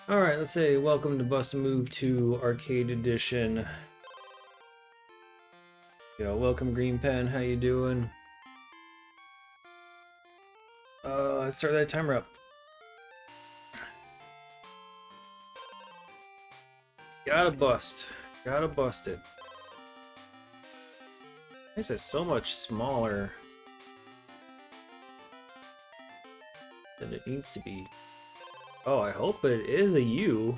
Alright, let's say welcome to Bust a Move 2 Arcade Edition. Welcome Green Pen, how you doing? Let's start that timer up. Gotta bust it. This is so much smaller than it needs to be. Oh, I hope it is a U.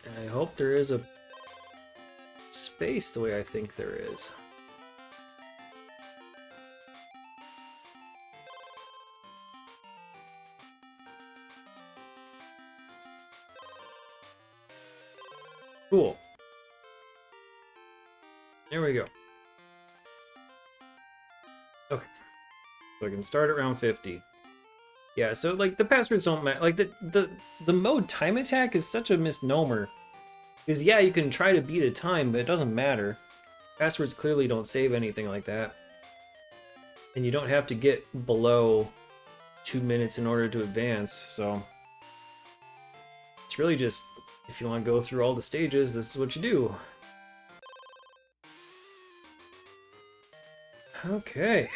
And I hope there is a space the way I think there is. Cool. There we go. Okay. So I can start at round 50. Yeah, so like the passwords don't matter. Like the mode time attack is such a misnomer. Because yeah, you can try to beat a time, but it doesn't matter. Passwords clearly don't save anything like that. And you don't have to get below 2 minutes in order to advance, so it's really just, if you want to go through all the stages, this is what you do. Okay.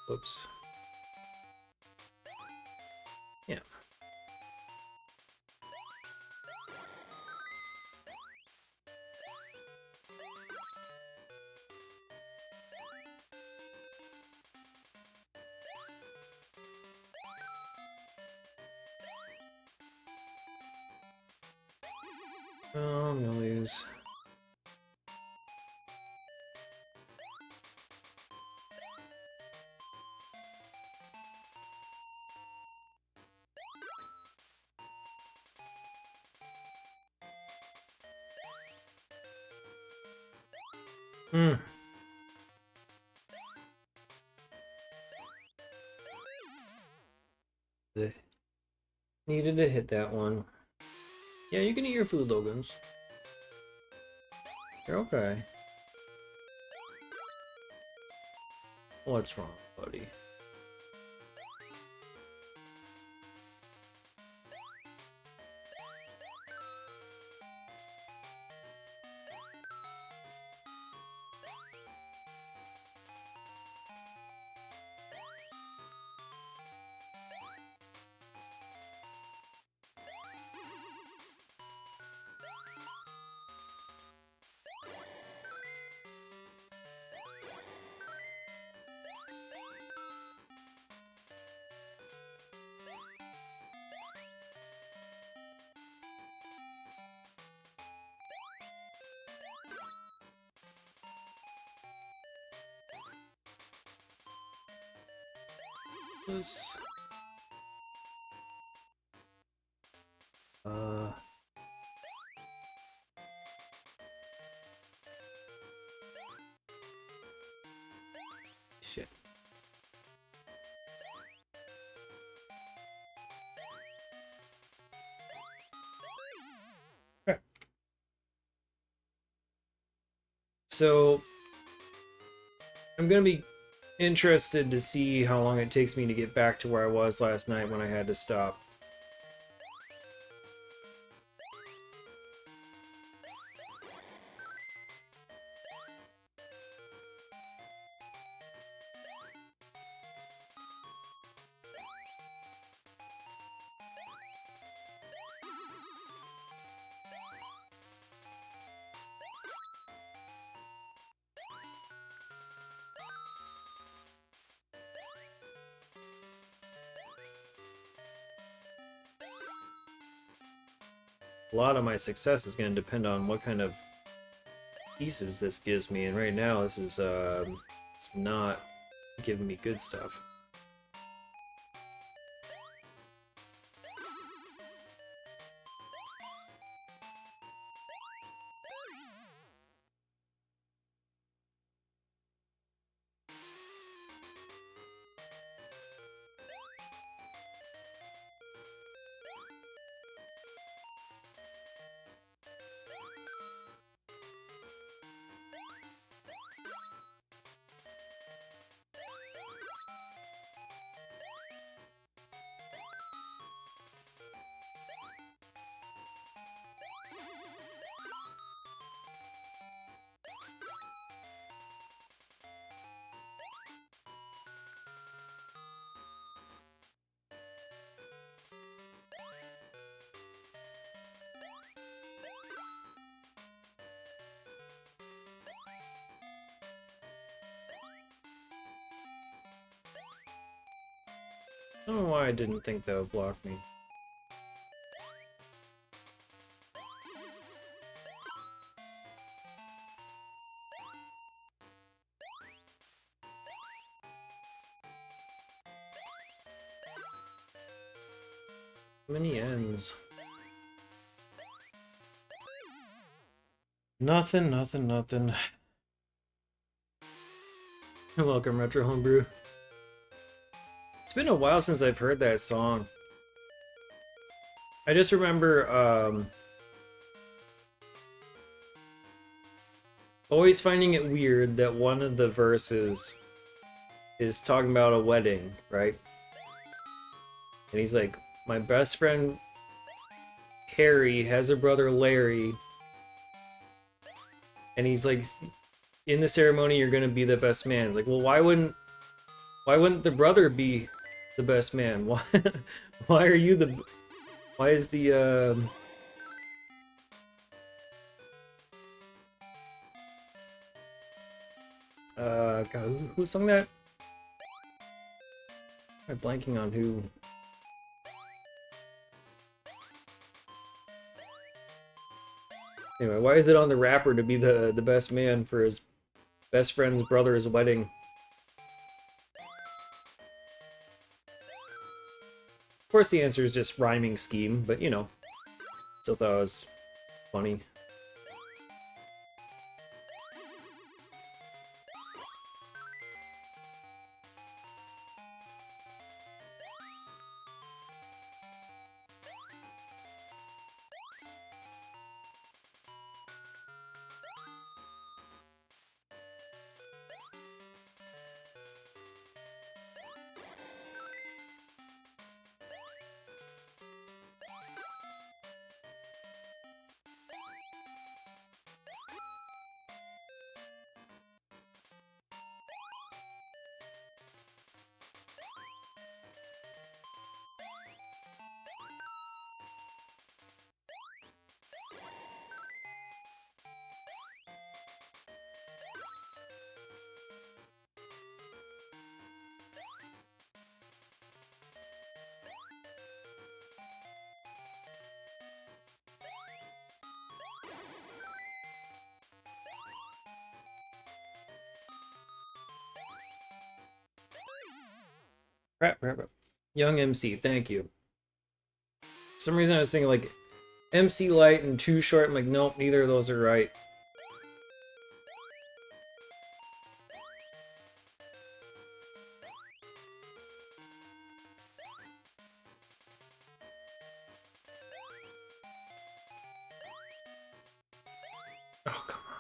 Oops. Yeah. Oh, I'm gonna lose. Hmm. Needed to hit that one. Yeah, you can eat your food, Logans. You're okay. What's wrong, buddy? This. Uh. Shit. Okay. So I'm gonna be interested to see how long it takes me to get back to where I was last night when I had to stop. A lot of my success is going to depend on what kind of pieces this gives me, and right now this is it's not giving me good stuff. I don't know why I didn't think that would block me. How many ends? Nothing, nothing, nothing. You're welcome, Retro Homebrew. It's been a while since I've heard that song. I just remember, always finding it weird that one of the verses is talking about a wedding, right? And he's like, my best friend Harry has a brother Larry, and he's like, in the ceremony you're gonna be the best man. It's like, well, why wouldn't the brother be the best man? Why why are you the why is the God, who sung that? I'm blanking on who. Anyway, why is it on the rapper to be the best man for his best friend's brother's wedding? Of course the answer is just rhyming scheme, but you know, still thought it was funny. Rap. Young MC, thank you. For some reason I was thinking like MC Light and Too Short. I'm like, nope, neither of those are right. Oh, come on.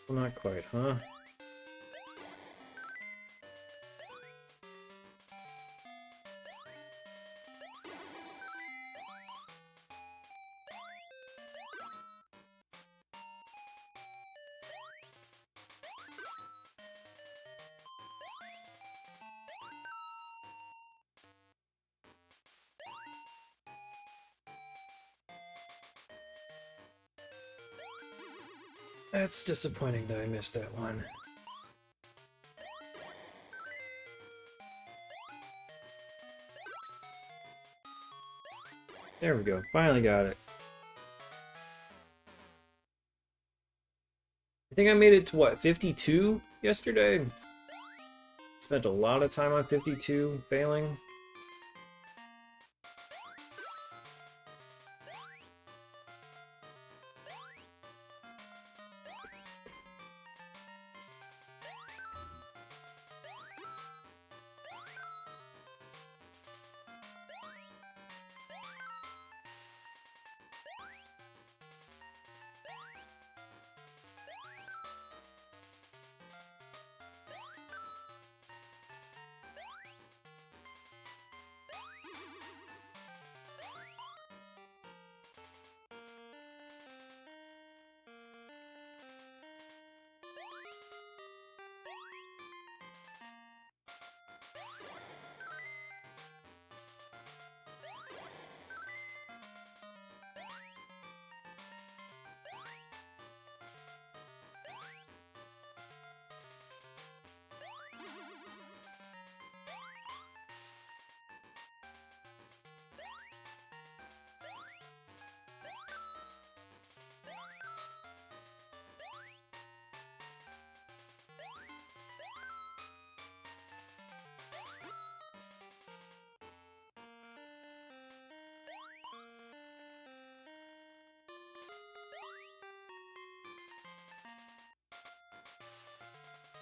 Well, not quite, huh? That's disappointing that I missed that one. There we go. Finally got it. I think I made it to what, 52 yesterday? Spent a lot of time on 52, failing.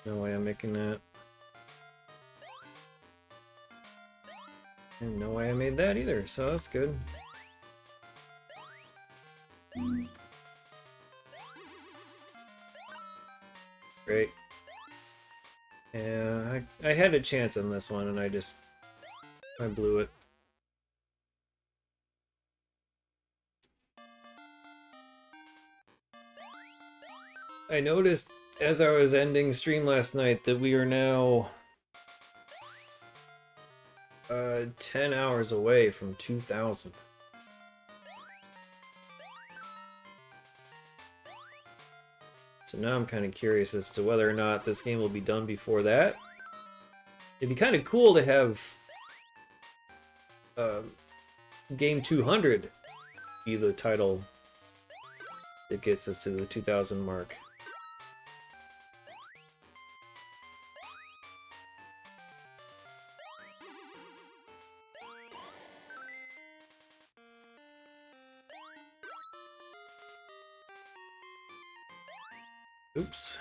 No way I'm making that. And no way I made that either, so that's good. Great. Yeah, I had a chance on this one and I blew it. I noticed as I was ending stream last night that we are now 10 hours away from 2,000. So now I'm kind of curious as to whether or not this game will be done before that. It'd be kind of cool to have game 200 be the title that gets us to the 2,000 mark. Oops.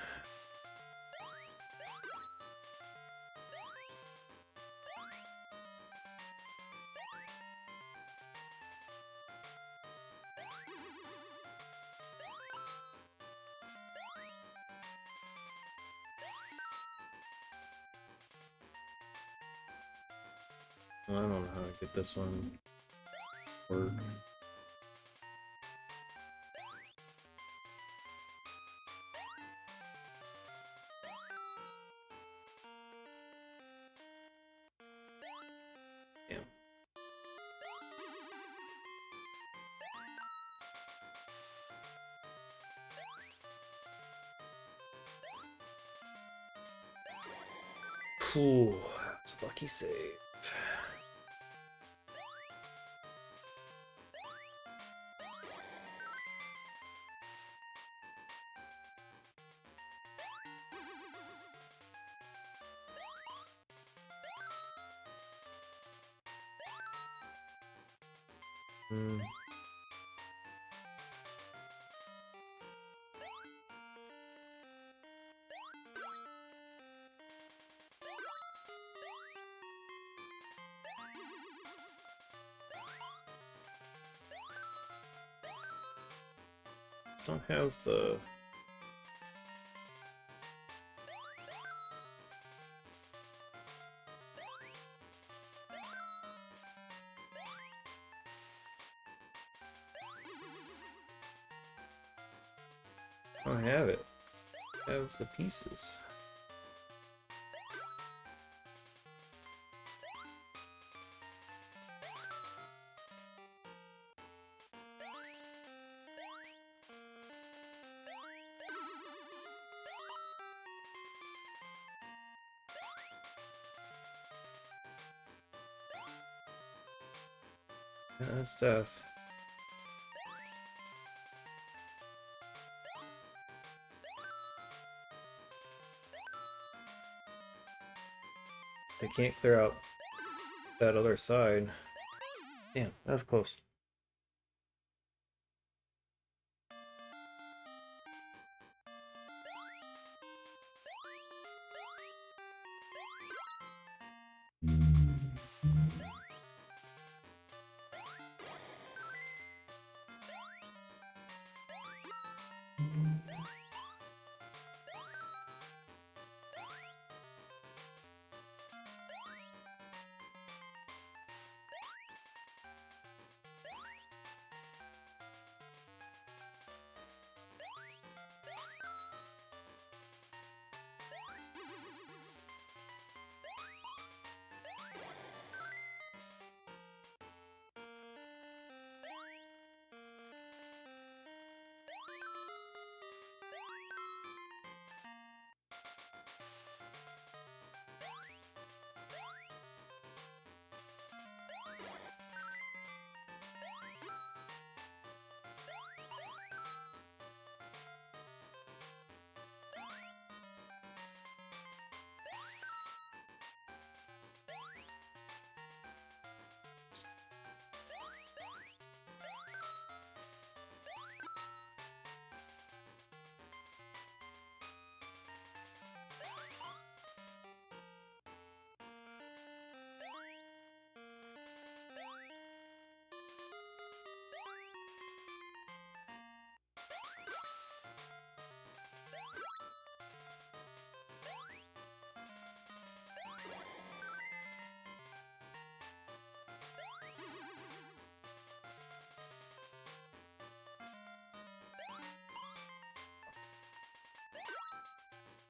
I don't know how to get this one to work. Damn. Ooh, that's a lucky save. Don't have the... I don't have it. I have the pieces. Yeah, that's tough. They can't clear out that other side. Damn, that was close.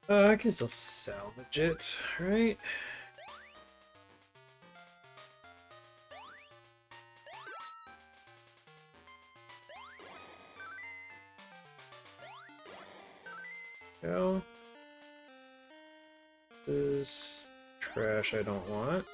I can still salvage it, right? Go. This is trash I don't want.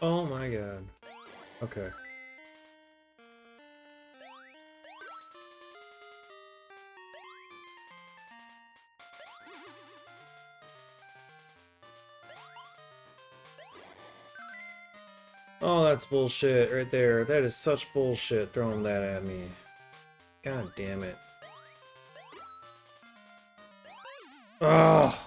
Oh my god. Okay. Oh, that's bullshit right there. That is such bullshit throwing that at me. God damn it. Oh.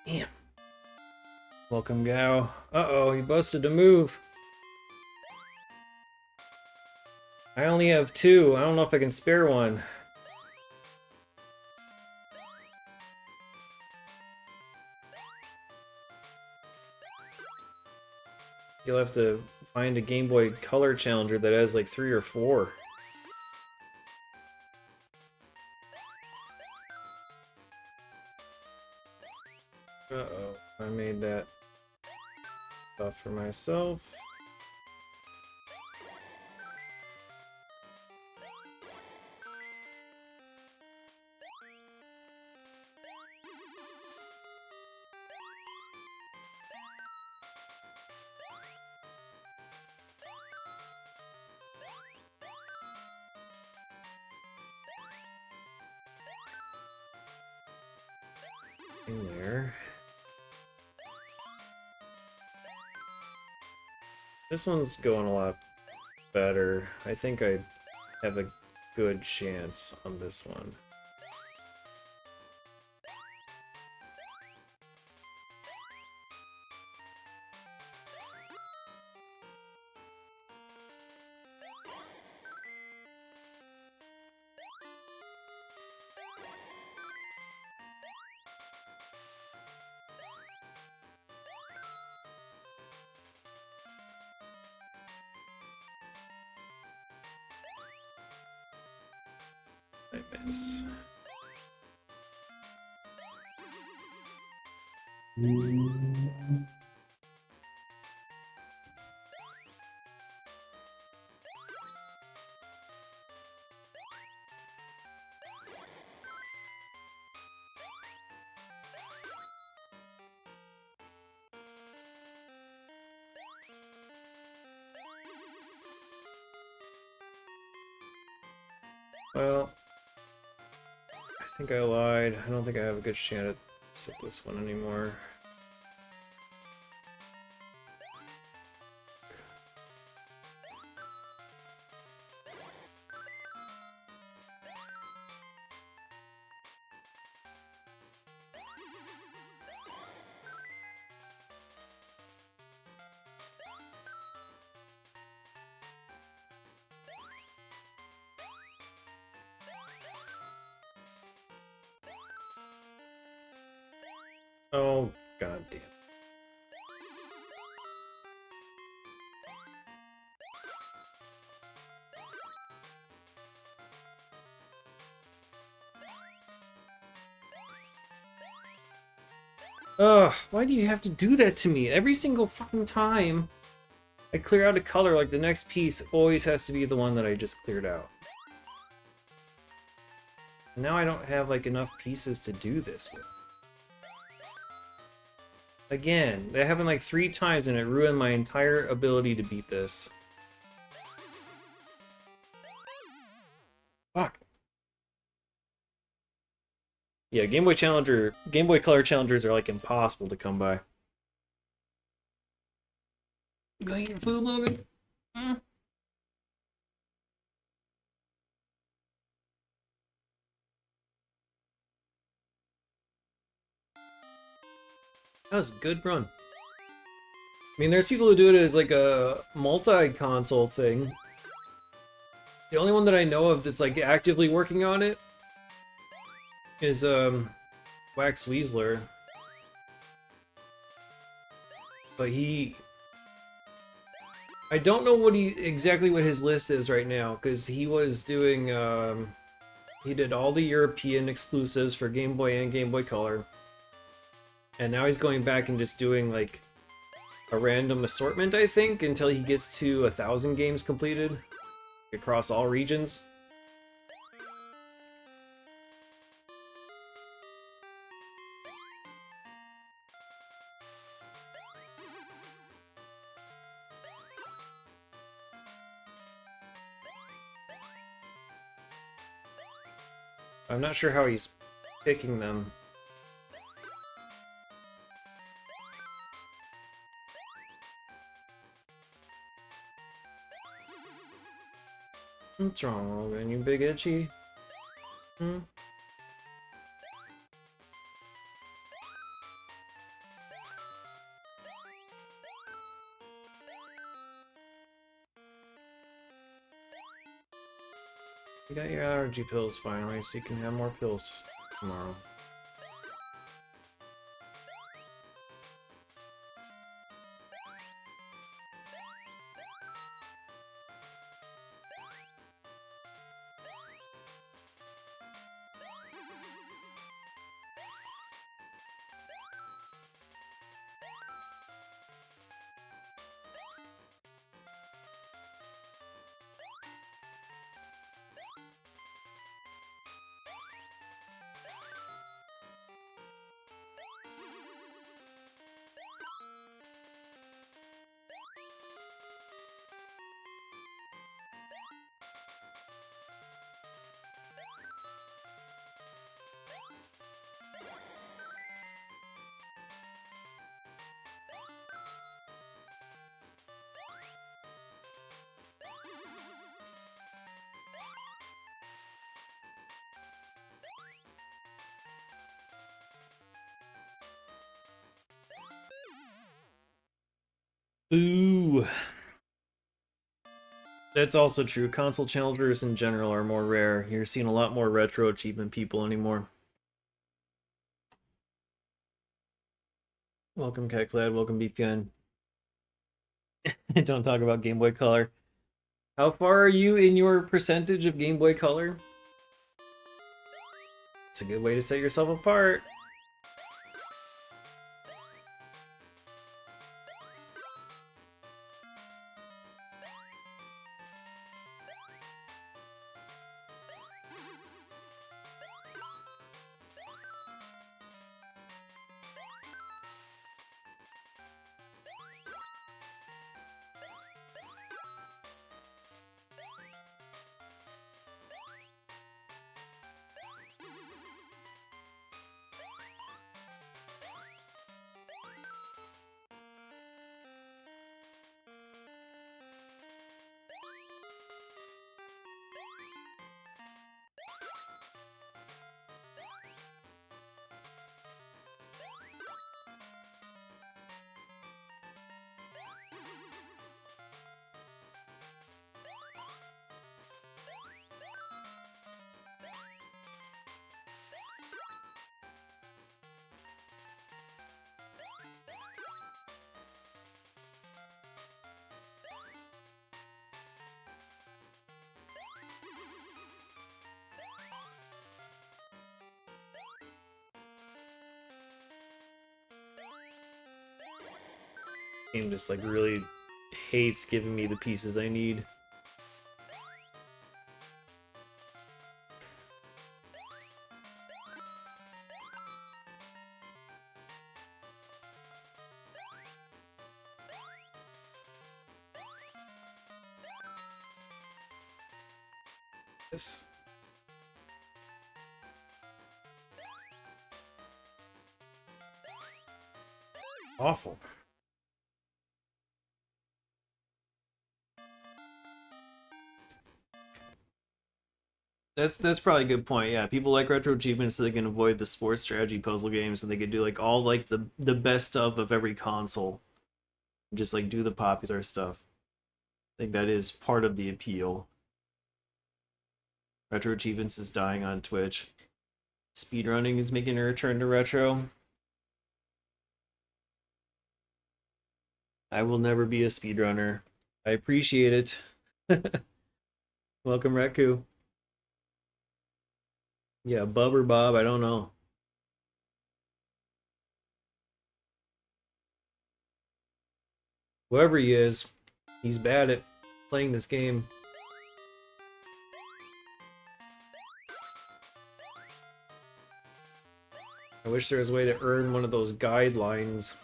Damn. Welcome, Gao. Uh-oh, he busted a move. I only have two. I don't know if I can spare one. You'll have to find a Game Boy Color Challenger that has like 3 or 4. Uh-oh, I made that stuff for myself. In there. This one's going a lot better. I think I have a good chance on this one. I miss? Well, I think I lied. I don't think I have a good chance to set this one anymore. Oh, god damn. Ugh, why do you have to do that to me? Every single fucking time I clear out a color, like the next piece always has to be the one that I just cleared out. Now I don't have like enough pieces to do this with. Again, that happened like 3 times and it ruined my entire ability to beat this. Fuck. Yeah, Game Boy Color Challengers are like impossible to come by. You gonna eat your food, Logan? Mm. That was a good run. I mean, there's people who do it as like a multi-console thing. The only one that I know of that's like actively working on it is Wax Weasler. But I don't know exactly what his list is right now, because he was doing he did all the European exclusives for Game Boy and Game Boy Color. And now he's going back and just doing like a random assortment, I think, until he gets to 1,000 games completed across all regions. I'm not sure how he's picking them. What's wrong, Logan? You big itchy? Hmm? You got your allergy pills finally, so you can have more pills tomorrow. Ooh. That's also true. Console challengers in general are more rare. You're seeing a lot more retro achievement people anymore. Welcome, CatClad. Welcome, BPN. Don't talk about Game Boy Color. How far are you in your percentage of Game Boy Color? It's a good way to set yourself apart. Game just like really hates giving me the pieces I need. Yes. Awful. That's probably a good point. Yeah, people like retro achievements so they can avoid the sports strategy puzzle games and they could do like all like the best of every console. Just like do the popular stuff. I think that is part of the appeal. Retro achievements is dying on Twitch. Speedrunning is making a return to retro. I will never be a speedrunner. I appreciate it. Welcome, Reku. Yeah, Bub or Bob, I don't know. Whoever he is, he's bad at playing this game. I wish there was a way to earn one of those guidelines.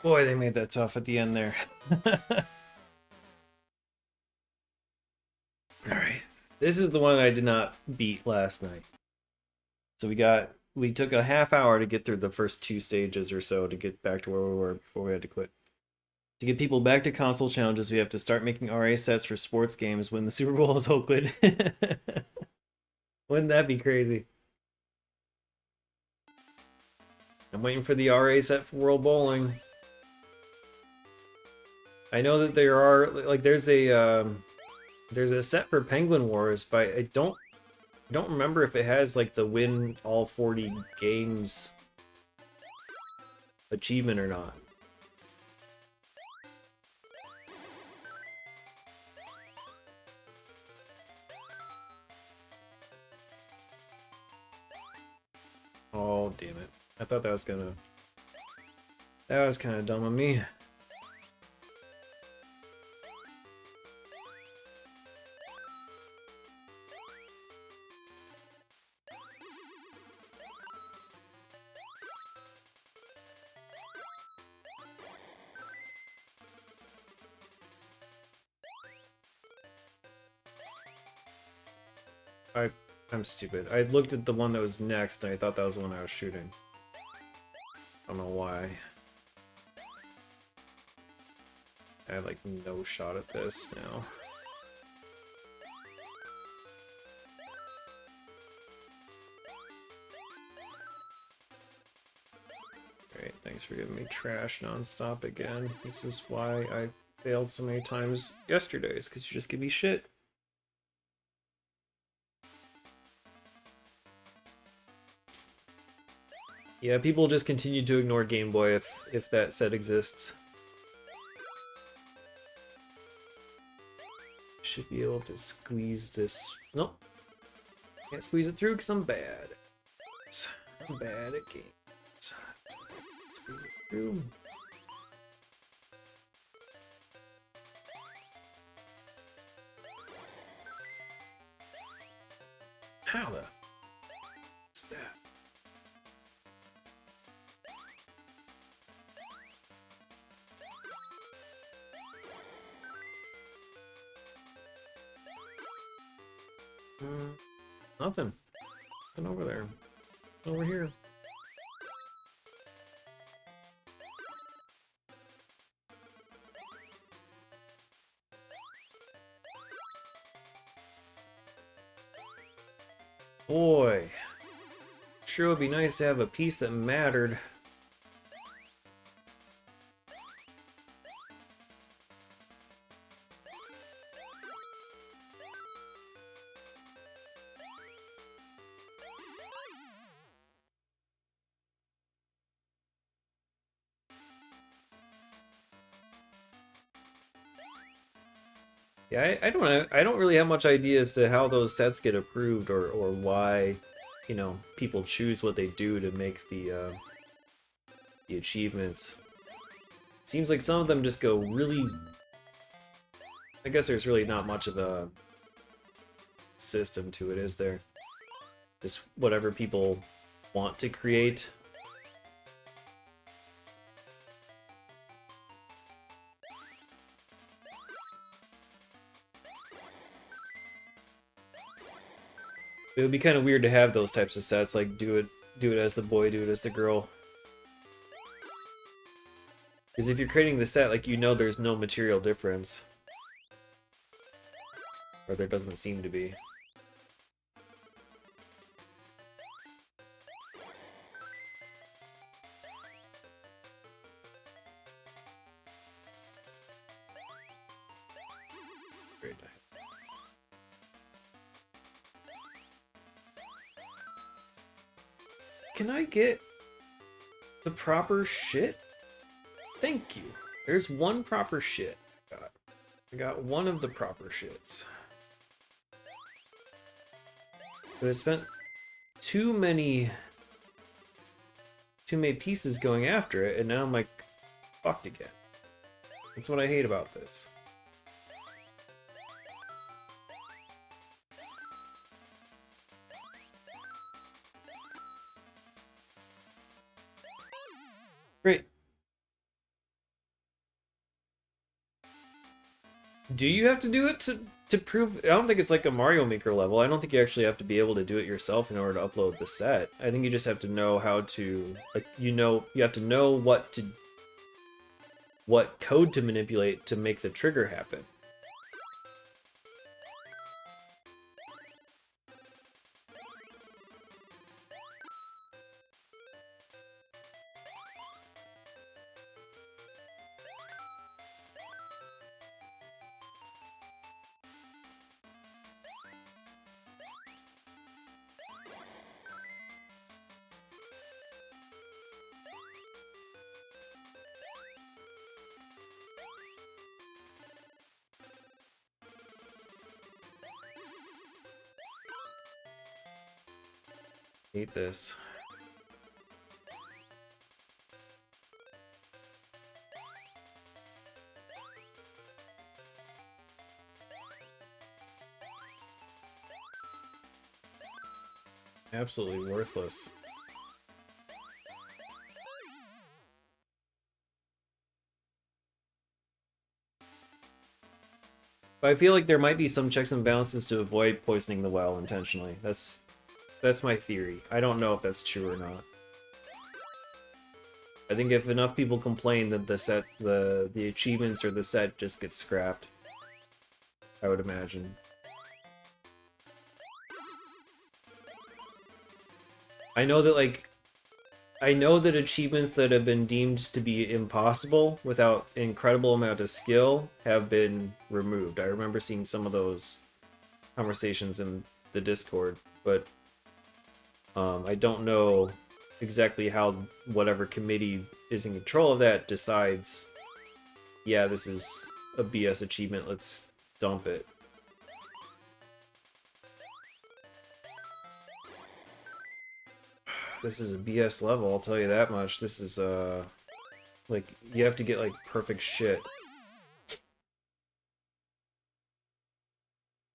Boy, they made that tough at the end there. Alright. This is the one I did not beat last night. So we took a half hour to get through the first 2 stages or so to get back to where we were before we had to quit. To get people back to console challenges, we have to start making RA sets for sports games when the Super Bowl is Oakland. Wouldn't that be crazy? I'm waiting for the RA set for World Bowling. I know that there are, like, there's a set for Penguin Wars, but I don't remember if it has, like, the win all 40 games achievement or not. Oh, damn it. I thought that was gonna... That was kind of dumb of me. I'm stupid. I looked at the one that was next and I thought that was the one I was shooting. I don't know why. I have like no shot at this now. Alright, thanks for giving me trash nonstop again. This is why I failed so many times yesterday's, because you just give me shit. Yeah, people just continue to ignore Game Boy if that set exists. Should be able to squeeze this. Nope. Can't squeeze it through because I'm bad. I'm bad at games. Squeeze it through. How the what's that? Nothing. Nothing over there. Over here. Boy. Sure would be nice to have a piece that mattered. Yeah, I don't really have much idea as to how those sets get approved or why, you know, people choose what they do to make the achievements. It seems like some of them just go really... I guess there's really not much of a system to it, is there? Just whatever people want to create. It would be kind of weird to have those types of sets, like do it as the boy, do it as the girl. Because if you're creating the set, like, you know there's no material difference. Or there doesn't seem to be. Great. Can I get the proper shit? Thank you. There's one proper shit. I got one of the proper shits. But I spent too many pieces going after it, and now I'm like fucked again. That's what I hate about this. Great. Do you have to do it to prove? I don't think it's like a Mario Maker level. I don't think you actually have to be able to do it yourself in order to upload the set. I think you just have to know how to, like, you have to know what code to manipulate to make the trigger happen. Hate this. Absolutely worthless. But I feel like there might be some checks and balances to avoid poisoning the well intentionally. That's my theory. I don't know if that's true or not. I think if enough people complain that the achievements or the set just get scrapped, I would imagine. I know that achievements that have been deemed to be impossible without an incredible amount of skill have been removed. I remember seeing some of those conversations in the Discord, but I don't know exactly how whatever committee is in control of that decides, yeah, this is a BS achievement, let's dump it. This is a BS level, I'll tell you that much. This is, like, you have to get, like, perfect shit.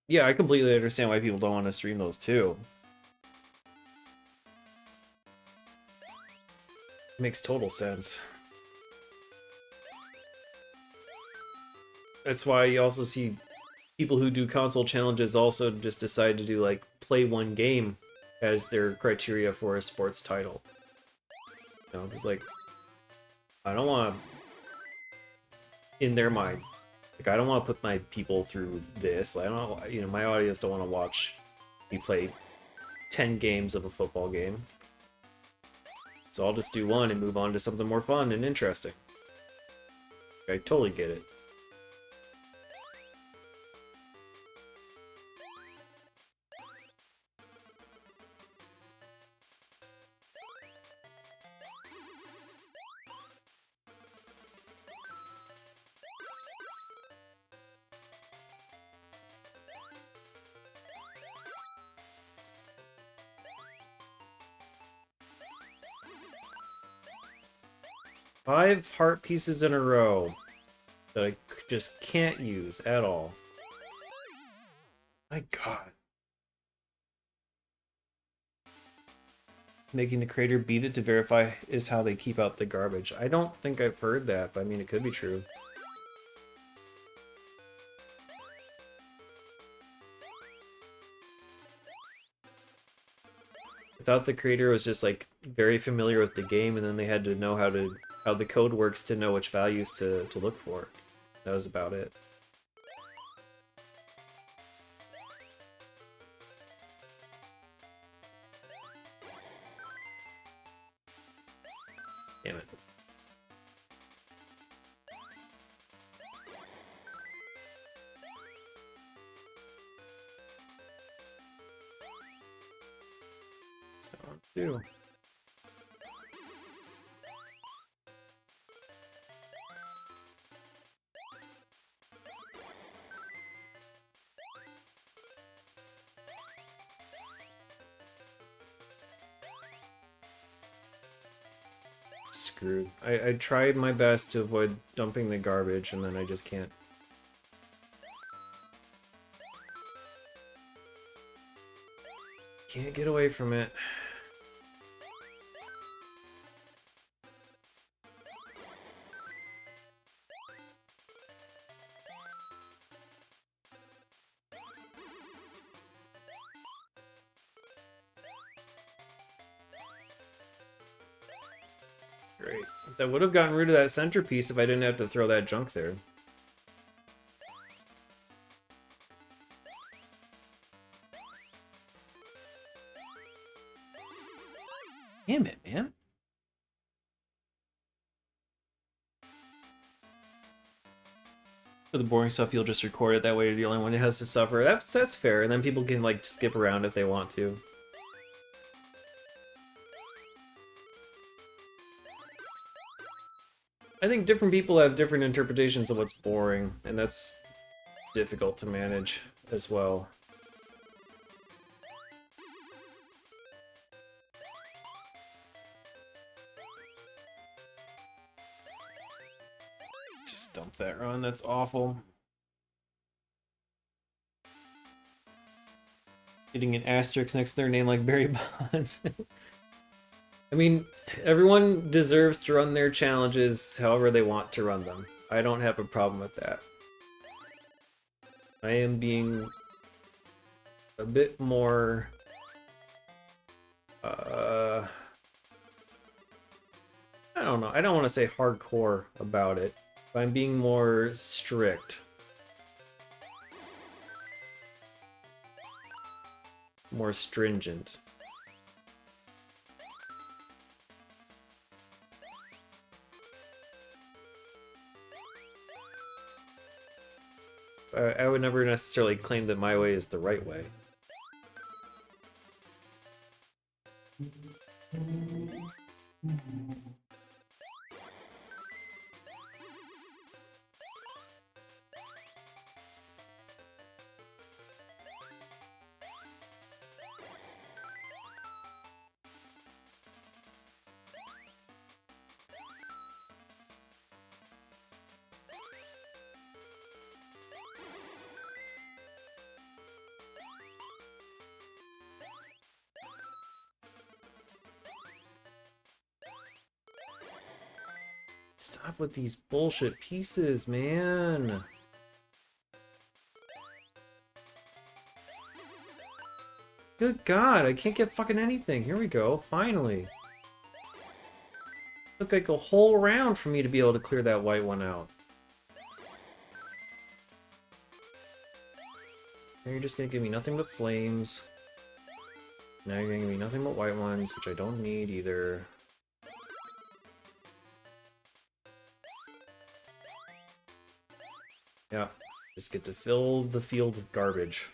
Yeah, I completely understand why people don't want to stream those, too. Makes total sense. That's why you also see people who do console challenges also just decide to do, like, play one game as their criteria for a sports title. You know, because, like, I don't want to, in their mind, like, I don't want to put my people through this. Like, I don't, you know, my audience don't want to watch me play 10 games of a football game. So I'll just do one and move on to something more fun and interesting. I totally get it. Five heart pieces in a row that I just can't use at all. My god. Making the creator beat it to verify is how they keep out the garbage. I don't think I've heard that, but I mean, it could be true. I thought the creator was just, like, very familiar with the game, and then they had to know how the code works to know which values to look for. That was about it. Damn it. So, do. Screwed. I tried my best to avoid dumping the garbage, and then I just can't. Can't get away from it. Great. That would have gotten rid of that centerpiece if I didn't have to throw that junk there. Damn it, man. For the boring stuff, you'll just record it. That way you're the only one who has to suffer. That's fair, and then people can, like, skip around if they want to. I think different people have different interpretations of what's boring, and that's difficult to manage as well. Just dump that run, that's awful. Getting an asterisk next to their name like Barry Bonds. I mean, everyone deserves to run their challenges however they want to run them. I don't have a problem with that. I am being a bit more... I don't know. I don't want to say hardcore about it, but I'm being more strict. More stringent. I would never necessarily claim that my way is the right way. Stop with these bullshit pieces, man. Good God, I can't get fucking anything. Here we go, finally. Took like a whole round for me to be able to clear that white one out. Now you're just gonna give me nothing but flames. Now you're gonna give me nothing but white ones, which I don't need either. Yeah, just get to fill the field with garbage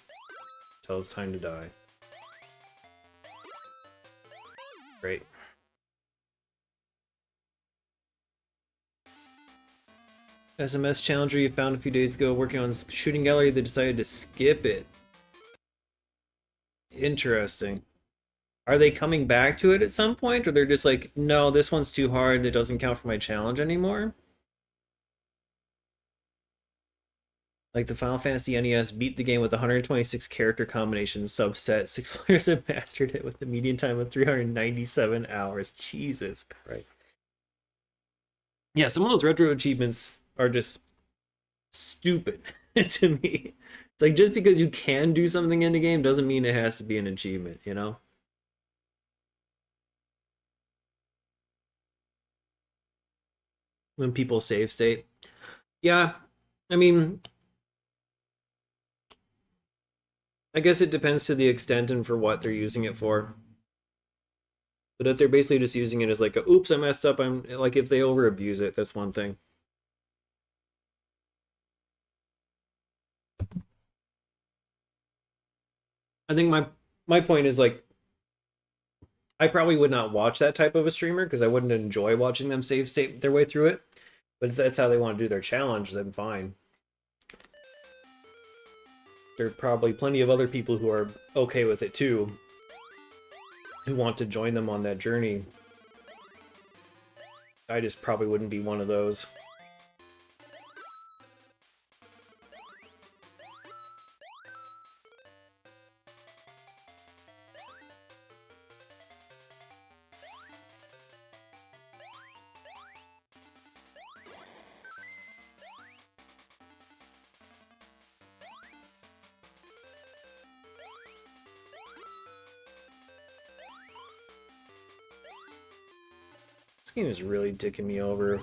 until it's time to die. Great. SMS Challenger you found a few days ago working on Shooting Gallery, they decided to skip it. Interesting. Are they coming back to it at some point, or they're just like, no, this one's too hard, it doesn't count for my challenge anymore? Like the Final Fantasy NES beat the game with 126 character combinations subset. 6 players have mastered it with a median time of 397 hours. Jesus Christ. Yeah, some of those retro achievements are just stupid to me. It's like, just because you can do something in the game doesn't mean it has to be an achievement, you know? When people save state. Yeah, I mean, I guess it depends to the extent and for what they're using it for. But if they're basically just using it as like a, oops, I messed up, I'm like, if they over abuse it, that's one thing. I think my point is, like, I probably would not watch that type of a streamer because I wouldn't enjoy watching them save state their way through it. But if that's how they want to do their challenge, then fine. There are probably plenty of other people who are okay with it too, who want to join them on that journey. I just probably wouldn't be one of those. This game is really dicking me over.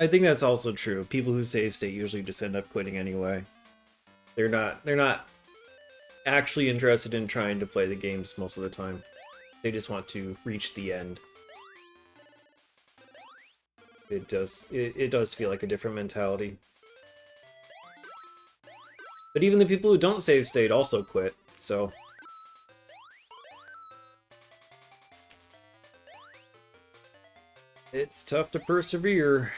I think that's also true. People who save state usually just end up quitting anyway. They're not actually interested in trying to play the games most of the time. They just want to reach the end. It does feel like a different mentality. But even the people who don't save state also quit, so it's tough to persevere.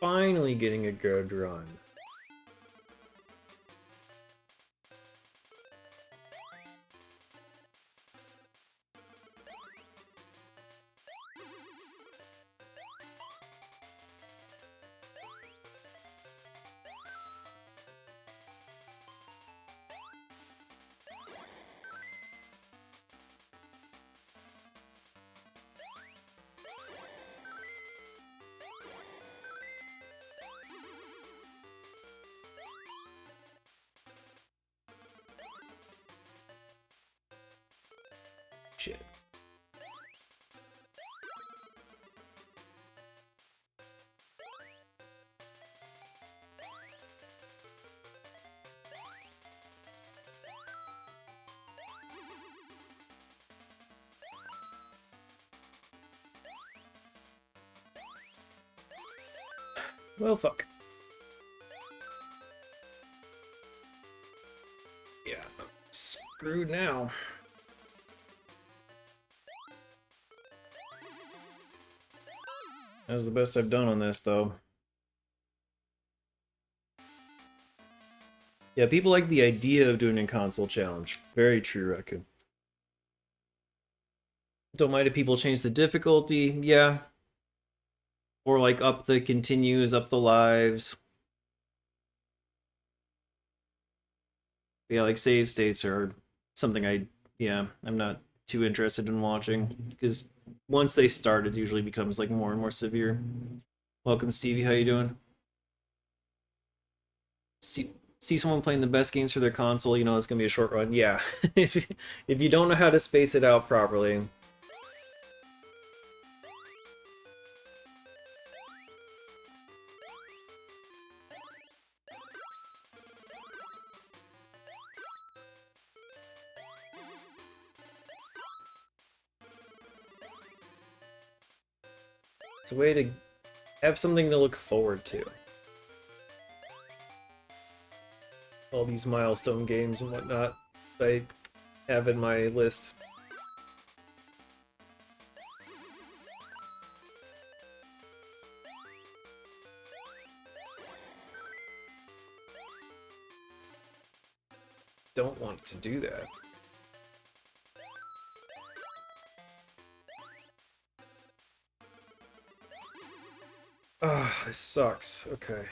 Finally getting a good run. Shit. Well, fuck. Yeah, I'm screwed now. That was the best I've done on this, though. Yeah, people like the idea of doing a console challenge. Very true, Reku. Don't mind if people change the difficulty, yeah. Or like up the continues, up the lives. Yeah, like save states are something I'm not too interested in watching. Because once they start, it usually becomes like more and more severe. Welcome, Stevie, how you doing? See someone playing the best games for their console, you know it's gonna be a short run. Yeah, if you don't know how to space it out properly. It's a way to have something to look forward to. All these milestone games and whatnot I have in my list. Don't want to do that. Ah, this sucks. Okay.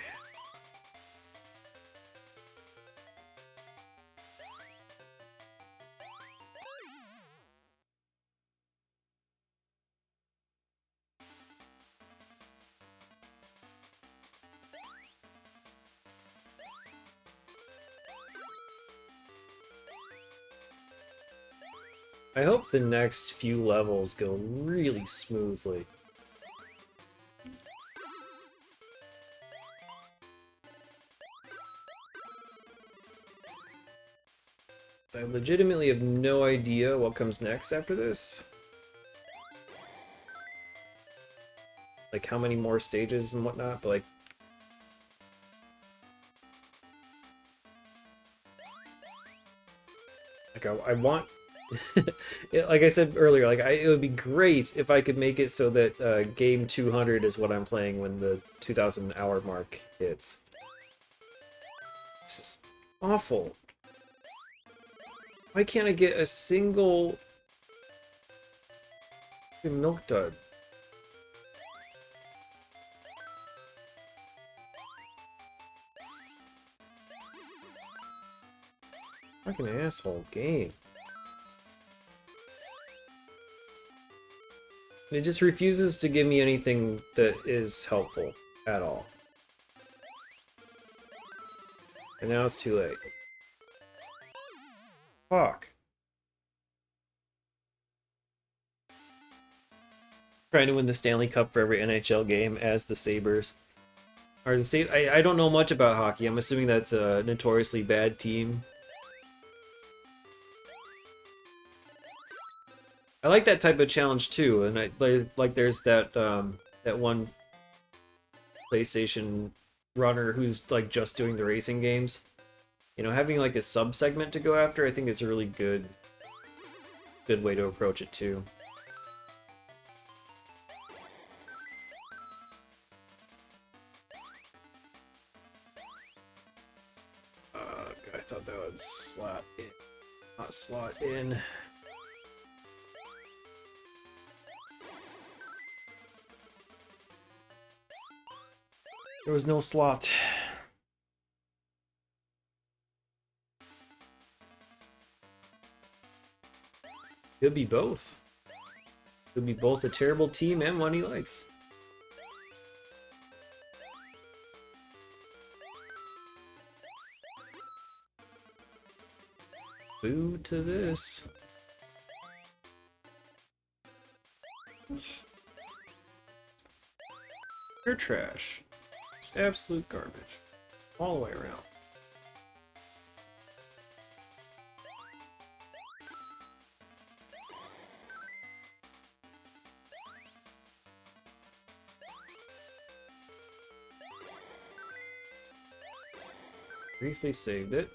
I hope the next few levels go really smoothly. I legitimately have no idea what comes next after this. Like how many more stages and whatnot, but I want like I said earlier, like it would be great if I could make it so that game 200 is what I'm playing when the 2,000 hour mark hits. This is awful. Why can't I get a single milk dud? Fucking asshole game. It just refuses to give me anything that is helpful at all. And now it's too late. Fuck. Trying to win the Stanley Cup for every NHL game as the Sabres. Or the I don't know much about hockey. I'm assuming that's a notoriously bad team. I like that type of challenge too, and I like there's that that one PlayStation runner who's like just doing the racing games. You know, having like a sub-segment to go after, I think is a really good way to approach it too. I thought that would slot in, not slot in. There was no slot. Could be both. Could be both a terrible team and one he likes. Boo to this. You're trash. It's absolute garbage. All the way around. Briefly saved it.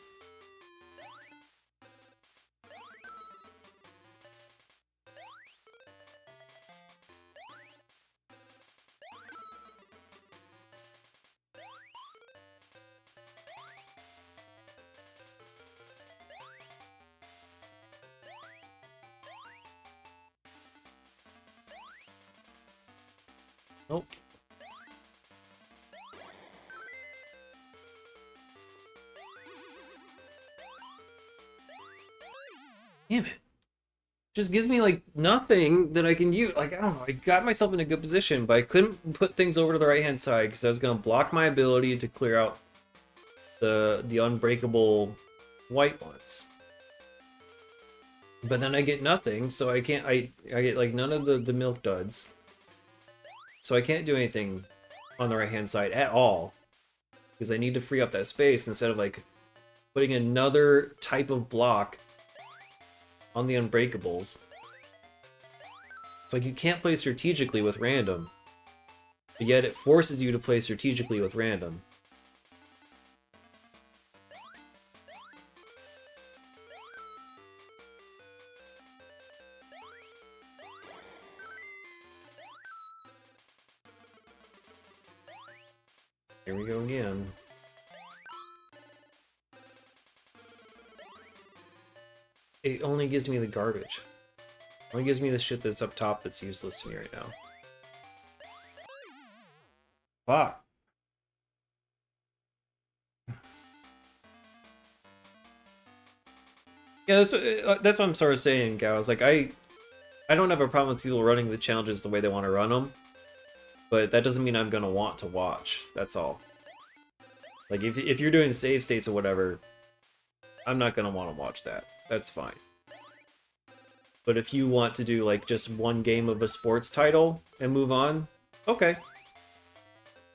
Nope. Damn it. Just gives me like nothing that I can use. Like, I don't know, I got myself in a good position, but I couldn't put things over to the right hand side because I was gonna block my ability to clear out the unbreakable white ones. But then I get nothing, so I can't I get like none of the milk duds. So I can't do anything on the right hand side at all. Because I need to free up that space instead of like putting another type of block on the unbreakables. It's like you can't play strategically with random, but yet it forces you to play strategically with random. Here we go again. It only gives me the garbage. It only gives me the shit that's up top that's useless to me right now. Fuck. Yeah, that's what I'm sort of saying, Gao. Like, I don't have a problem with people running the challenges the way they want to run them, but that doesn't mean I'm gonna want to watch. That's all. Like, if you're doing save states or whatever, I'm not gonna want to watch that. That's fine. But if you want to do like just one game of a sports title and move on, okay.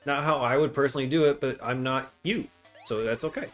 Not how I would personally do it, but I'm not you, so that's okay.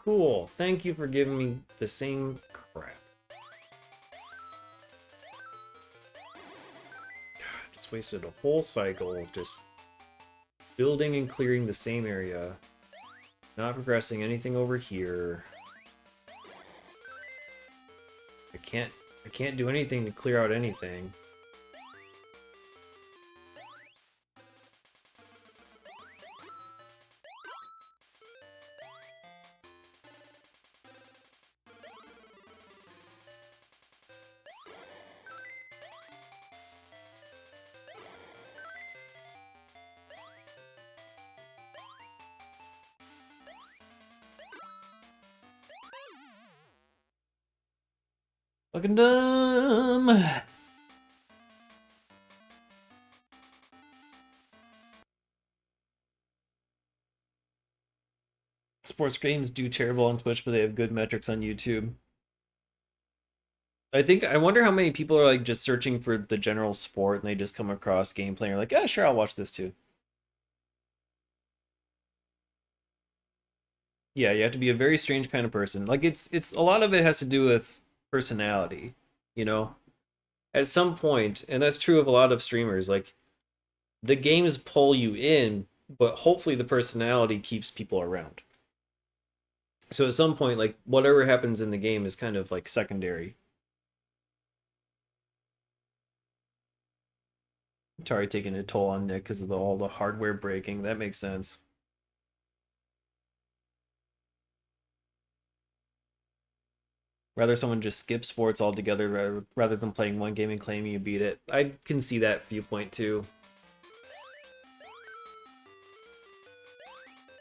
Cool. Thank you for giving me the same crap. God, just wasted a whole cycle just building and clearing the same area. Not progressing anything over here. I can't do anything to clear out anything. Fucking dumb. Sports games do terrible on Twitch, but they have good metrics on YouTube. I wonder how many people are like just searching for the general sport and they just come across gameplay and are like, yeah, sure, I'll watch this too. Yeah, you have to be a very strange kind of person. Like it's a lot of it has to do with personality, you know? At some point, and that's true of a lot of streamers, like the games pull you in, but hopefully the personality keeps people around. So at some point, like whatever happens in the game is kind of like secondary. Atari taking a toll on Nick because of all the hardware breaking. That makes sense. Rather someone just skip sports altogether rather than playing one game and claiming you beat it. I can see that viewpoint too.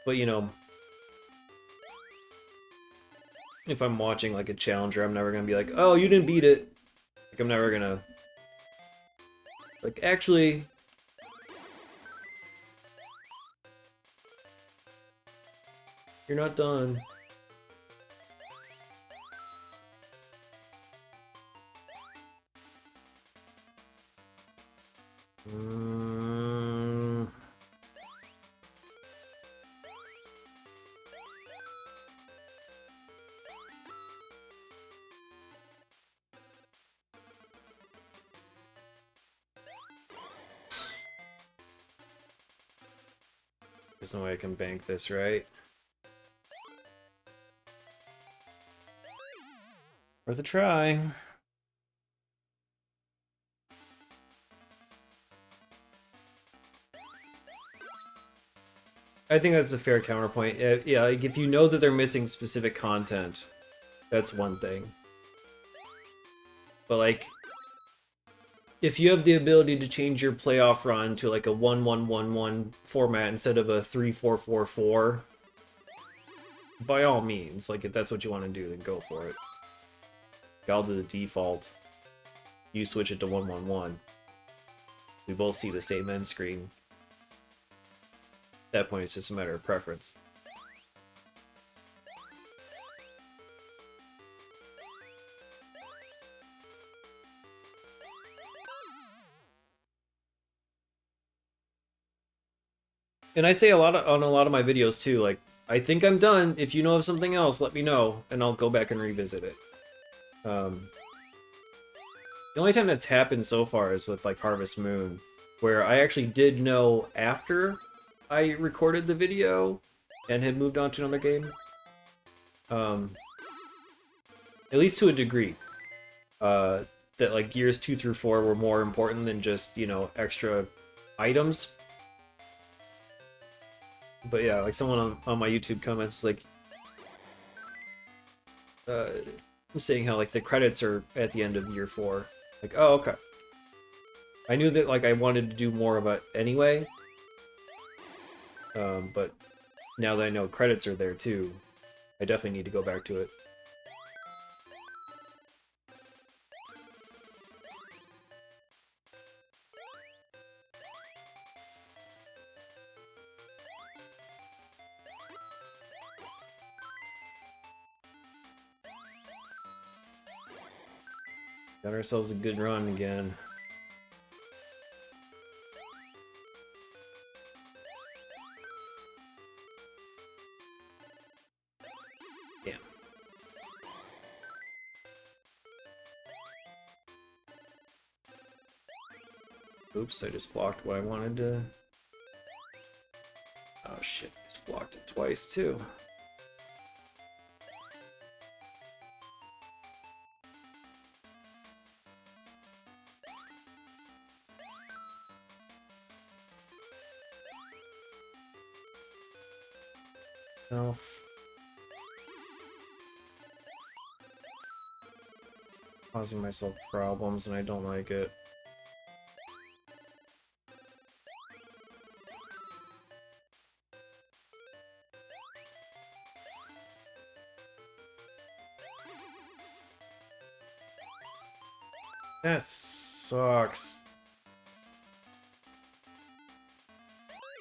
But you know, if I'm watching like a challenger, I'm never gonna be like, oh, you didn't beat it. Like I'm never gonna like actually you're not done. There's no way I can bank this, right? Worth a try. I think that's a fair counterpoint. Yeah, like if you know that they're missing specific content, that's one thing. But like, if you have the ability to change your playoff run to like a 1-1-1-1 format instead of a 3-4-4-4, by all means, like if that's what you want to do, then go for it. I'll do the default. You switch it to 1-1-1. We both see the same end screen. At that point, it's just a matter of preference. And I say on a lot of my videos too, like, I think I'm done. If you know of something else, let me know, and I'll go back and revisit it. The only time that's happened so far is with, like, Harvest Moon. where I actually did know after I recorded the video and had moved on to another game. At least to a degree. That like gears 2 through 4 were more important than just, you know, extra items. But yeah, like someone on my YouTube comments like saying how like the credits are at the end of year 4. Like, oh, okay. I knew that like I wanted to do more of it anyway. But now that I know credits are there too, I definitely need to go back to it. Got ourselves a good run again. Damn. Oops, I just blocked what I wanted to... Oh shit, I just blocked it twice too. Oh. Causing myself problems and I don't like it. That sucks.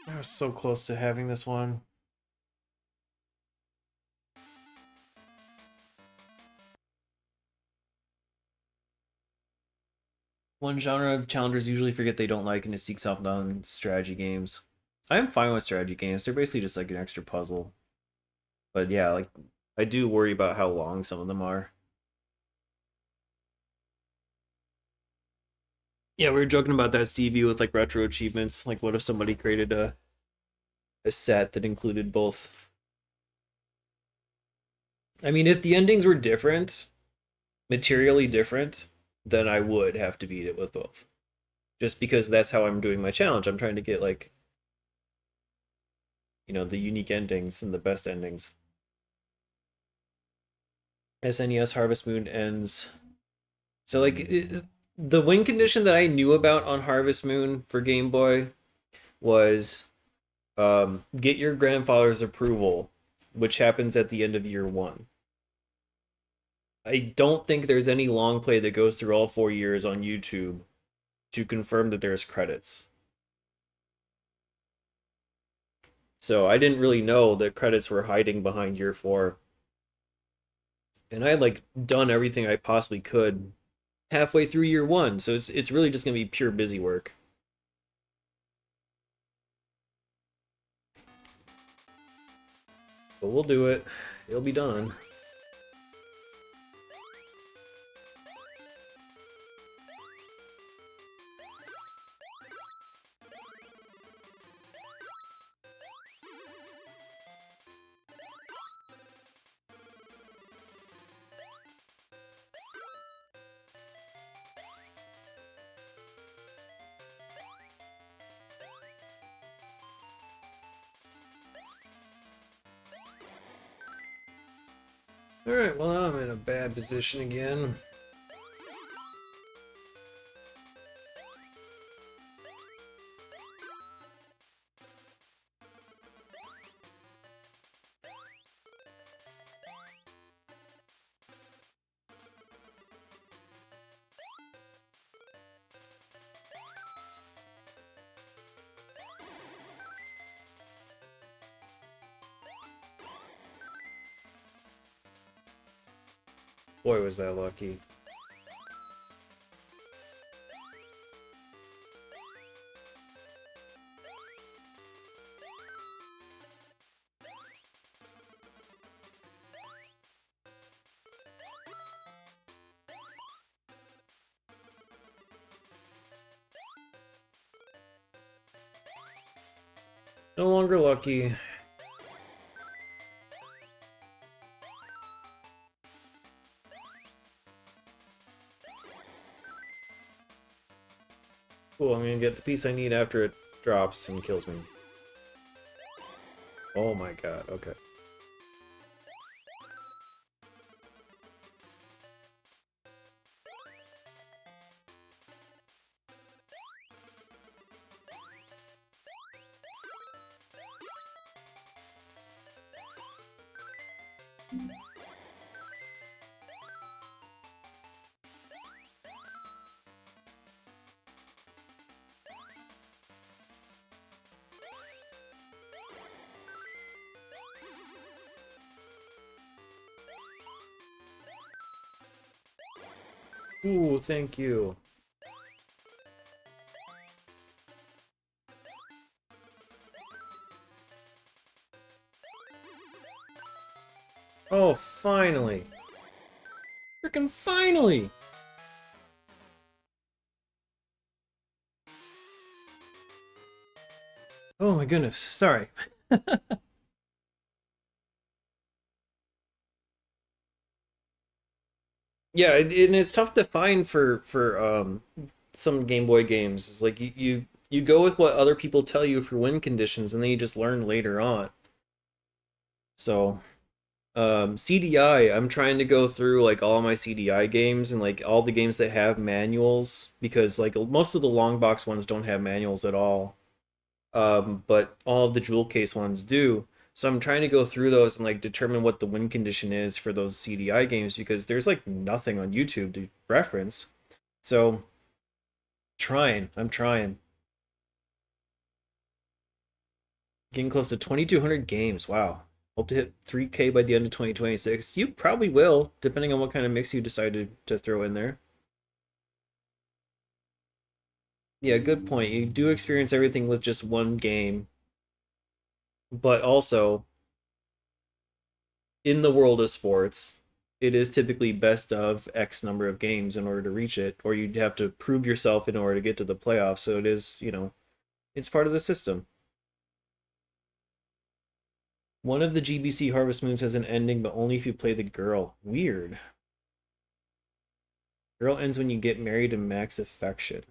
I was so close to having this one. One genre of challengers usually forget they don't like and it sneaks up on strategy games. I'm fine with strategy games. They're basically just like an extra puzzle. But yeah, like I do worry about how long some of them are. Yeah, we were joking about that, Stevie, with like retro achievements. Like, what if somebody created a set that included both? I mean, if the endings were different, materially different, then I would have to beat it with both. Just because that's how I'm doing my challenge. I'm trying to get like, you know, the unique endings and the best endings. SNES Harvest Moon ends. So like the win condition that I knew about on Harvest Moon for Game Boy was get your grandfather's approval, which happens at the end of year 1. I don't think there's any long play that goes through all 4 years on YouTube to confirm that there's credits. So I didn't really know that credits were hiding behind year 4. And I had like done everything I possibly could halfway through year 1, so it's really just gonna be pure busy work. But we'll do it. It'll be done. Alright, well now I'm in a bad position again. Boy, was that lucky. No longer lucky. Cool, I'm gonna get the piece I need after it drops and kills me. Oh my god, okay. Ooh, thank you. Oh, finally! Frickin' finally! Oh my goodness, sorry. Yeah, and it's tough to find for some Game Boy games. It's like you go with what other people tell you for win conditions, and then you just learn later on. So, CDI, I'm trying to go through like all my CDI games and like all the games that have manuals because like most of the long box ones don't have manuals at all. But all of the jewel case ones do. So I'm trying to go through those and like determine what the win condition is for those CDI games because there's like nothing on YouTube to reference. So I'm trying. Getting close to 2,200 games. Wow. Hope to hit 3K by the end of 2026. You probably will, depending on what kind of mix you decided to throw in there. Yeah, good point. You do experience everything with just one game, but also in the world of sports, it is typically best of X number of games in order to reach it, or you'd have to prove yourself in order to get to the playoffs. So it is, it's part of the system. One of the GBC Harvest Moons has an ending, but only if you play the girl. Weird. Girl ends when you get married to Max Affection.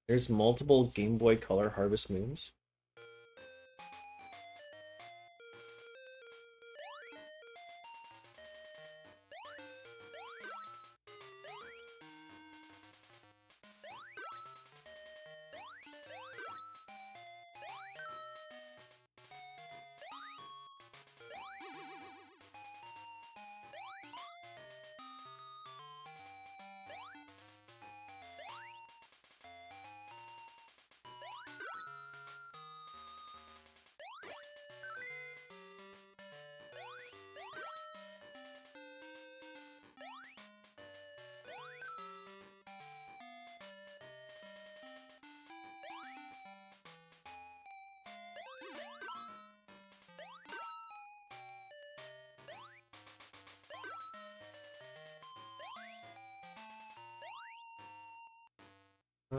There's multiple Game Boy Color Harvest Moons. Uh,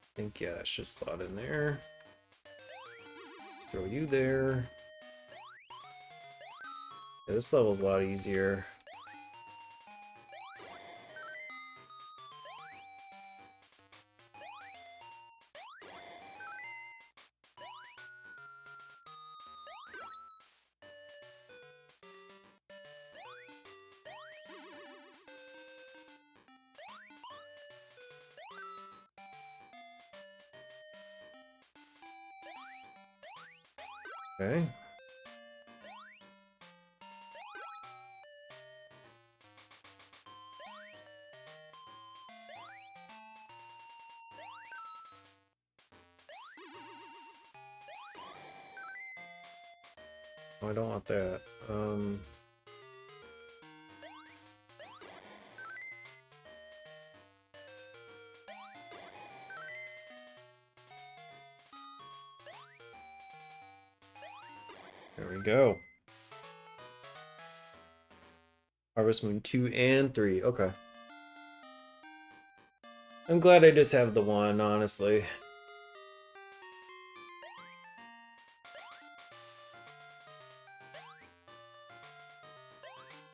I think, yeah, that should slot in there. Let's throw you there. Yeah, this level's a lot easier. Okay. Oh, I don't want that. There we go. Harvest Moon 2 and 3. Okay. I'm glad I just have the one, honestly.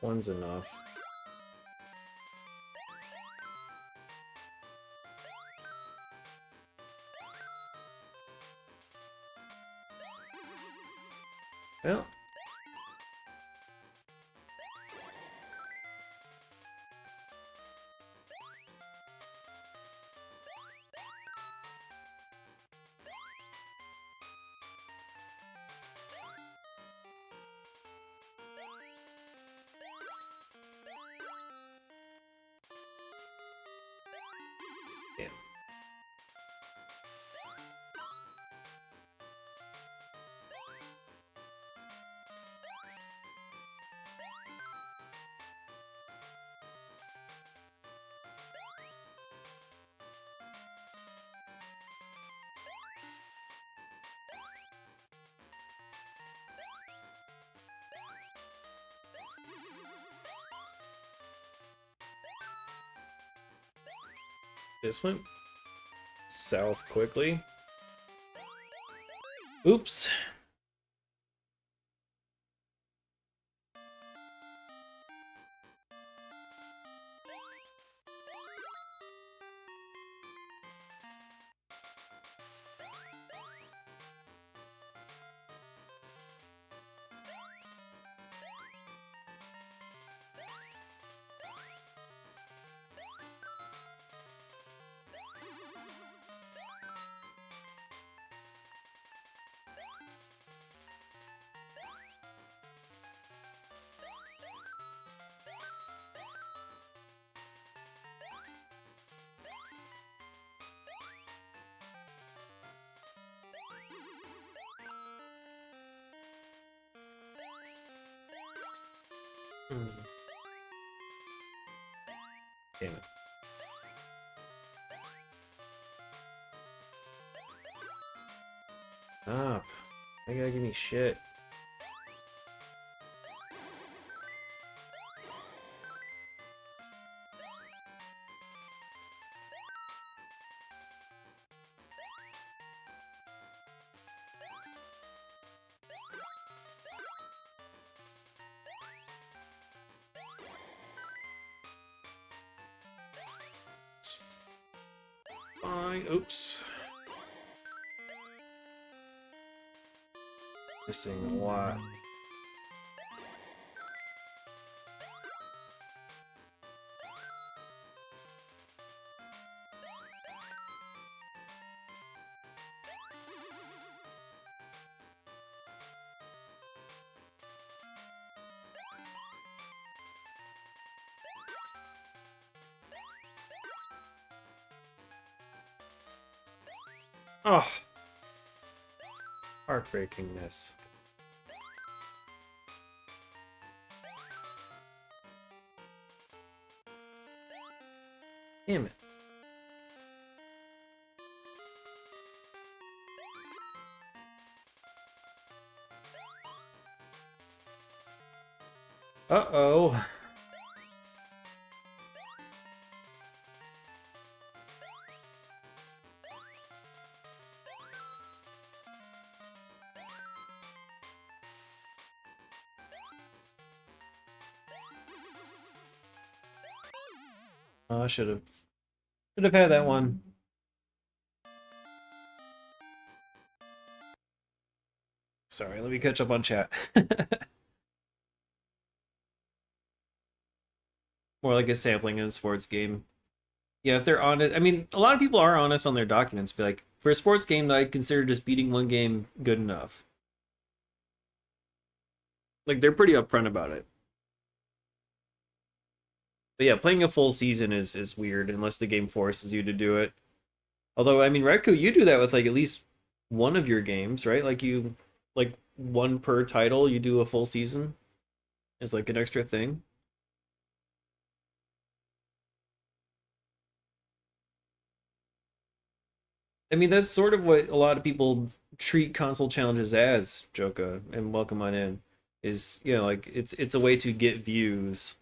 One's enough. Well. Damn. This went south quickly. Oops. Damn it. Stop. You gotta give me shit. Fine. Oops. Missing a lot. Oh. Heartbreakingness. Damn it. Uh-oh. Oh, I should have had that one. Sorry, let me catch up on chat. More like a sampling in a sports game. Yeah, if they're honest, I mean, a lot of people are honest on their documents. Be like, for a sports game, I'd consider just beating one game good enough. Like, they're pretty upfront about it. But yeah, playing a full season is weird unless the game forces you to do it. Although, I mean, Redco, you do that with like at least one of your games, right? Like one per title, you do a full season as like an extra thing. I mean, that's sort of what a lot of people treat console challenges as, Joka, and welcome on in. Is, you know, like it's a way to get views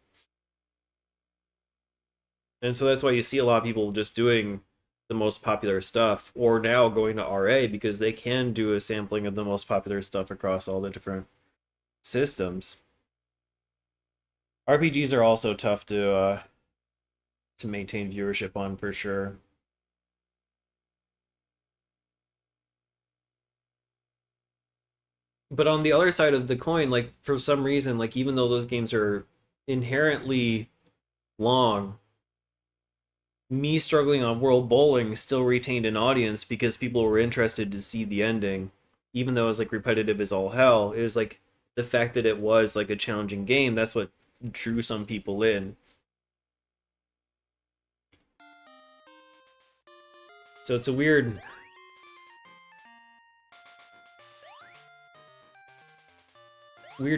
And so that's why you see a lot of people just doing the most popular stuff, or now going to RA because they can do a sampling of the most popular stuff across all the different systems. RPGs are also tough to maintain viewership on for sure. But on the other side of the coin, like for some reason, like even though those games are inherently long, me struggling on World Bowling still retained an audience because people were interested to see the ending, even though it was like repetitive as all hell. It was like the fact that it was like a challenging game, that's what drew some people in. So it's a weird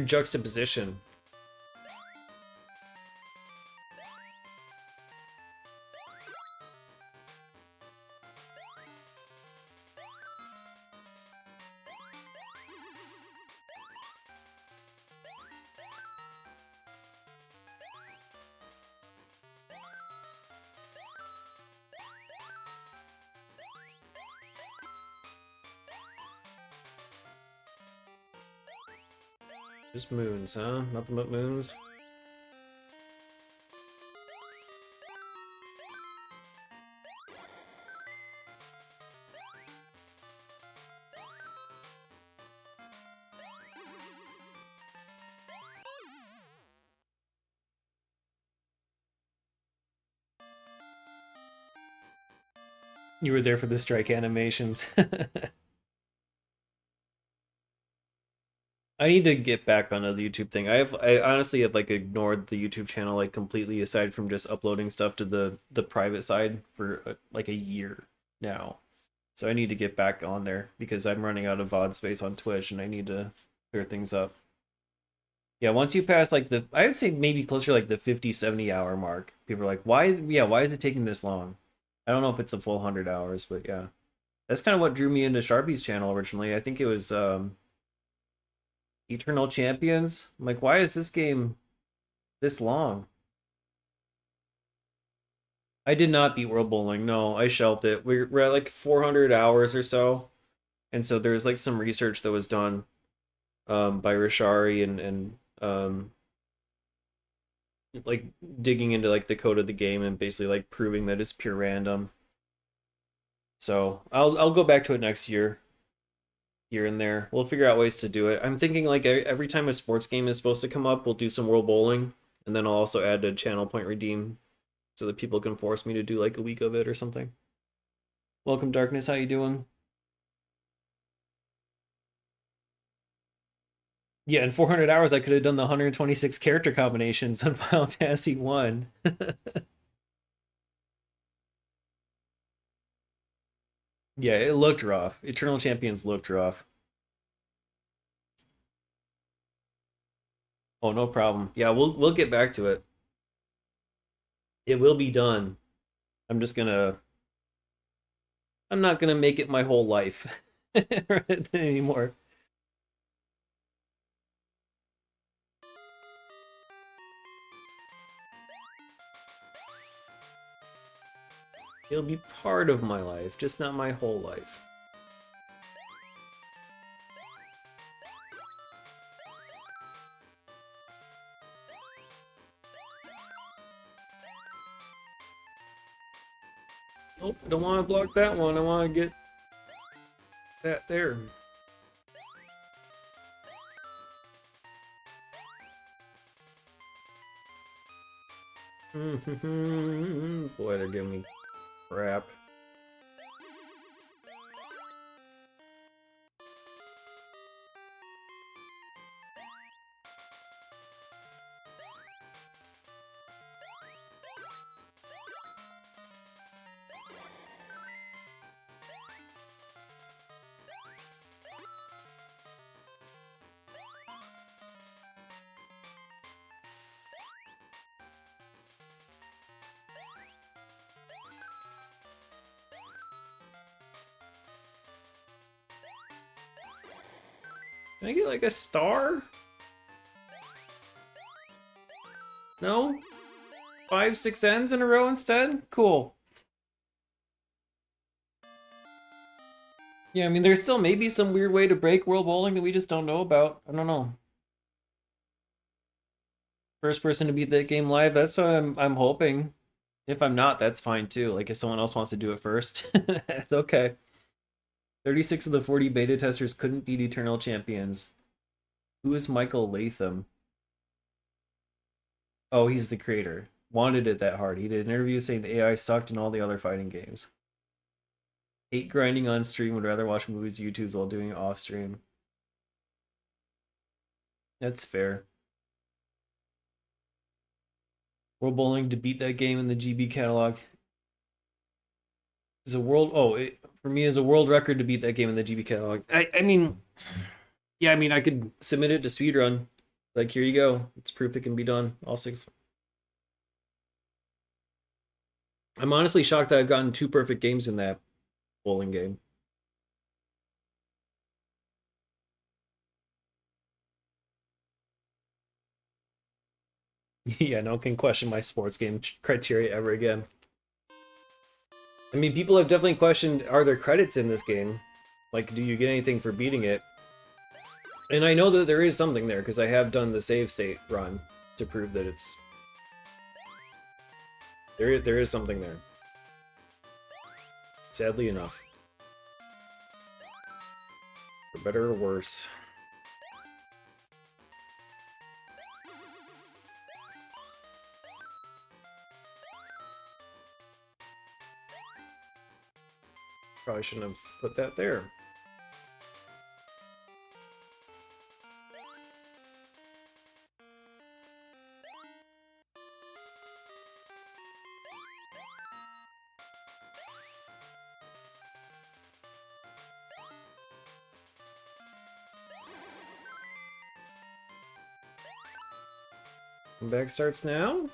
juxtaposition. Just moons, huh? Nothing but moons. You were there for the strike animations. I need to get back on the YouTube thing. I honestly have like ignored the YouTube channel like completely aside from just uploading stuff to the private side for like a year now. So I need to get back on there because I'm running out of VOD space on Twitch and I need to clear things up. Yeah, once you pass like I would say maybe closer to like the 50, 70 hour mark, people are like, why is it taking this long? I don't know if it's a full 100 hours, but yeah. That's kind of what drew me into Sharpie's channel originally. I think it was Eternal Champions. I'm like, why is this game this long? I did not beat World Bowling. No, I shelved it. We're at like 400 hours or so. And so there's like some research that was done by Rishari and like digging into like the code of the game and basically like proving that it's pure random. So I'll go back to it next year. Here and there. We'll figure out ways to do it. I'm thinking like every time a sports game is supposed to come up, we'll do some World Bowling, and then I'll also add a channel point redeem so that people can force me to do like a week of it or something. Welcome Darkness, how you doing? Yeah, in 400 hours I could have done the 126 character combinations on Final Fantasy 1. Yeah, it looked rough. Eternal Champions looked rough. Oh, no problem. Yeah, we'll get back to it. It will be done. I'm just gonna I'm not gonna make it my whole life anymore. It'll be part of my life, just not my whole life. Oh, I don't want to block that one. I want to get that there. Boy, they're giving me crap. Can I get like a star? No? 5, 6 ends in a row instead? Cool. Yeah, I mean, there's still maybe some weird way to break World Bowling that we just don't know about. I don't know. First person to beat that game live, that's what I'm hoping. If I'm not, that's fine too. Like if someone else wants to do it first, it's okay. 36 of the 40 beta testers couldn't beat Eternal Champions. Who is Michael Latham? Oh, he's the creator. Wanted it that hard. He did an interview saying the AI sucked in all the other fighting games. Hate grinding on stream, would rather watch movies, YouTubes while doing it off stream. That's fair. World Bowling to beat that game in the GB catalog is a world. Oh, for me is a world record to beat that game in the GB catalog. I mean, yeah, I mean I could submit it to speedrun. Like here you go. It's proof it can be done. All 6. I'm honestly shocked that I've gotten 2 perfect games in that bowling game. Yeah, no one can question my sports game criteria ever again. I mean, people have definitely questioned, are there credits in this game? Like, do you get anything for beating it? And I know that there is something there, because I have done the save state run to prove that it's... There is something there. Sadly enough. For better or worse. Probably shouldn't have put that there. Comeback starts now?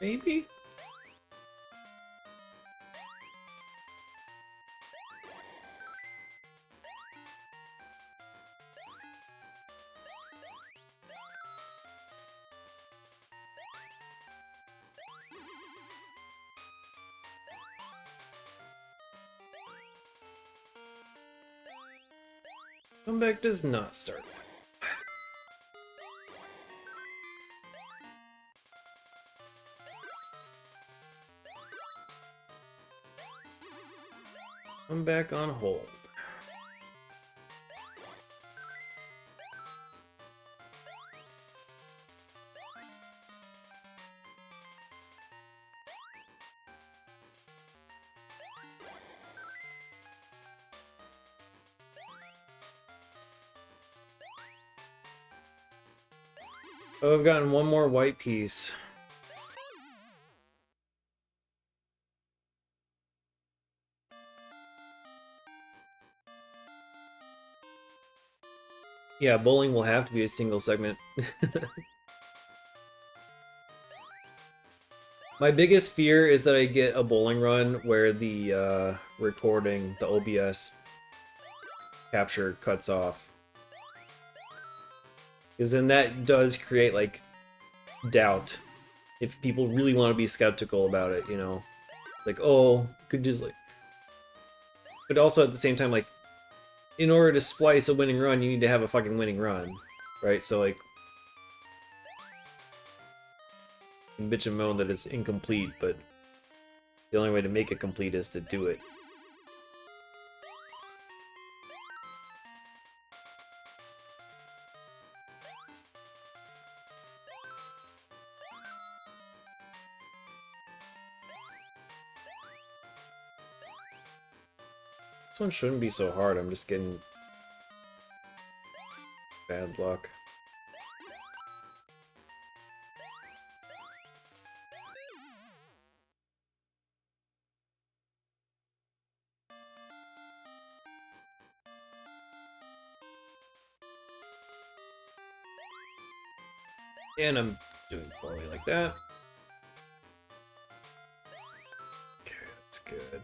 Maybe? Comeback does not start. Comeback on hold. Oh, I've gotten one more white piece. Yeah, bowling will have to be a single segment. My biggest fear is that I get a bowling run where the recording, the OBS capture cuts off. Because then that does create, like, doubt. If people really want to be skeptical about it, you know? Like, oh, could just, like... But also at the same time, like, in order to splice a winning run, you need to have a fucking winning run. Right? So, like... You can bitch and moan that it's incomplete, but... The only way to make it complete is to do it. This one shouldn't be so hard, I'm just getting bad luck. And I'm doing poorly like that. Okay, that's good.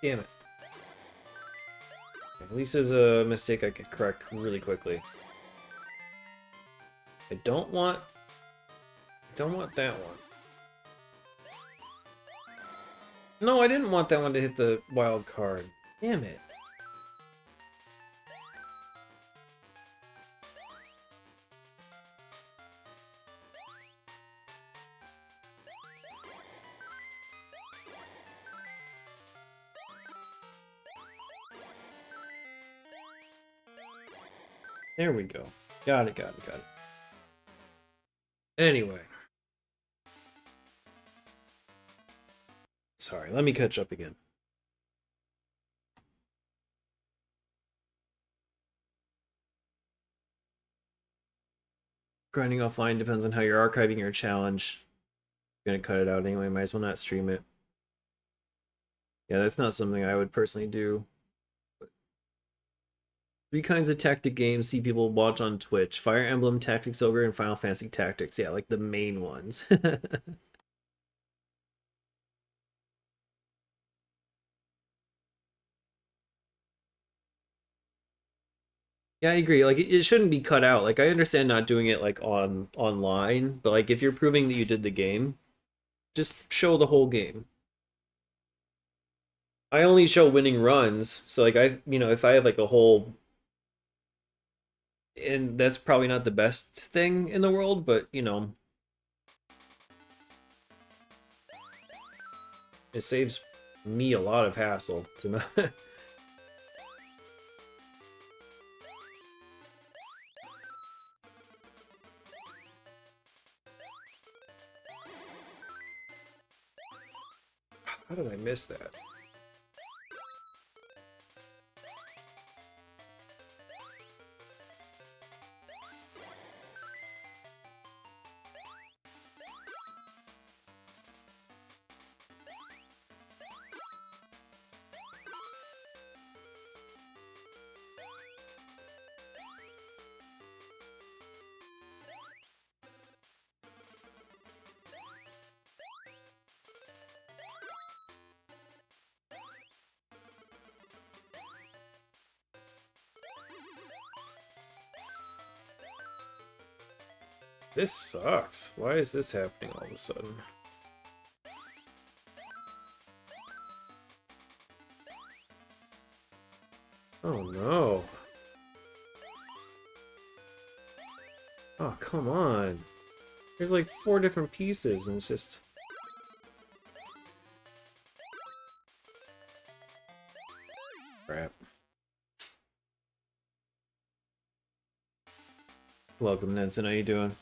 Damn it. At least there's a mistake I could correct really quickly. I don't want that one. No, I didn't want that one to hit the wild card. Damn it. There we go. Got it. Anyway. Sorry, let me catch up again. Grinding offline depends on how you're archiving your challenge. I'm gonna cut it out anyway, might as well not stream it. Yeah, that's not something I would personally do. 3 kinds of tactic games see people watch on Twitch. Fire Emblem, Tactics Ogre, and Final Fantasy Tactics. Yeah, like the main ones. Yeah, I agree. Like it shouldn't be cut out. Like I understand not doing it like online, but like if you're proving that you did the game, just show the whole game. I only show winning runs, so like if I have like a whole, and that's probably not the best thing in the world, but it saves me a lot of hassle to not. How did I miss that? This sucks. Why is this happening all of a sudden? Oh no. Oh, come on. There's like 4 different pieces and it's just... Crap. Welcome, Nenson. How you doing?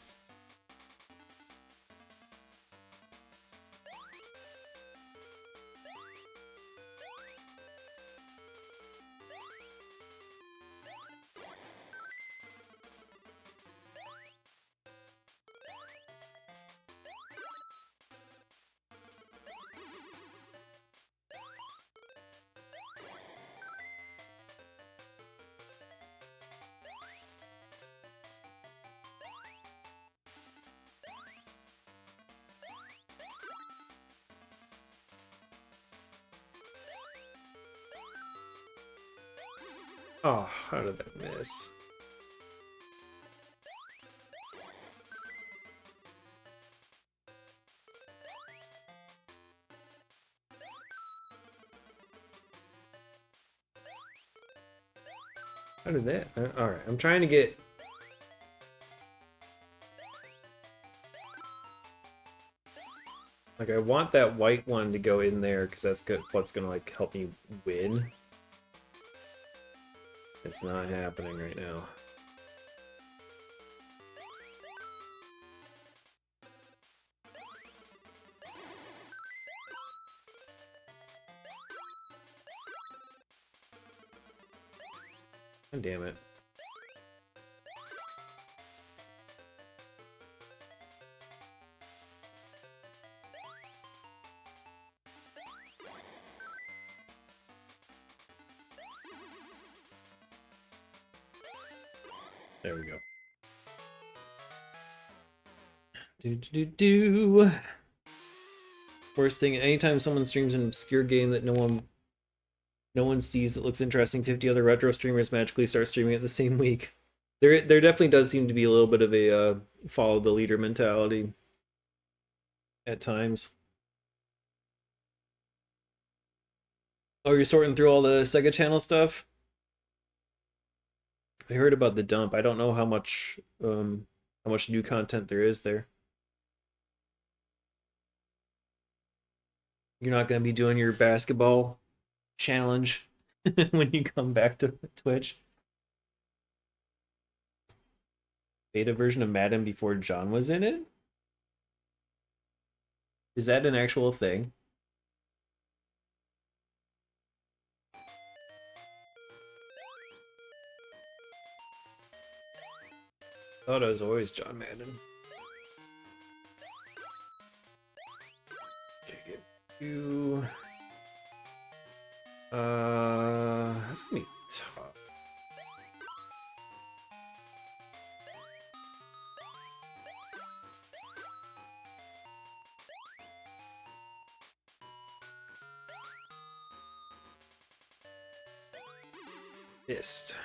Oh, how did that miss? How did that? Alright, I'm trying to get... Like, I want that white one to go in there, because that's what's gonna, like, help me win. It's not happening right now. God damn it. There we go. Worst thing, anytime someone streams an obscure game that no one No one sees that looks interesting. 50 other retro streamers magically start streaming it the same week. There definitely does seem to be a little bit of a follow the leader mentality at times. Oh, you're sorting through all the Sega Channel stuff? I heard about the dump. I don't know how much new content there is there. You're not gonna be doing your basketball challenge when you come back to Twitch. Beta version of Madden before John was in it? Is that an actual thing? I thought it was always John Madden. Okay, get you. That's gonna be tough. Fist.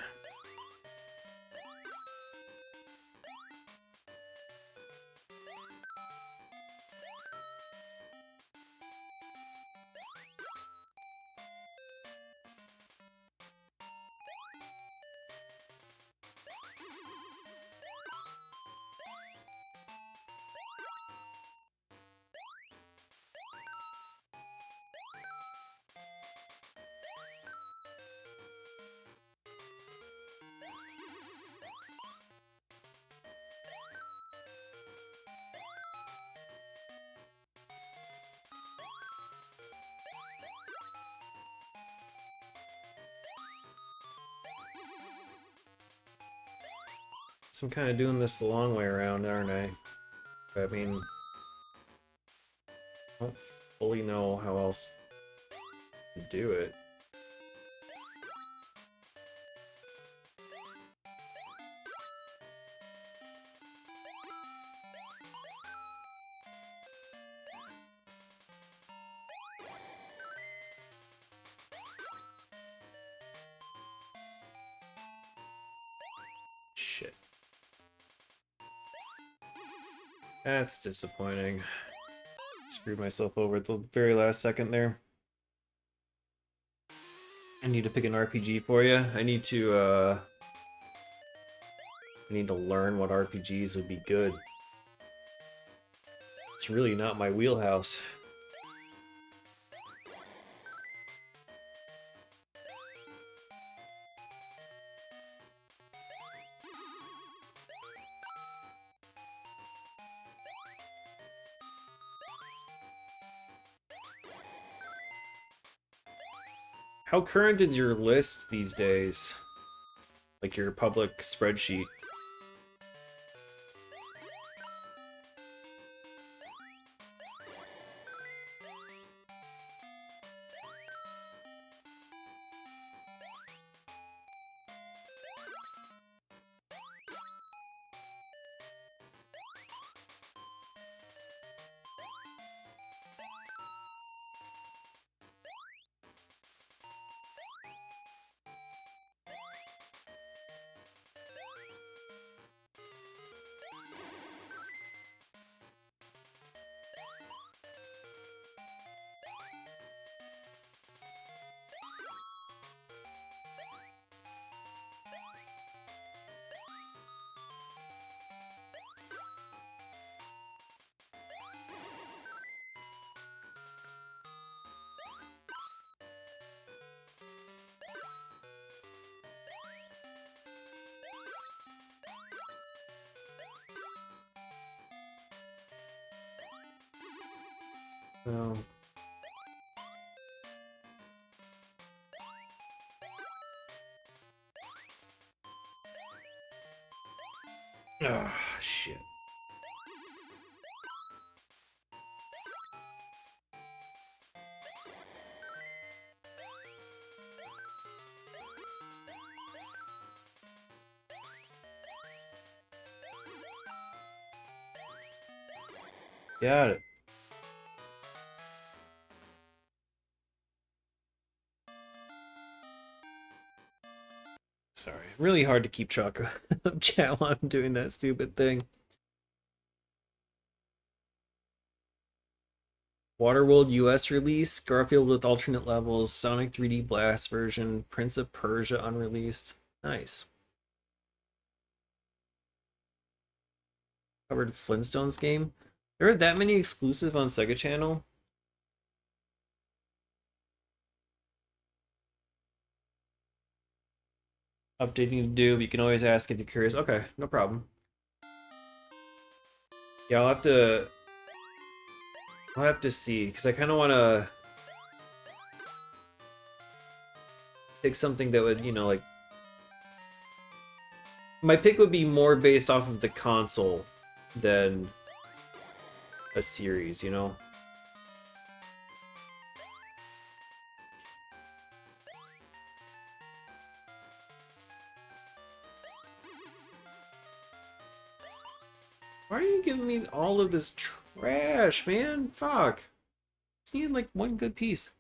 So I'm kind of doing this the long way around, aren't I? I mean, I don't fully know how else to do it. Shit. That's disappointing. Screwed myself over at the very last second there. I need to pick an RPG for you. I need to learn what RPGs would be good. It's really not my wheelhouse. How current is your list these days? Like your public spreadsheet? No. Ah, shit. Got it. Sorry, really hard to keep track of chat while I'm doing that stupid thing. Waterworld US release, Garfield with alternate levels, Sonic 3D Blast version, Prince of Persia unreleased. Nice. Covered Flintstones game. There are that many exclusive on Sega Channel. Updating to do, but you can always ask if you're curious. Okay, no problem. Yeah, I'll have to see, because I kind of want to pick something that would, you know, like... My pick would be more based off of the console than a series, you know? Why are you giving me all of this trash, man? Fuck. Just need like one good piece.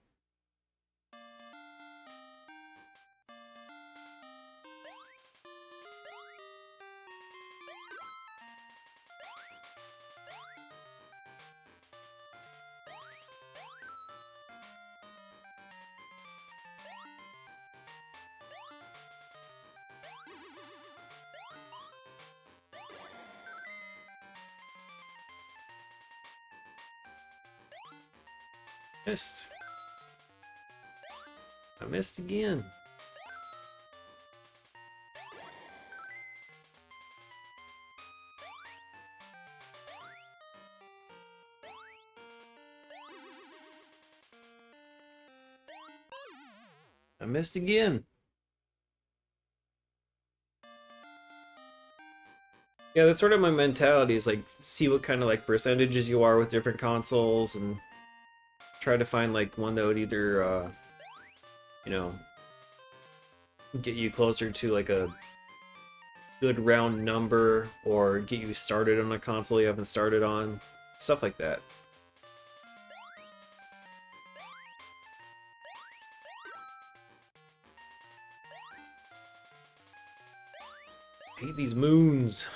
Missed. I missed again. I missed again. Yeah, that's sort of my mentality, is like see what kind of like percentages you are with different consoles and try to find like one that would either you know, get you closer to like a good round number or get you started on a console you haven't started on. Stuff like that. I hate these moons.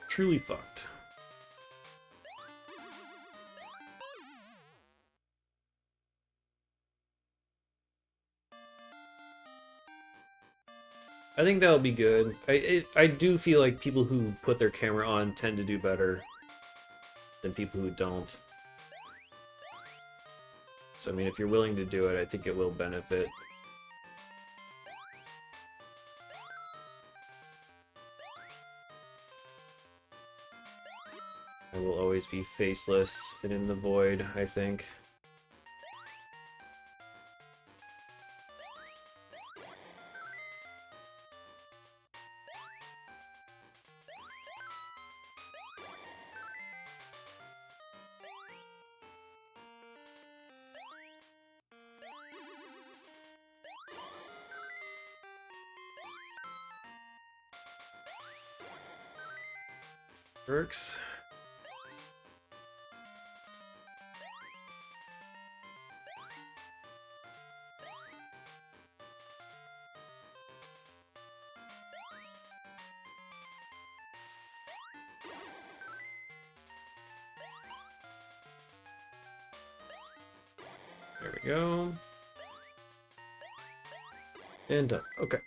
Truly fucked. I think that'll be good. I do feel like people who put their camera on tend to do better than people who don't. So I mean, if you're willing to do it, I think it will benefit. I will always be faceless and in the void, I think. Works. There we go. And done. Okay.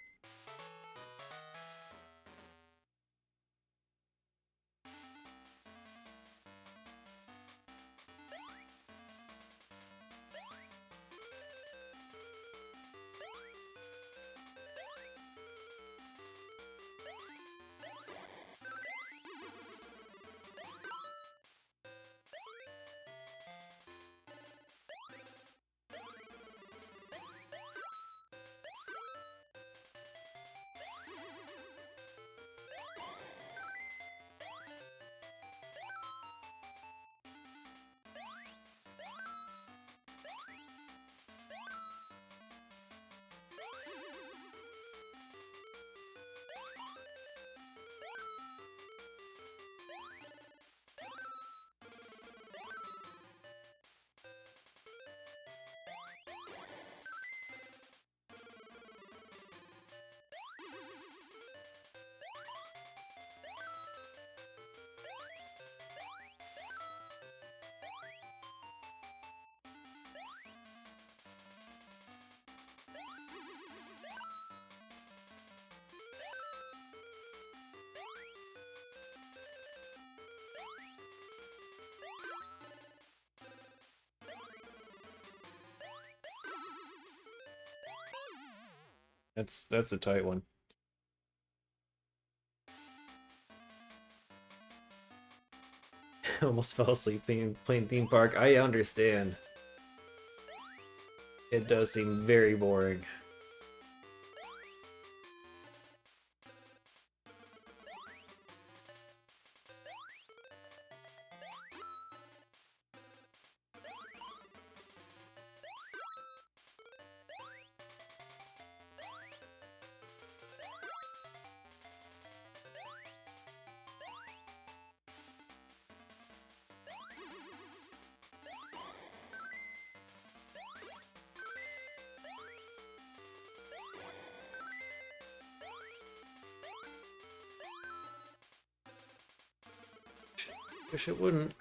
That's a tight one. Almost fell asleep playing theme park. I understand. It does seem very boring. Wish it wouldn't.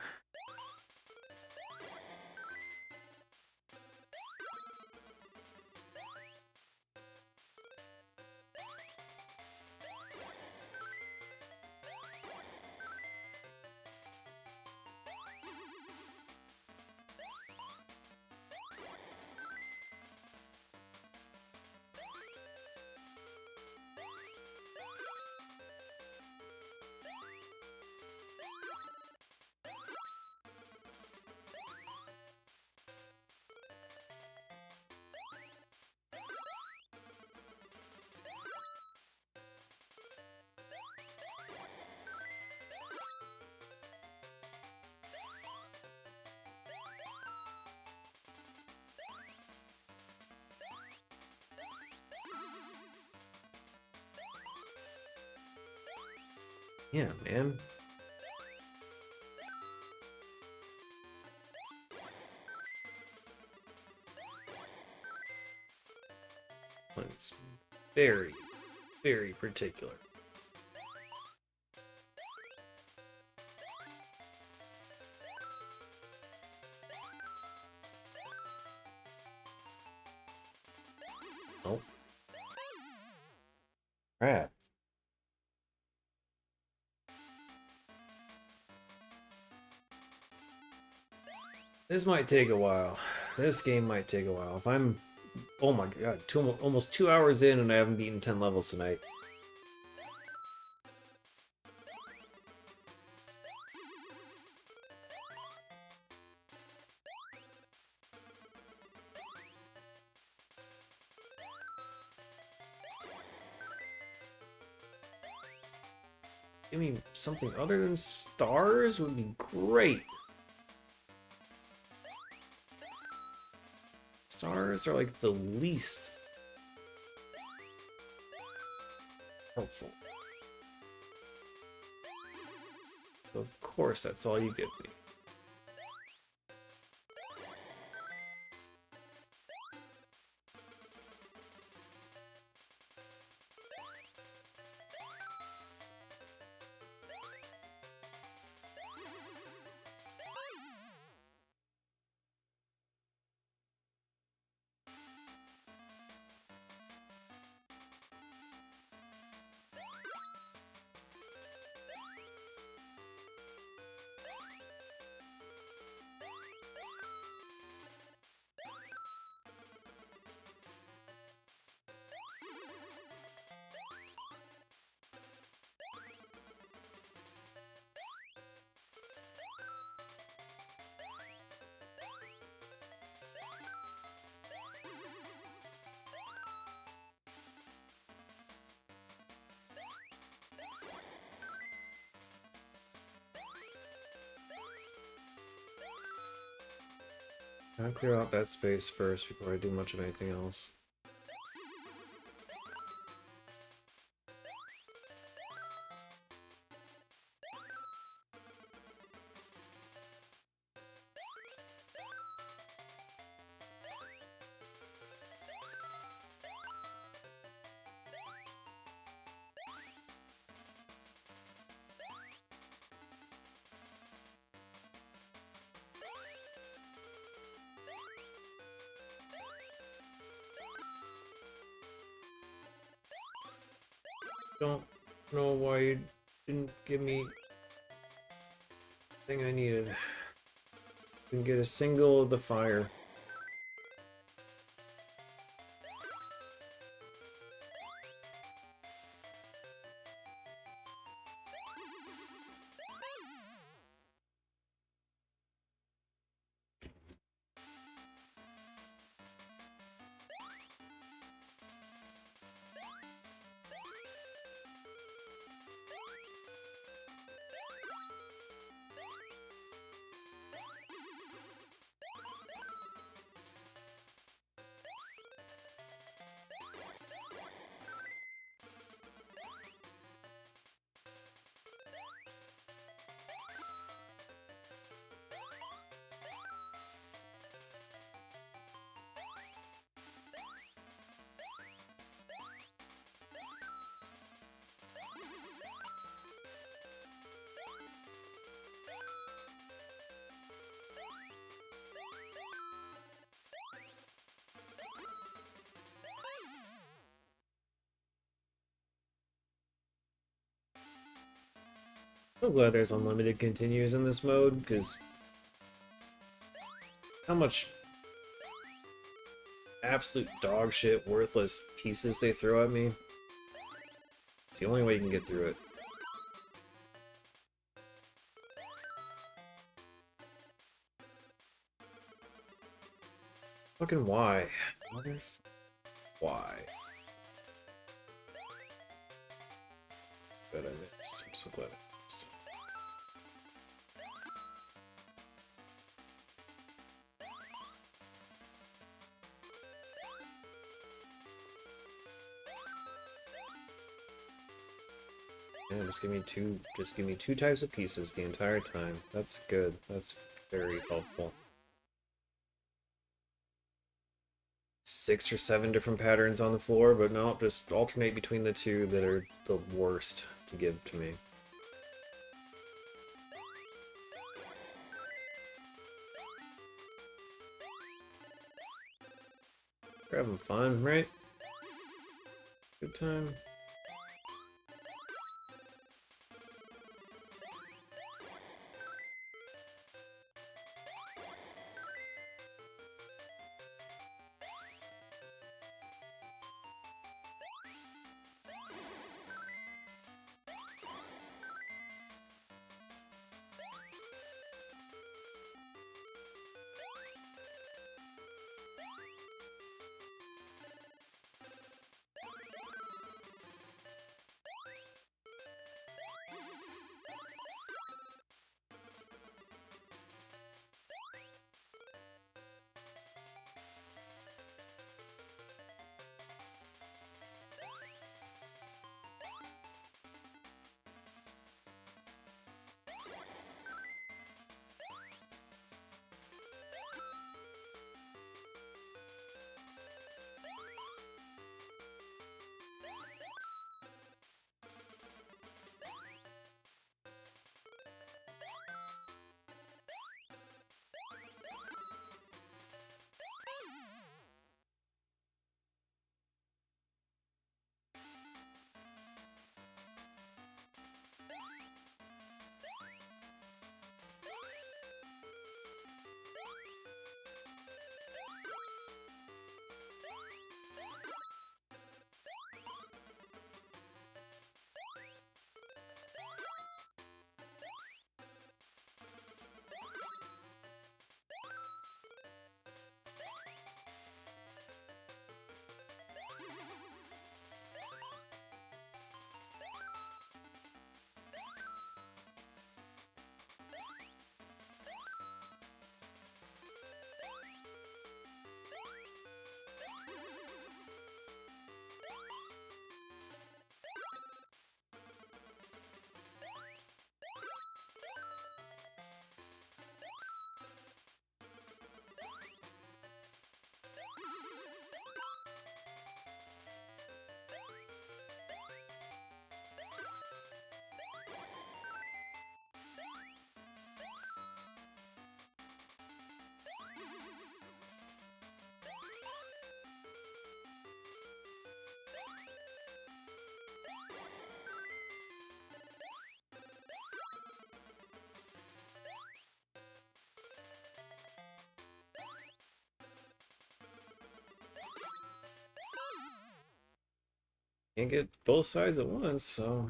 Yeah, man. It's very, very particular. Oh. Crap. This might take a while. This game might take a while. If I'm, oh my god, almost 2 hours in and I haven't beaten 10 levels tonight. Give me something other than stars would be great. Stars are like the least helpful. Of course, that's all you give me. I'll clear out that space first before I do much of anything else. Don't know why you didn't give me the thing I needed. Didn't get a single of the fire. I'm glad there's unlimited continues in this mode, because how much absolute dog shit, worthless pieces they throw at me. It's the only way you can get through it. Fucking why? Why? Good, I missed. I'm so glad I missed. Yeah, just give me two types of pieces the entire time. That's good. That's very helpful. 6 or 7 different patterns on the floor, but no, just alternate between the two that are the worst to give to me. We're having fun, right? Good time. Can't get both sides at once, so...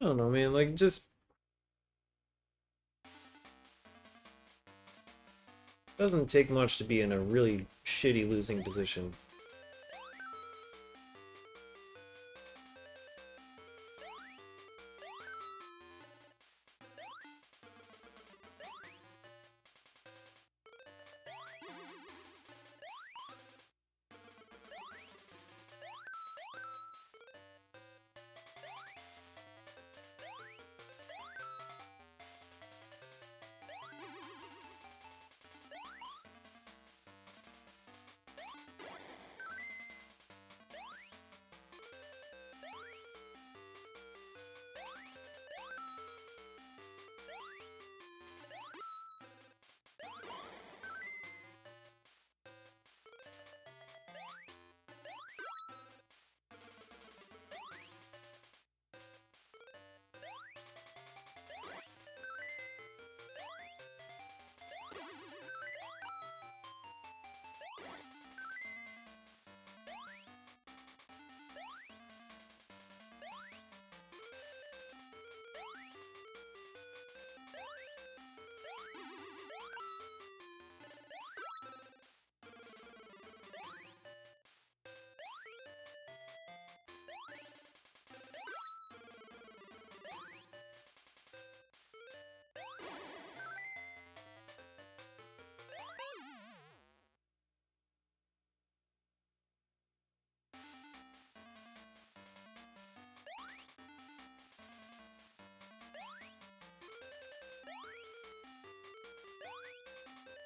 I don't know, man, like, just... doesn't take much to be in a really shitty losing position.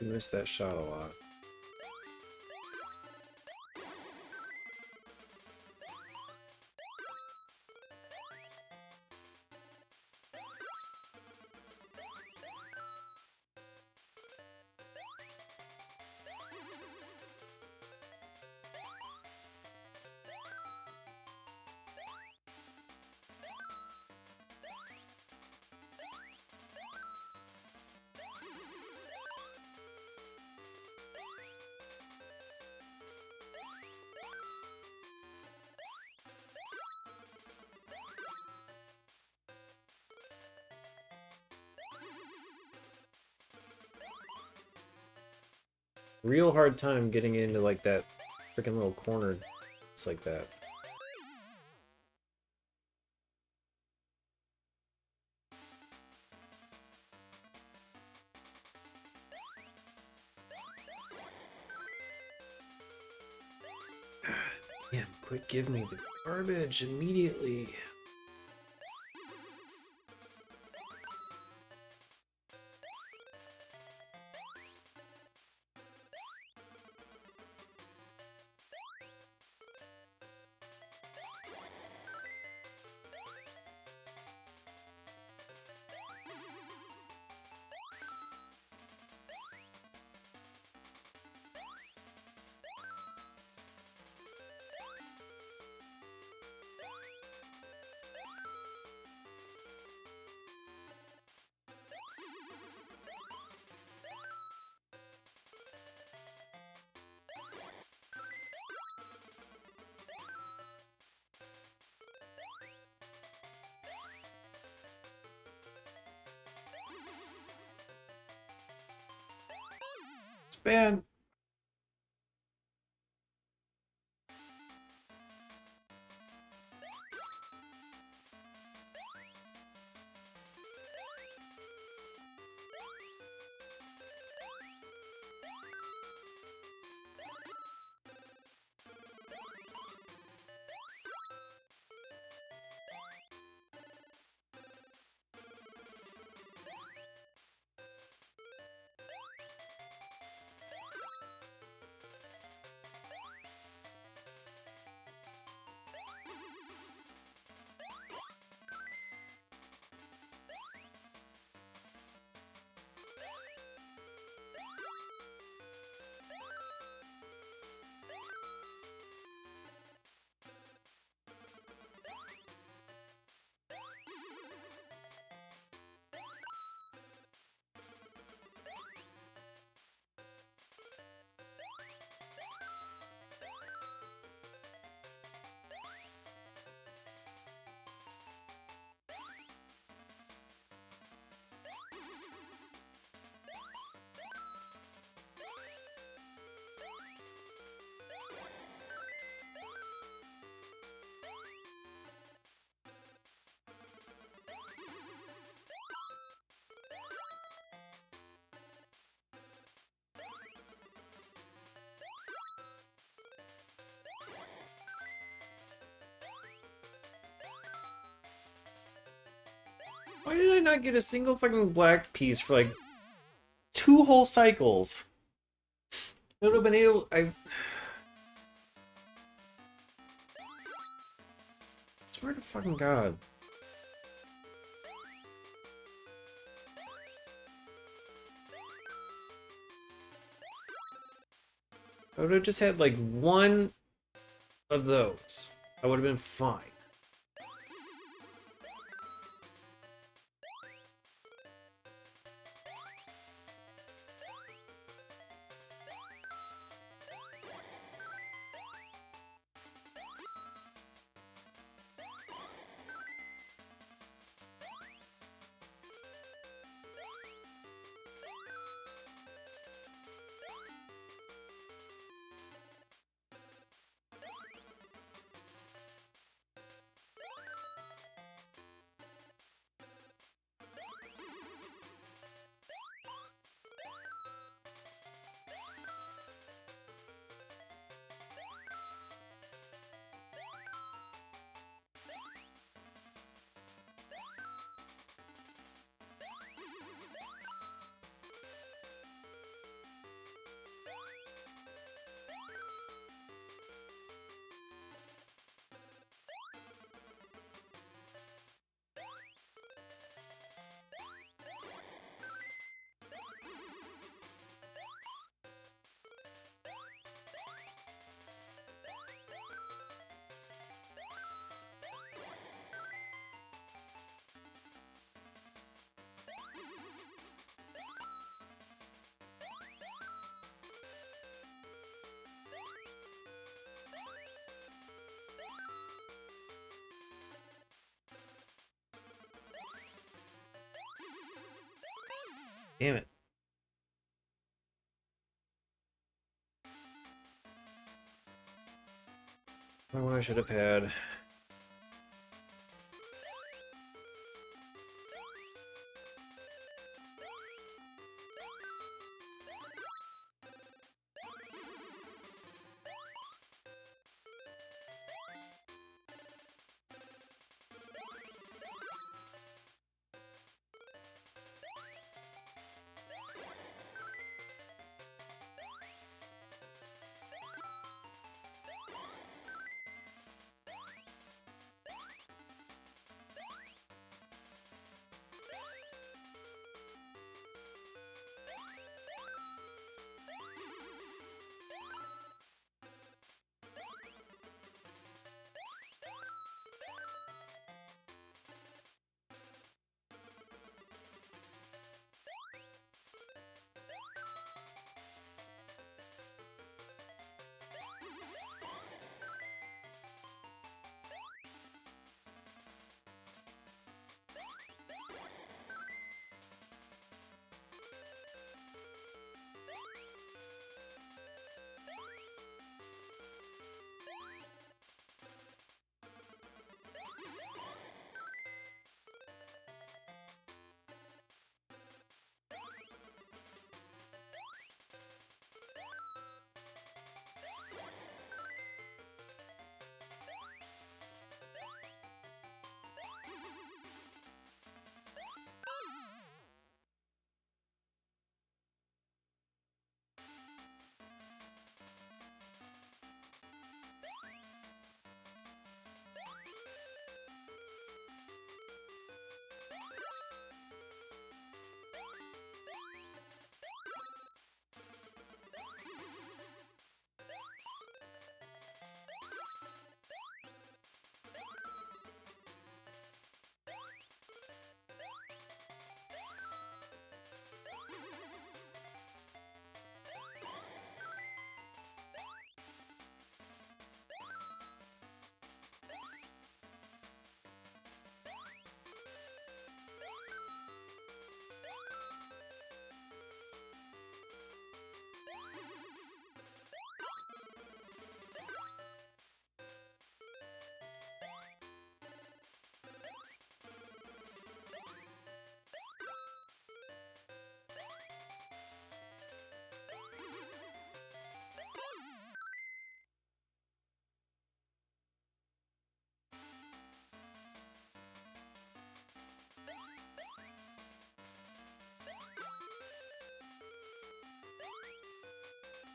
You missed that shot a lot. Real hard time getting into like that freaking little corner. It's like that. Damn, quit giving me the garbage immediately. It's bad. Why did I not get a single fucking black piece for like 2 whole cycles? I would have been able. I swear to fucking God. I would have just had like 1 of those. I would have been fine. Damn it. What I should have had.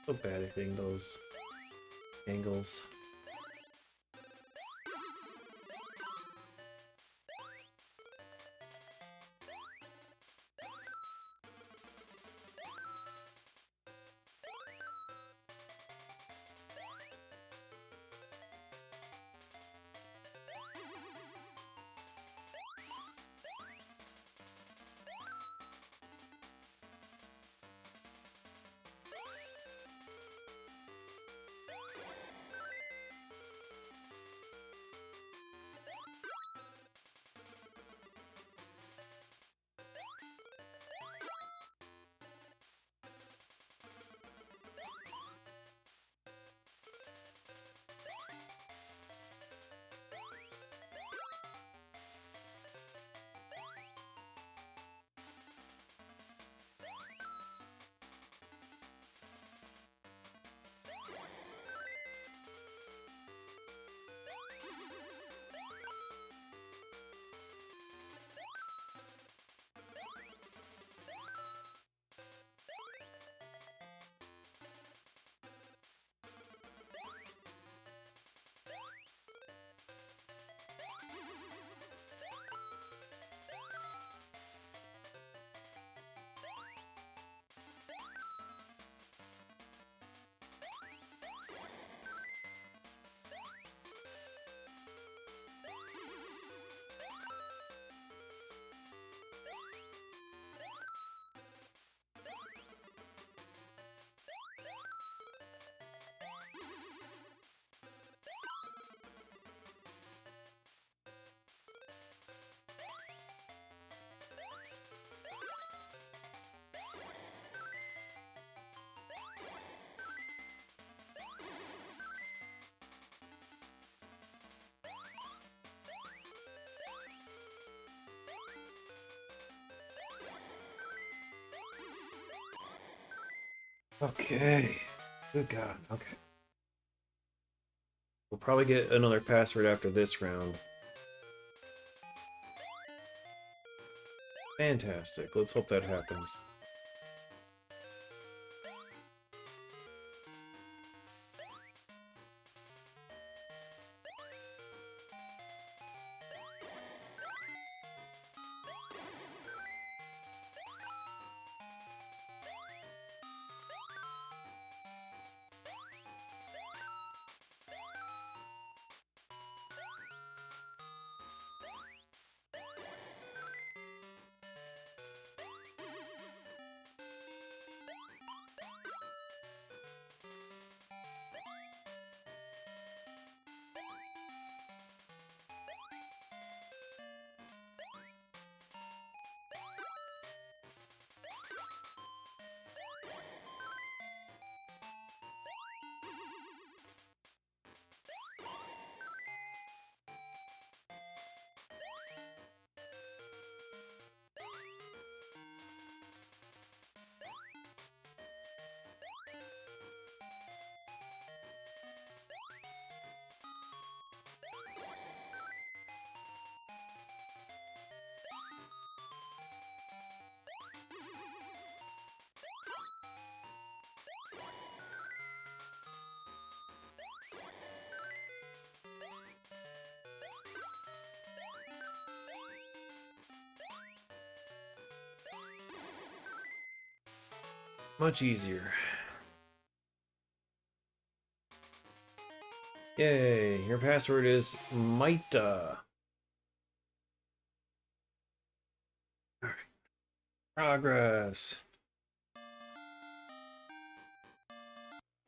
So bad at hitting those angles. Okay. Good God. Okay. We'll probably get another password after this round. Fantastic. Let's hope that happens. Much easier. Yay, your password is Maita. Progress.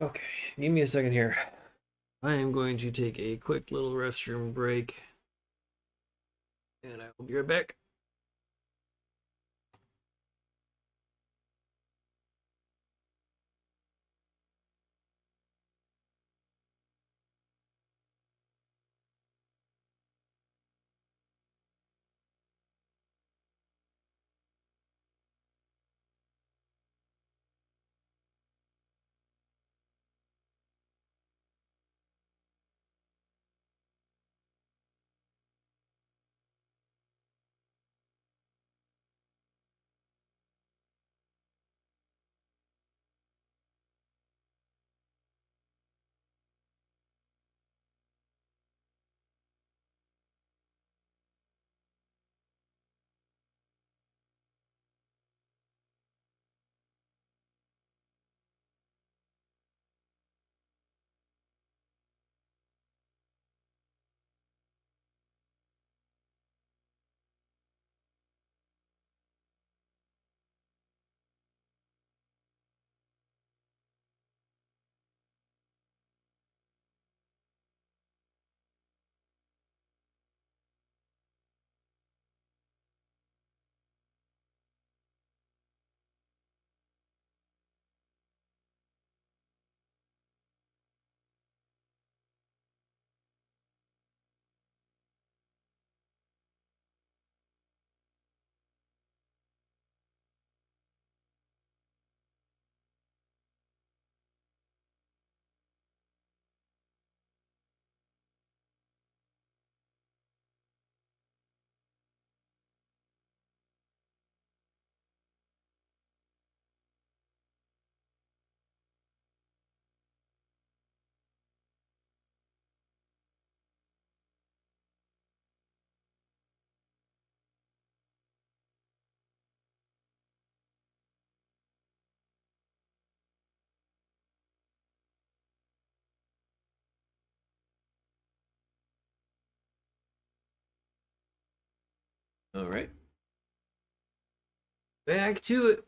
Okay, give me a second here. I am going to take a quick little restroom break. And I will be right back. All right. Back to it.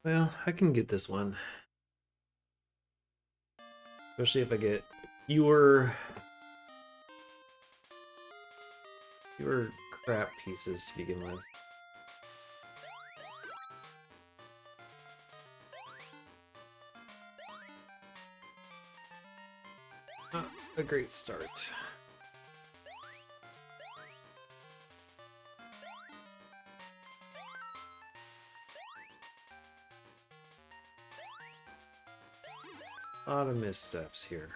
Well, I can get this one. Especially if I get fewer crap pieces to begin with. Not a great start. A lot of missteps here.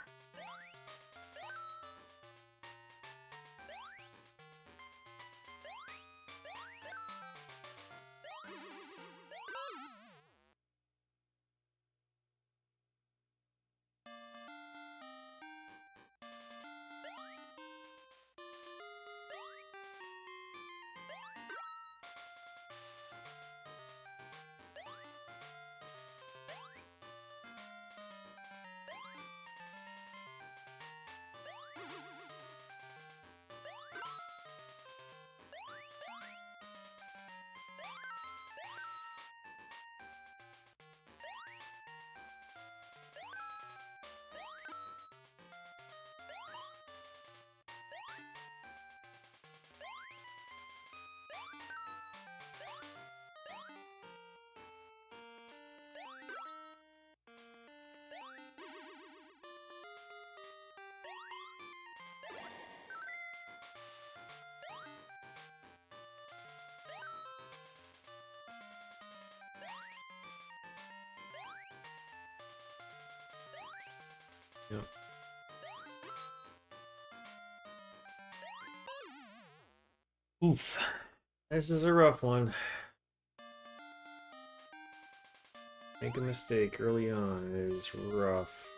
Yep. Oof. This is a rough one. Make a mistake early on is rough.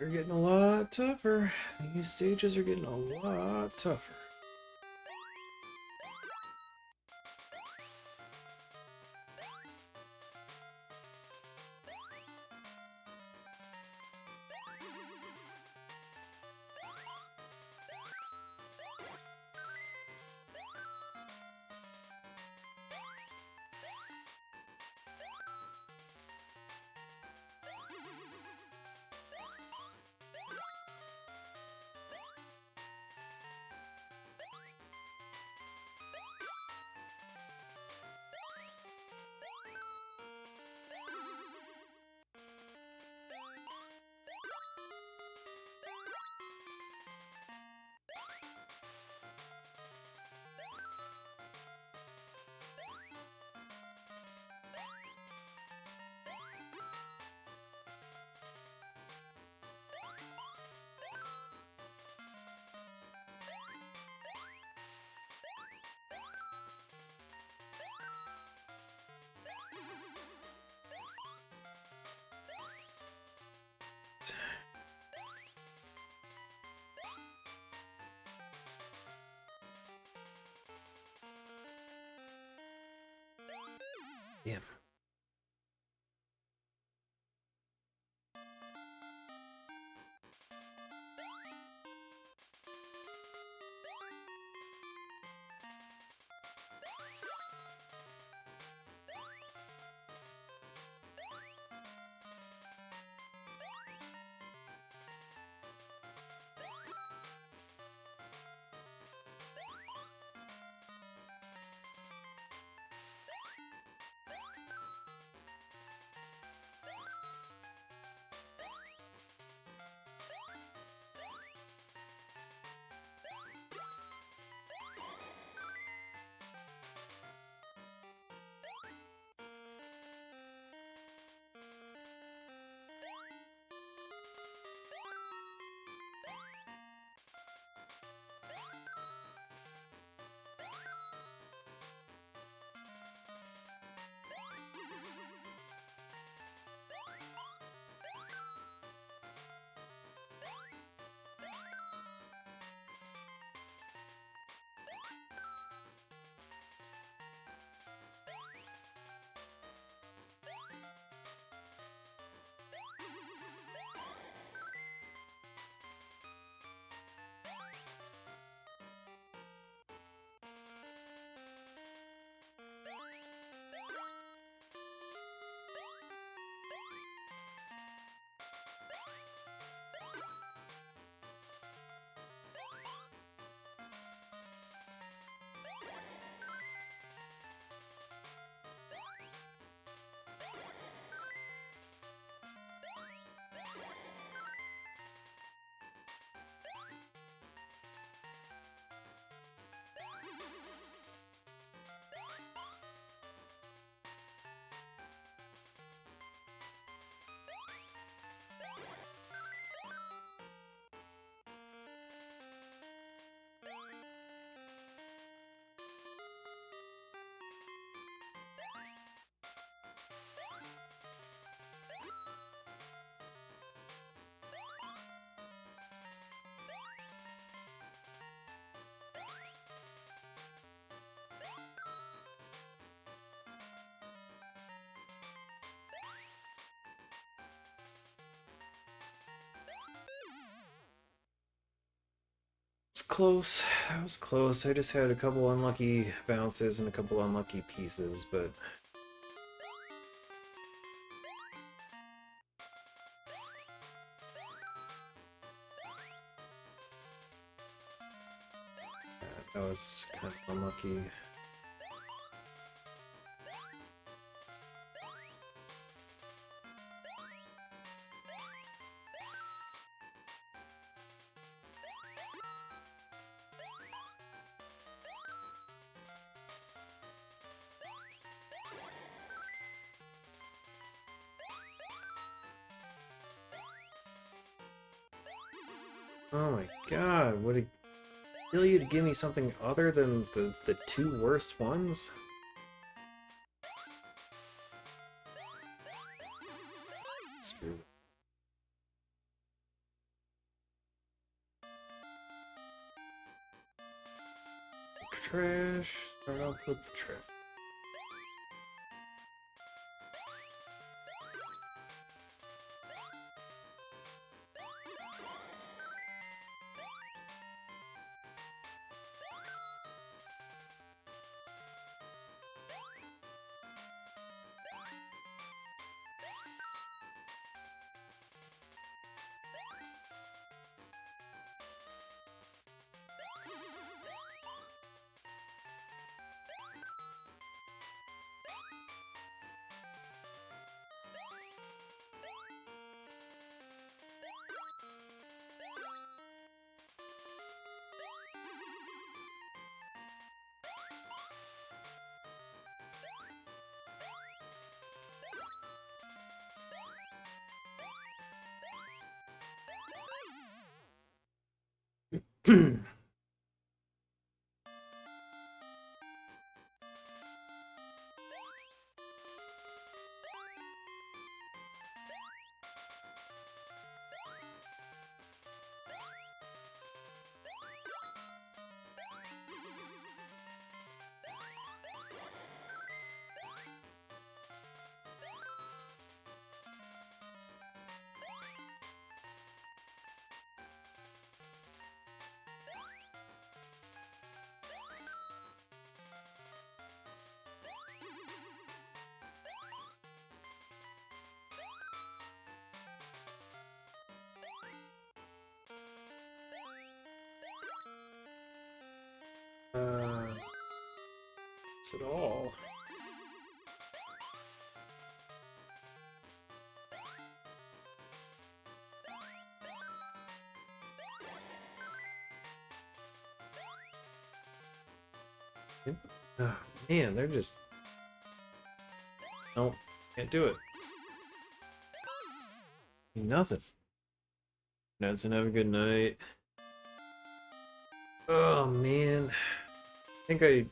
They're getting a lot tougher. These stages are getting a lot tougher. Damn. It's close. That was close. I just had a couple unlucky bounces and a couple unlucky pieces, but that was kind of unlucky. Oh my god, would it kill you to give me something other than the two worst ones? Screw. trash. Start off with the trash. That's it all. Oh, man, they're just... Nope, can't do it. Nothing. Nansen, have a good night. Oh, man. I think I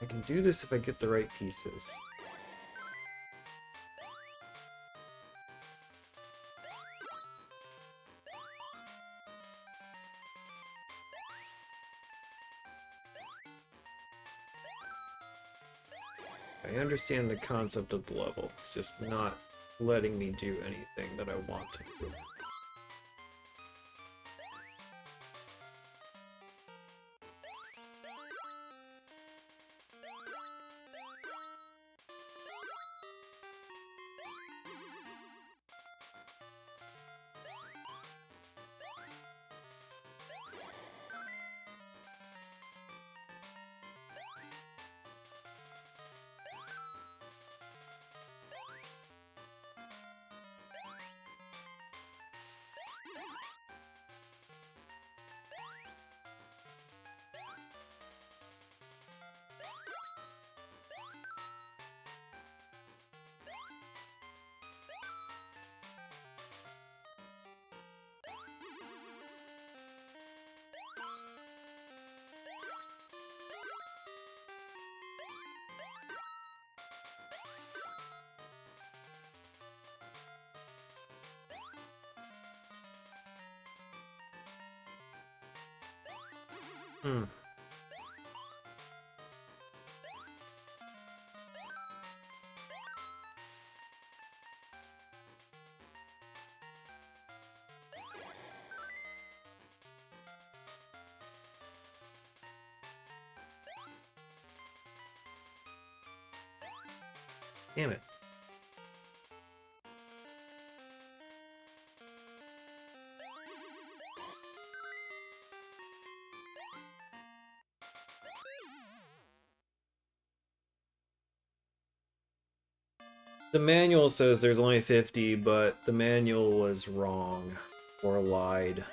can do this if I get the right pieces. I understand the concept of the level. It's just not letting me do anything that I want to do. Hmm. Damn it. The manual says there's only 50, but the manual was wrong or lied.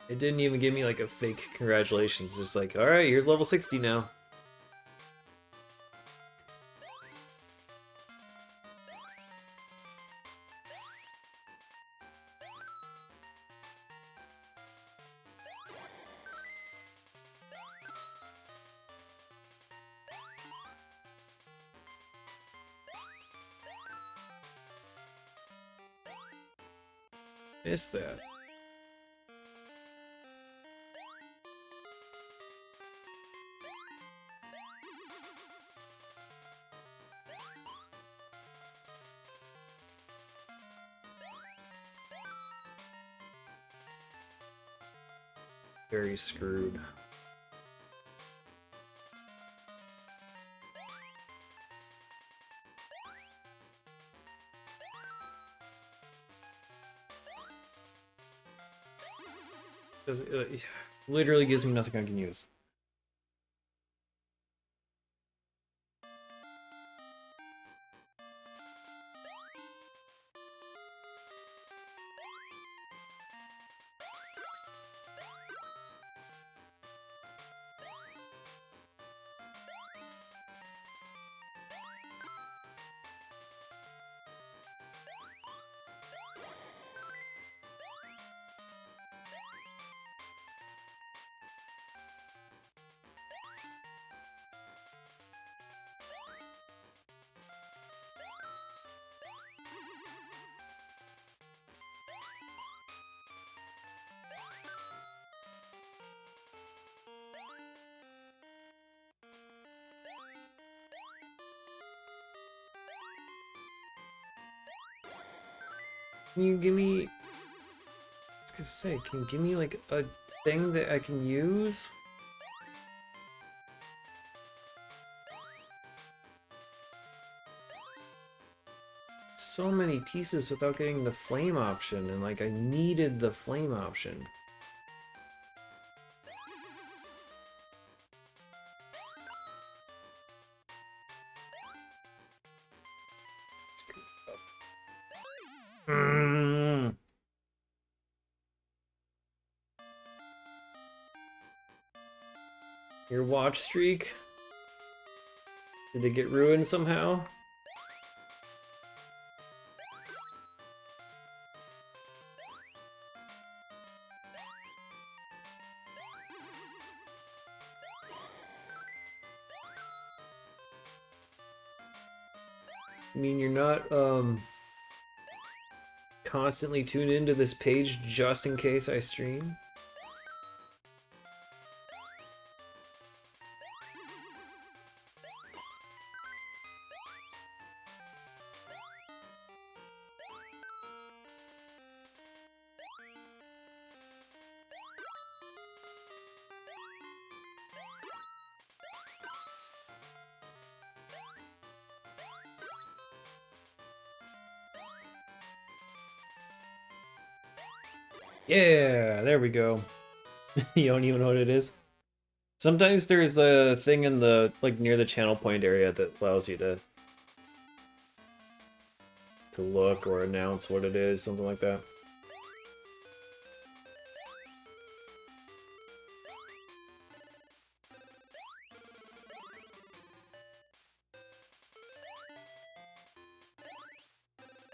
It didn't even give me like a fake congratulations, just like, alright, here's level 60 now. Missed that. Very screwed. Literally gives me nothing I can use. Can you give me... I was gonna say, can you give me like a thing that I can use? So many pieces without getting the flame option, and like I needed the flame option. Your watch streak? Did it get ruined somehow? I mean, you're not, constantly tuned into this page just in case I stream? Yeah, there we go. You don't even know what it is. Sometimes there's a thing in the, like, near the channel point area that allows you to look or announce what it is, something like that.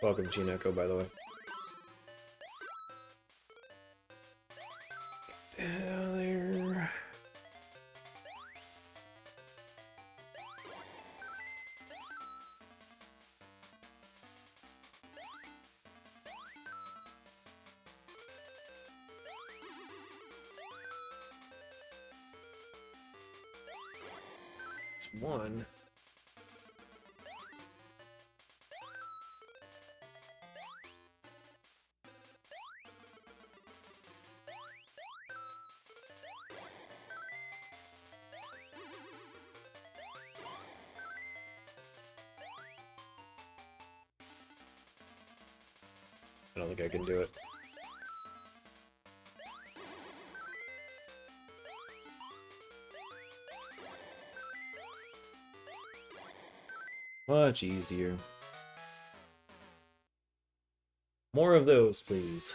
Welcome, Chineko, by the way. There. It's one. I don't think I can do it. Much easier. More of those, please.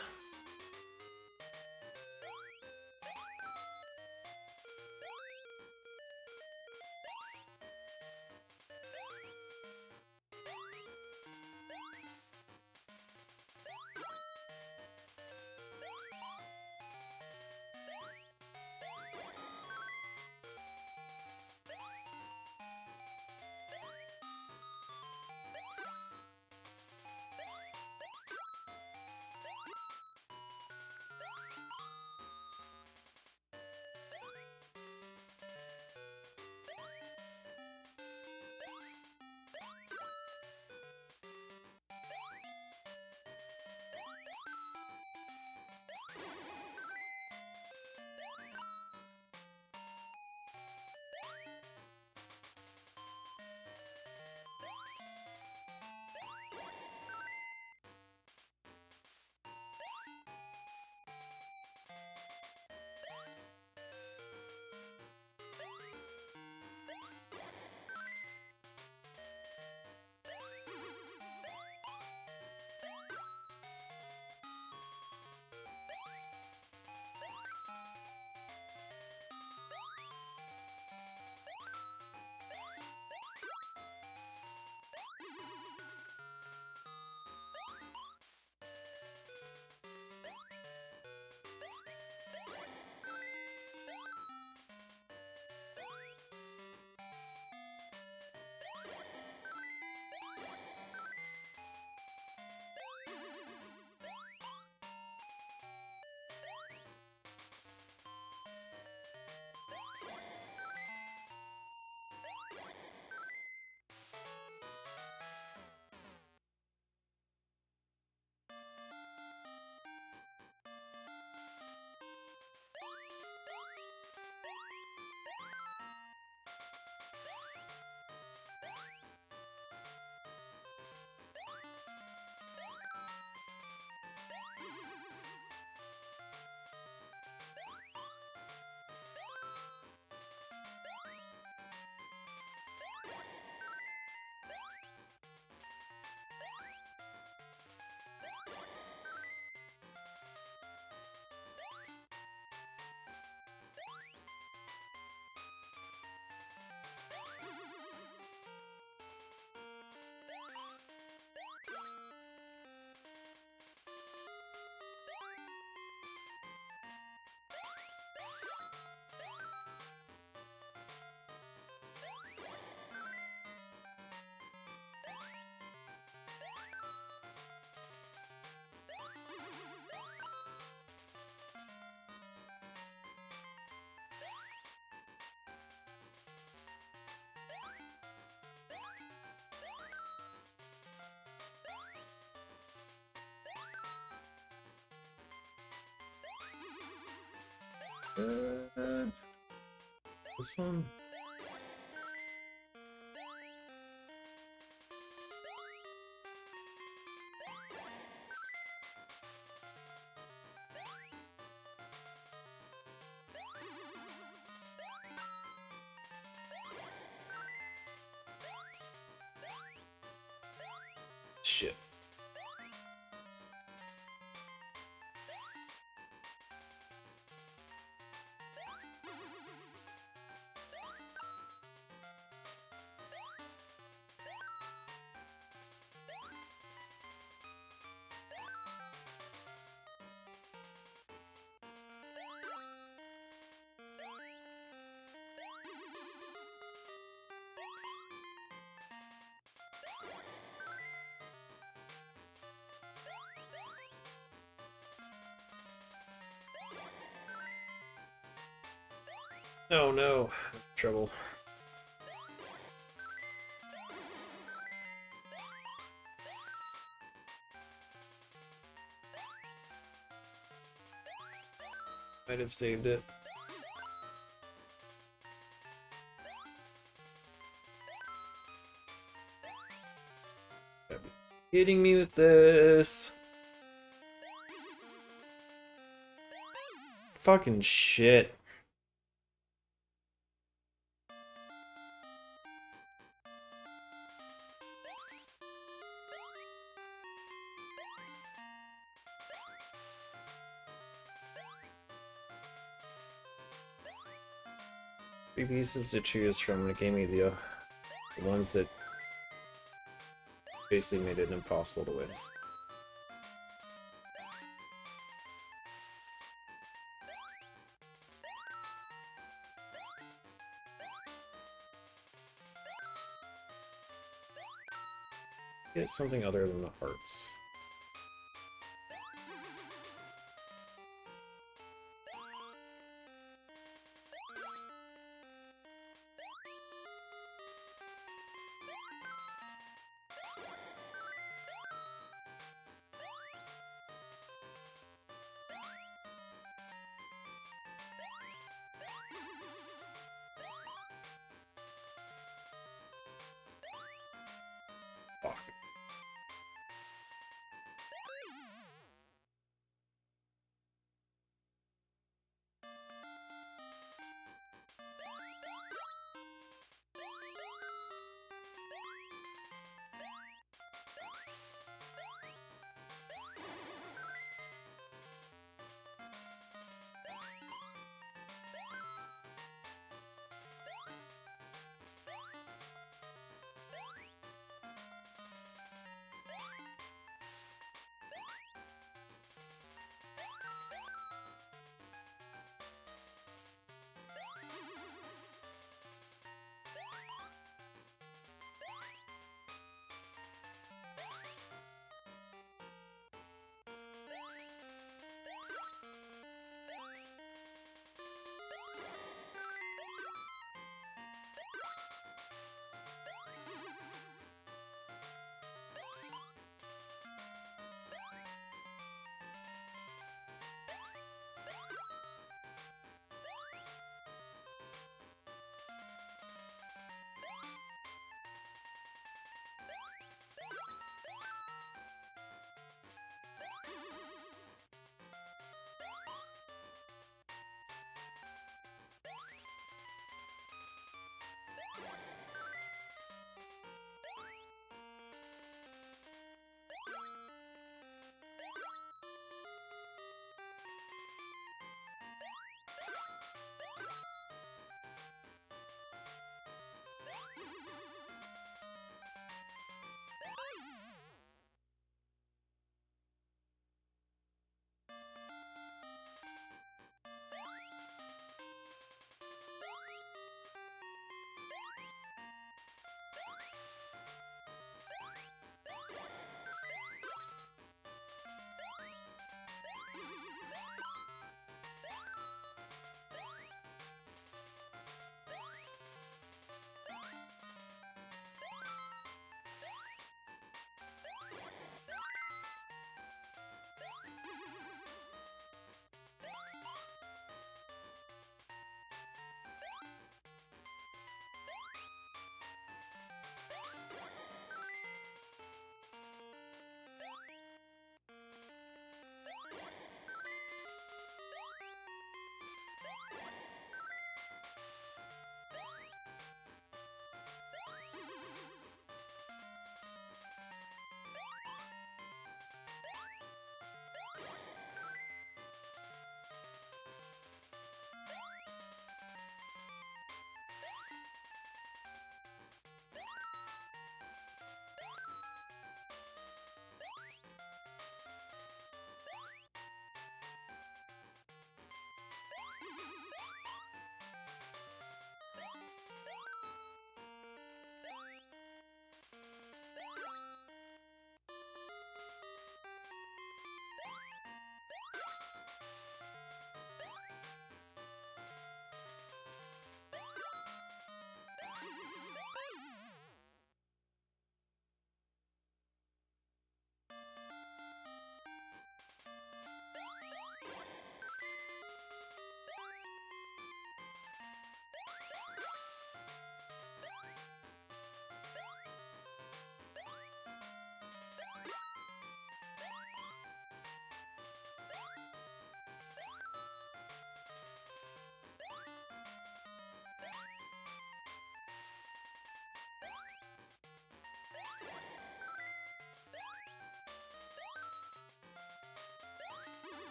This one. Shit. Oh no, trouble. Might have saved it. Hitting me with this. Fucking shit. Three pieces to choose from, and it gave me the ones that basically made it impossible to win. Get something other than the hearts. Fuck.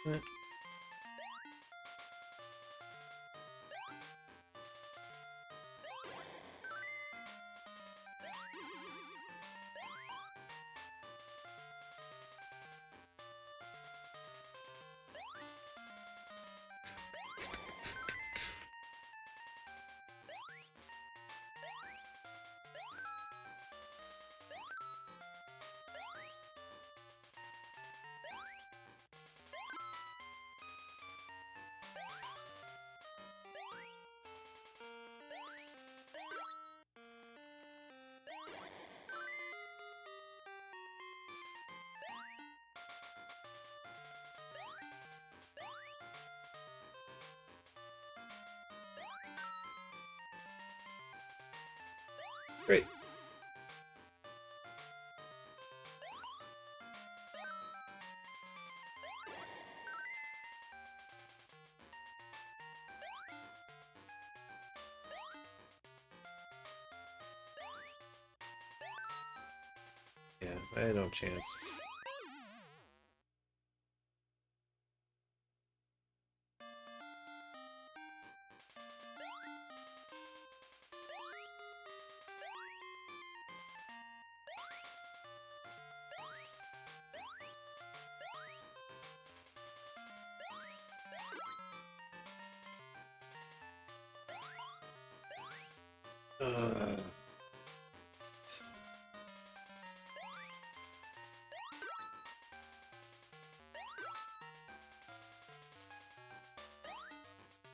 Great. Yeah, I had no chance. Uh,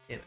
Damn it.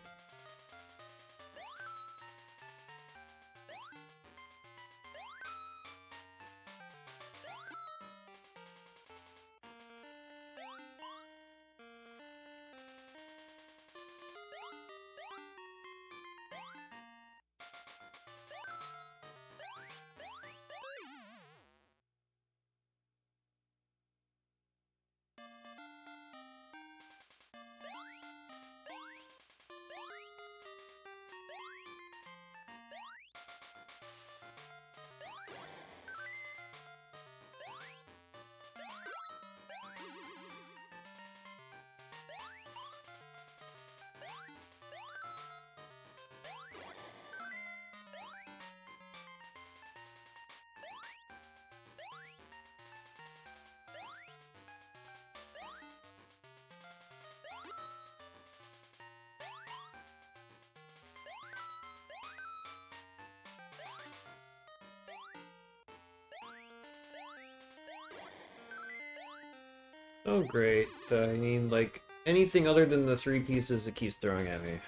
Oh great. I mean, like, anything other than the 3 pieces it keeps throwing at me.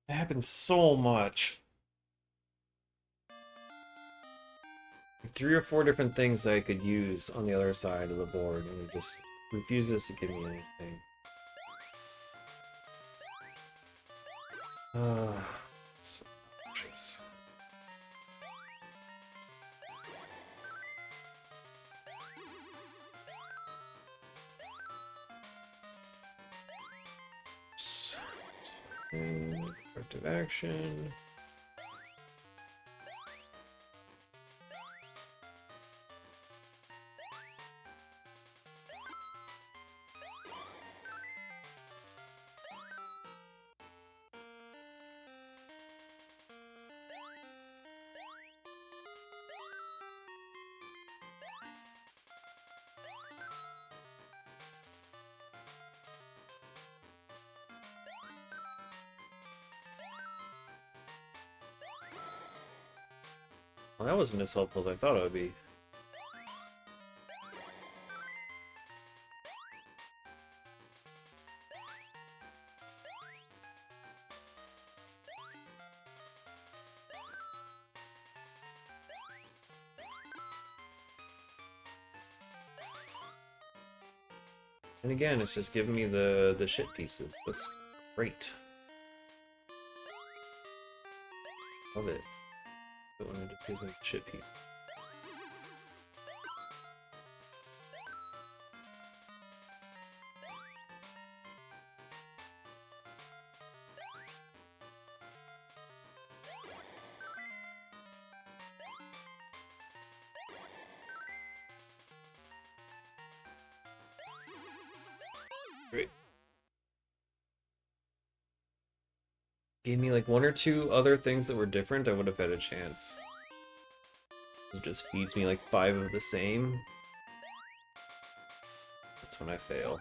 It happens so much. Like 3 or 4 different things that I could use on the other side of the board, and it just refuses to give me anything. So obnoxious. Corrective action. Well, that wasn't as helpful as I thought it would be. And again, it's just giving me the shit pieces. That's great. Love it. But when it just gives me shit pieces. gave me like one or two other things that were different, I would have had a chance. It just feeds me like 5 of the same. That's when I fail.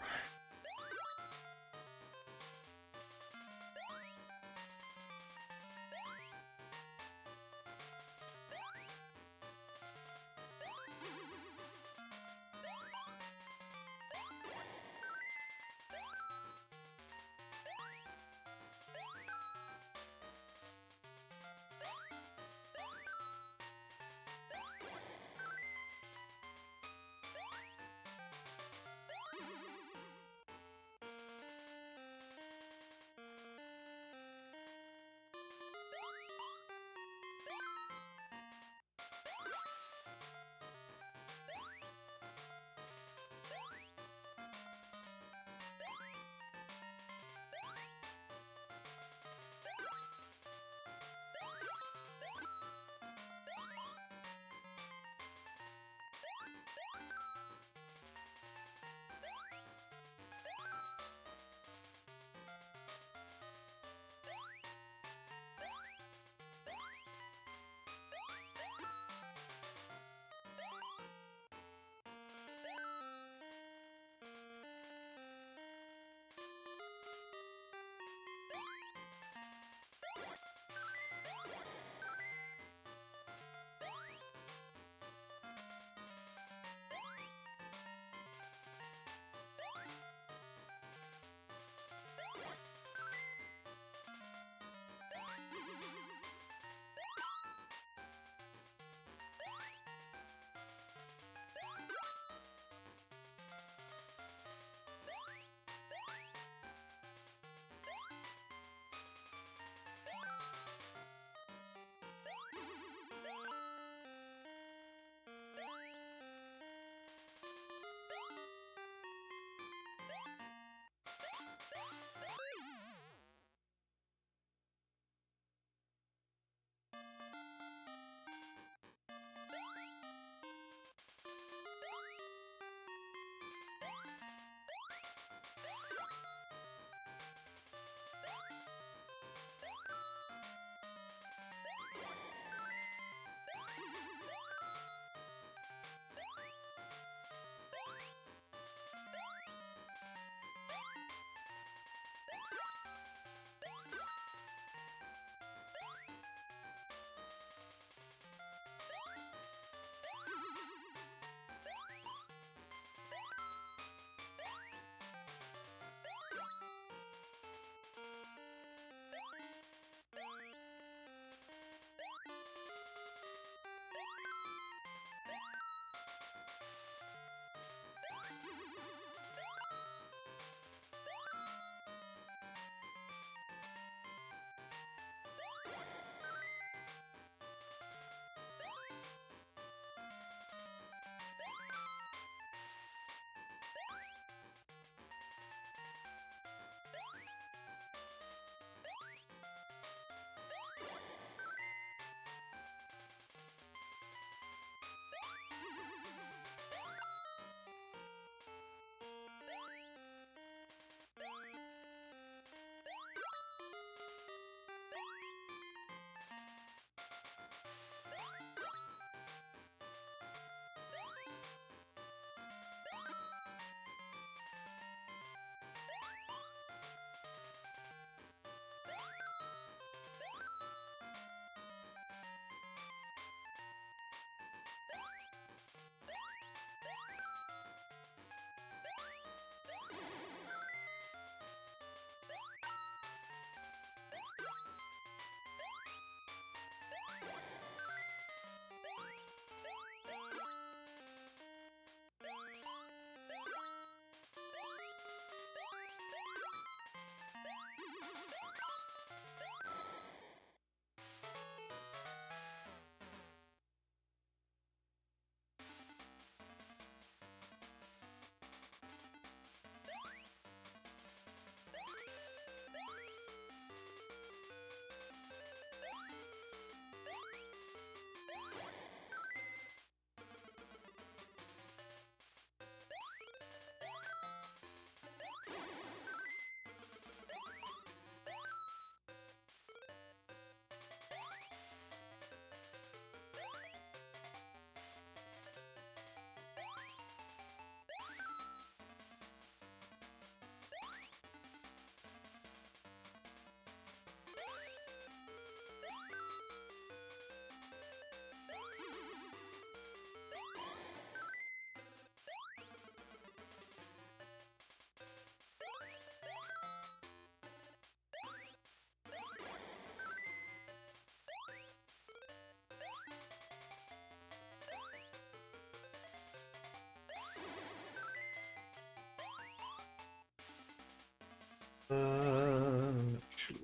Sure.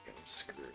I'm screwed.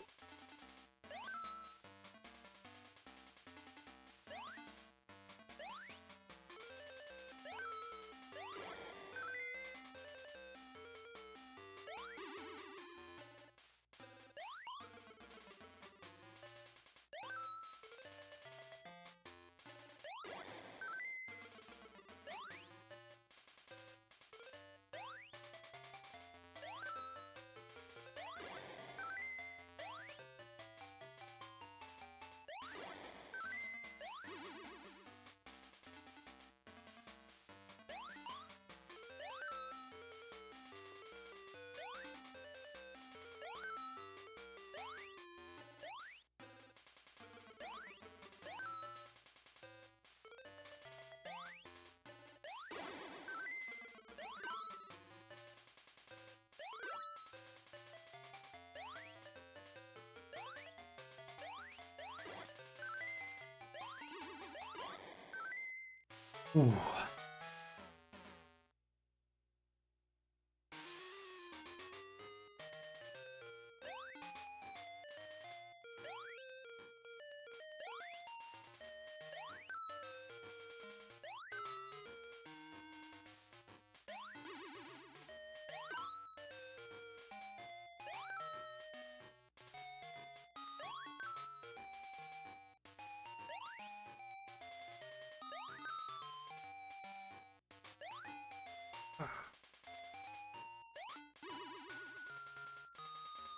Ooh.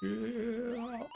Yeah.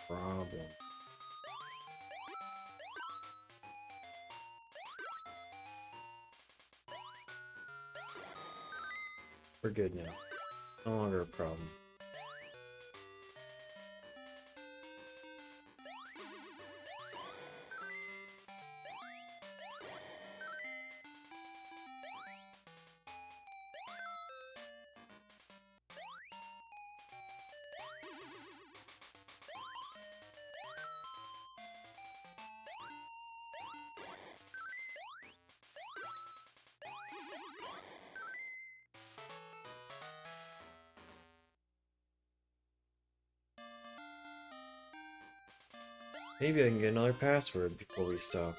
Problem. We're good now. No longer a problem. Maybe I can get another password before we stop.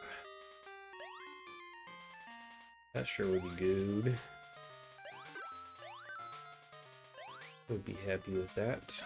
That sure would be good. Would be happy with that.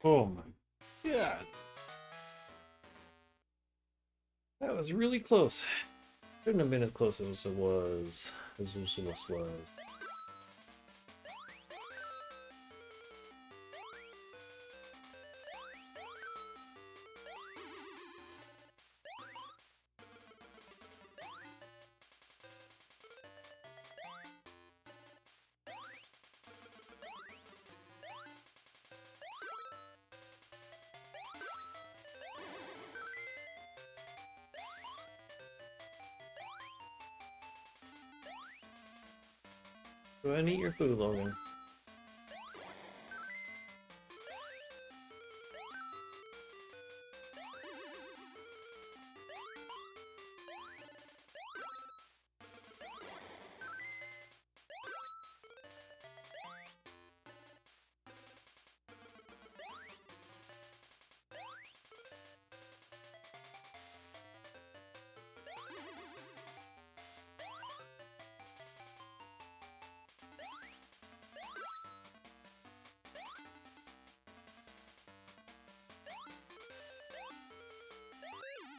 Oh my god. That was really close. Couldn't have been as close as it was. Go ahead and eat your food, Logan.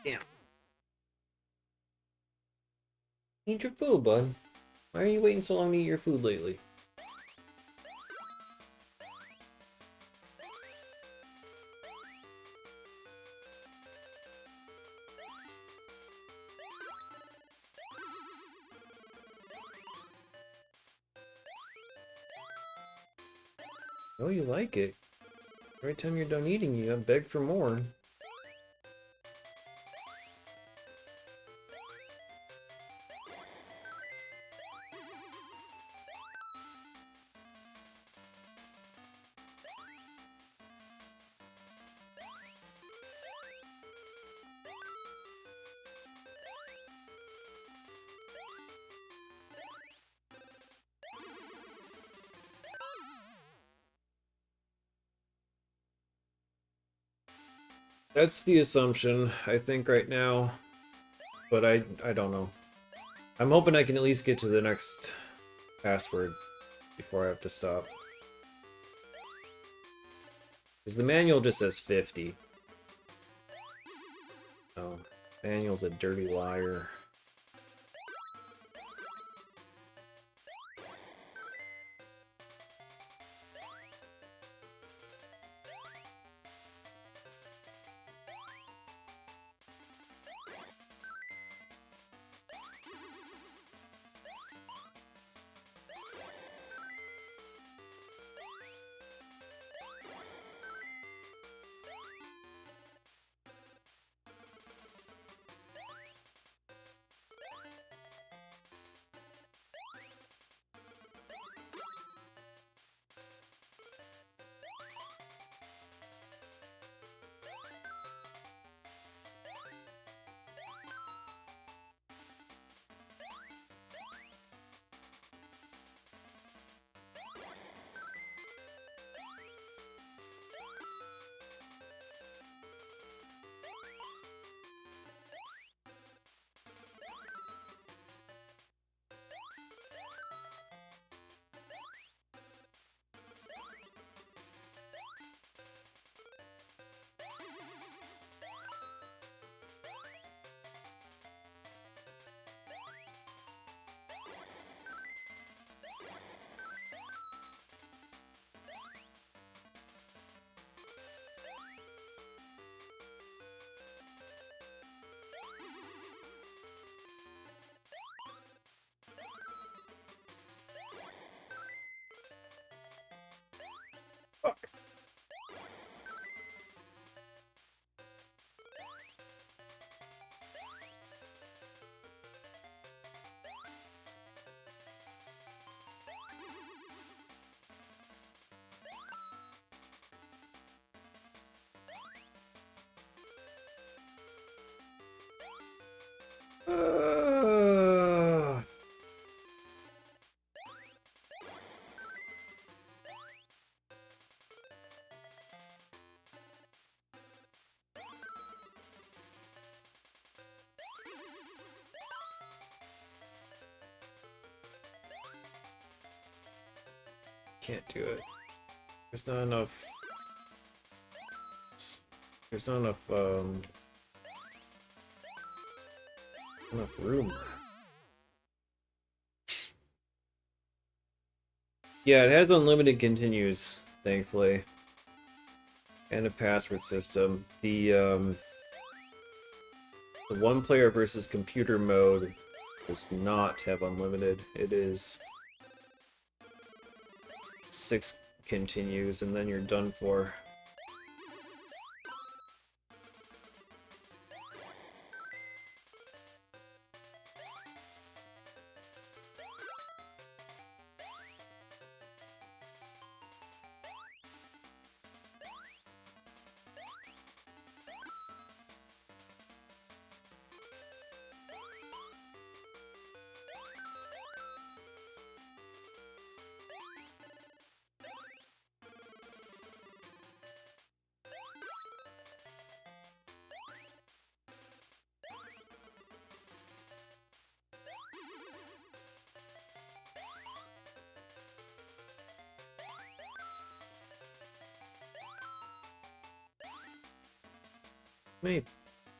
Damn. Eat your food, bud. Why are you waiting so long to eat your food lately? Oh, you like it. Every time you're done eating, you beg for more. That's the assumption, I think, right now. But I don't know. I'm hoping I can at least get to the next password before I have to stop. Because the manual just says 50. Oh, manual's a dirty liar. Fuck. Uh... Can't do it. There's not enough There's not enough room. Yeah, it has unlimited continues, thankfully. And a password system. The one player versus computer mode does not have unlimited. It is 6 continues and then you're done for.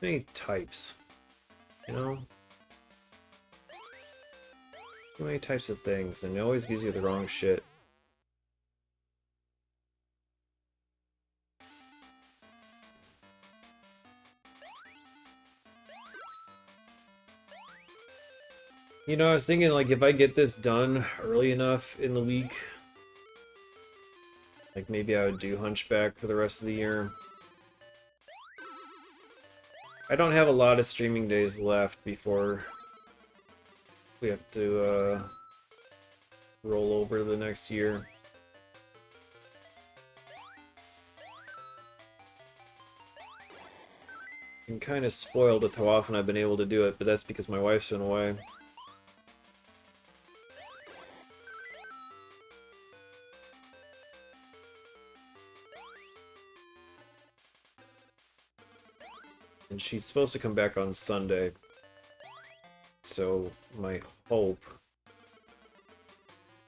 Many types, you know? Too many types of things, and it always gives you the wrong shit. You know, I was thinking, like, if I get this done early enough in the week, like, maybe I would do Hunchback for the rest of the year. I don't have a lot of streaming days left before we have to, roll over to the next year. I'm kind of spoiled with how often I've been able to do it, but that's because my wife's been away. And she's supposed to come back on Sunday. So my hope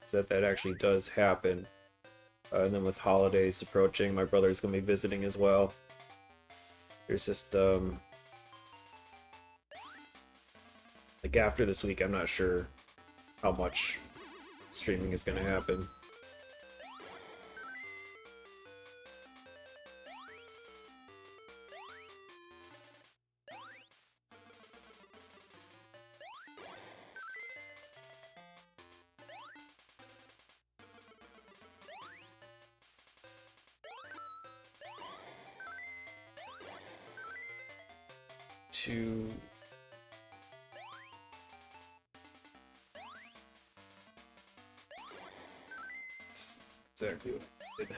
is that that actually does happen. And then with holidays approaching, my brother's gonna be visiting as well. There's just, like after this week, I'm not sure how much streaming is gonna happen. To that's exactly what I did.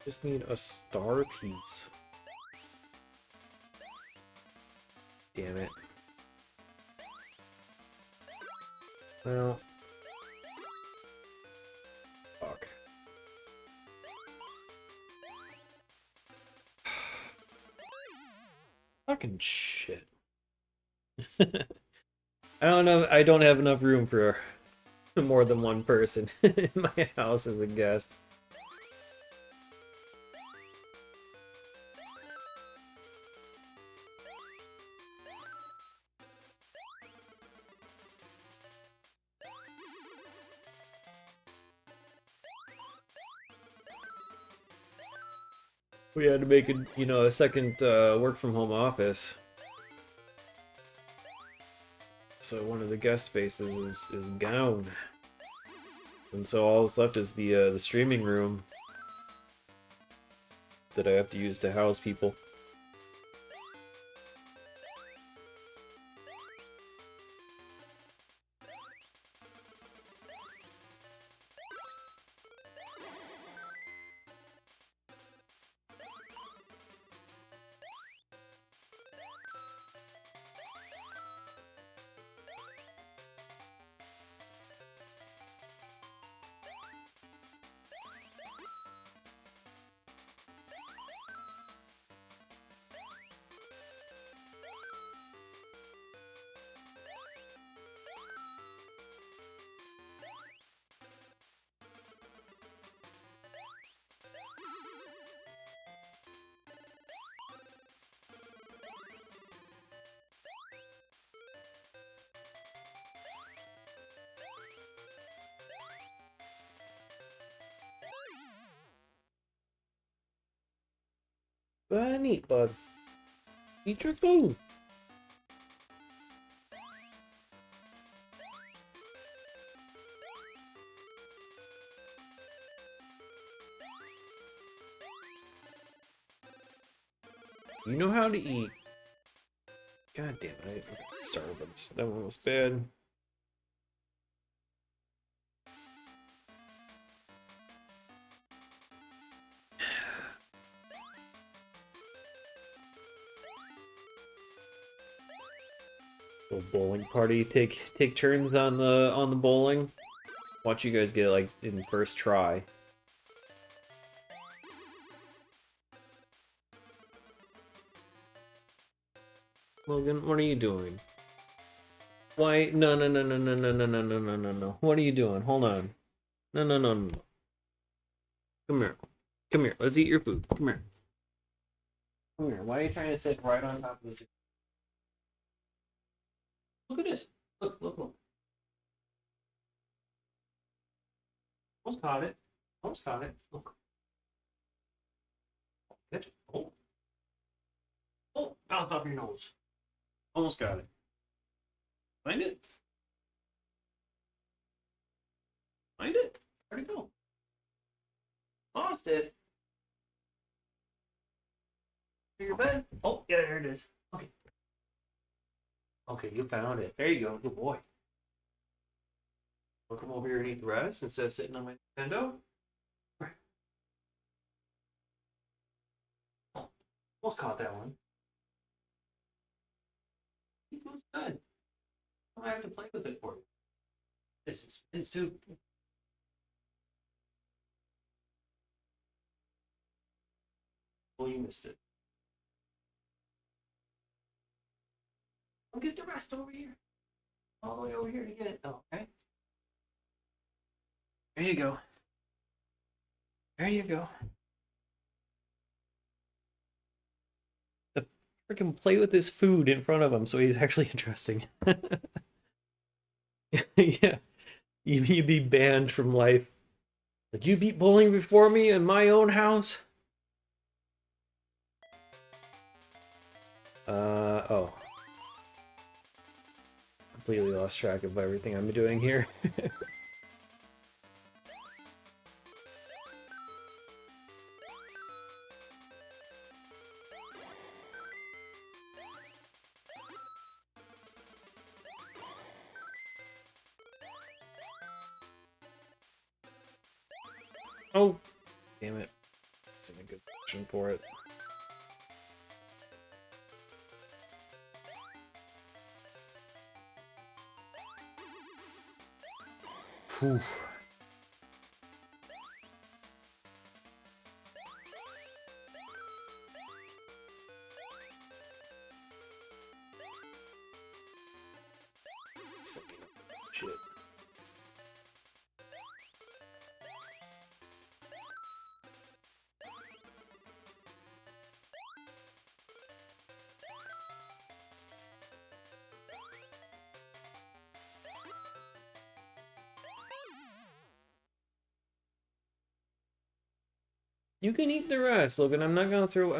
Just need a star piece. Damn it. Well. Fuck. Fucking shit. I don't know. I don't have enough room for more than one person in my house as a guest. We had to make a second work from home office. So one of the guest spaces is gone. And so all that's left is the streaming room that I have to use to house people. Go ahead and eat, bud. Eat your food. You know how to eat. God damn it, I didn't start with this. That one was bad. Little bowling party. Take turns on the bowling. Watch you guys get it like in first try. Logan, what are you doing? Why? No. What are you doing? Hold on. No. Come here. Come here. Let's eat your food. Come here. Come here. Why are you trying to sit right on top of this? Look at this. Look. Almost caught it. Almost caught it. Look. Catch it. Oh, bounced off your nose. Almost got it. Find it. Find it. Where'd it go? Lost it. To your bed. Oh, yeah, there it is. Okay. Okay, you found it. There you go. Good boy. I'll come over here and eat the rest instead of sitting on my Nintendo. Oh, almost caught that one. Seafood's good. I have to play with it for you. It's too. Well, you missed it. I'll get the rest over here. All the way over here to get it, though, okay? There you go. There you go. The freaking play with this food in front of him so he's actually interesting. Yeah. You'd be banned from life. Did you beat bowling before me in my own house? Oh. Completely lost track of everything I'm doing here. Oh, damn it. That's in a good position for it. Whew. Shit. You can eat the rest, Logan. I'm not gonna throw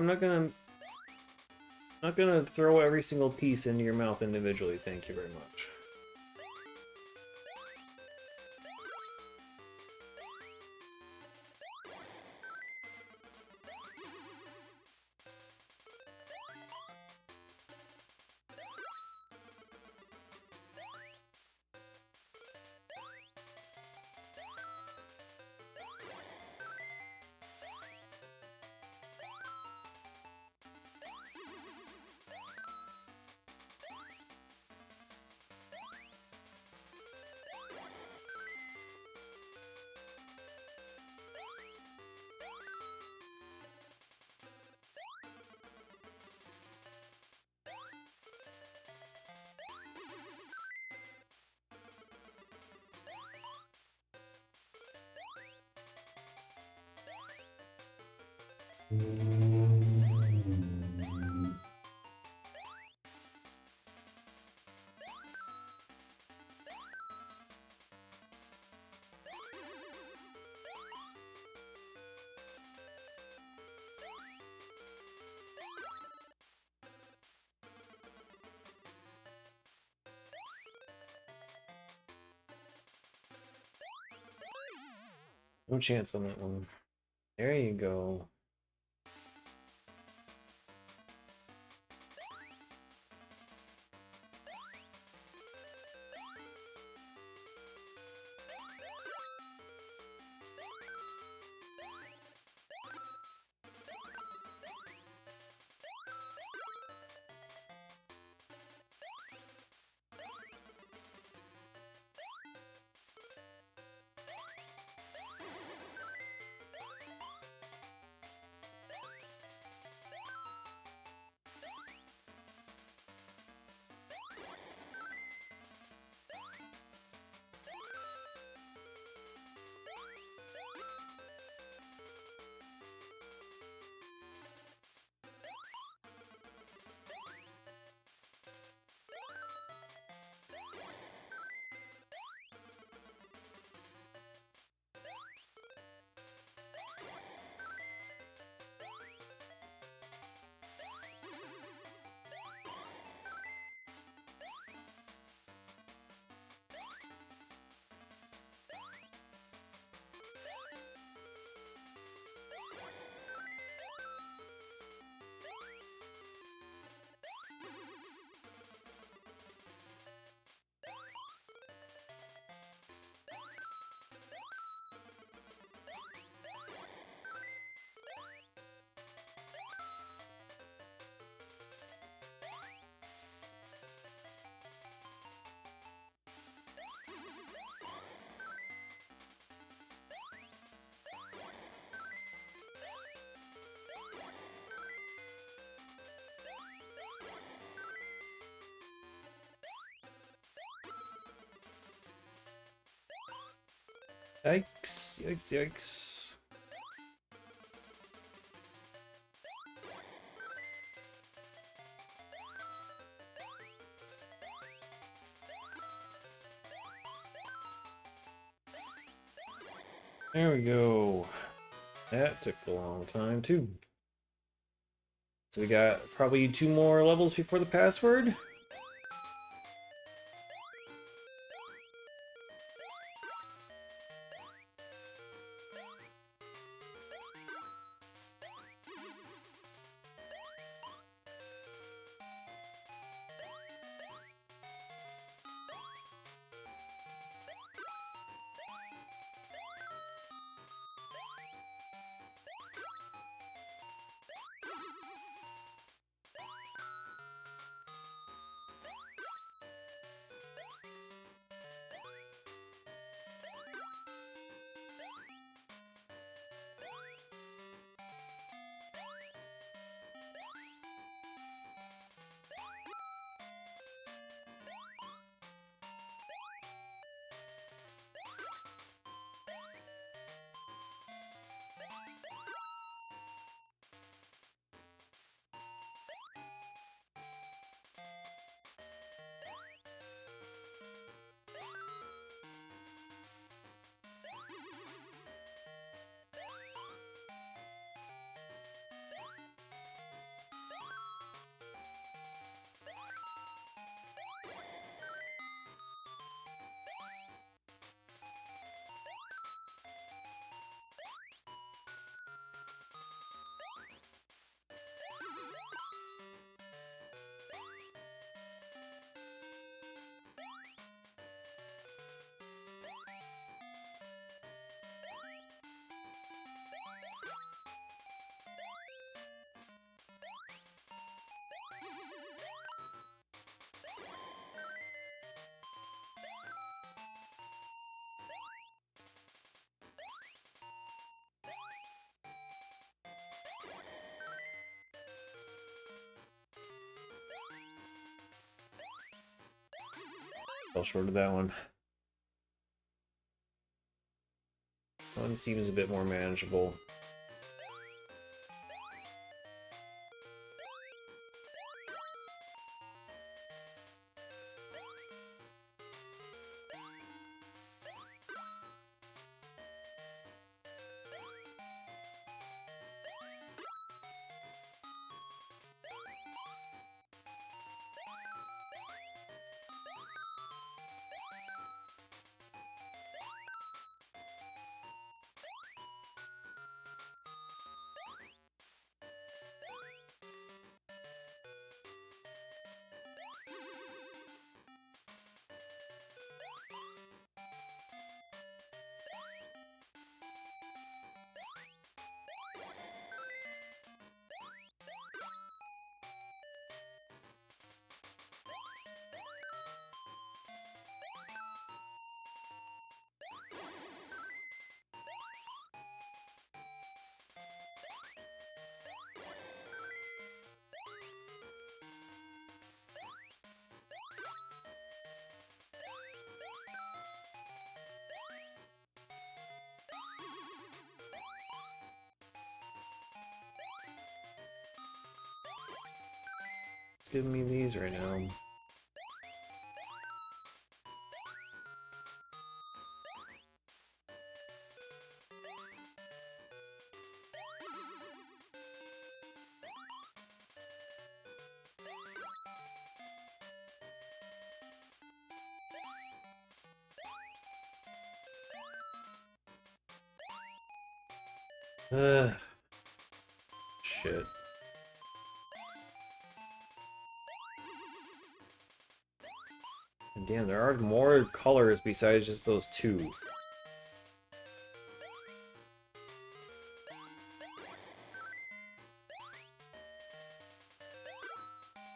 every single piece into your mouth individually. Thank you very much. No chance on that one. There you go. Yikes, yikes, yikes. There we go. That took a long time too. So we got probably 2 more levels before the password. Fell short of that one. That one seems a bit more manageable. giving me these right now? Shit. And damn, there are more colors besides just those two.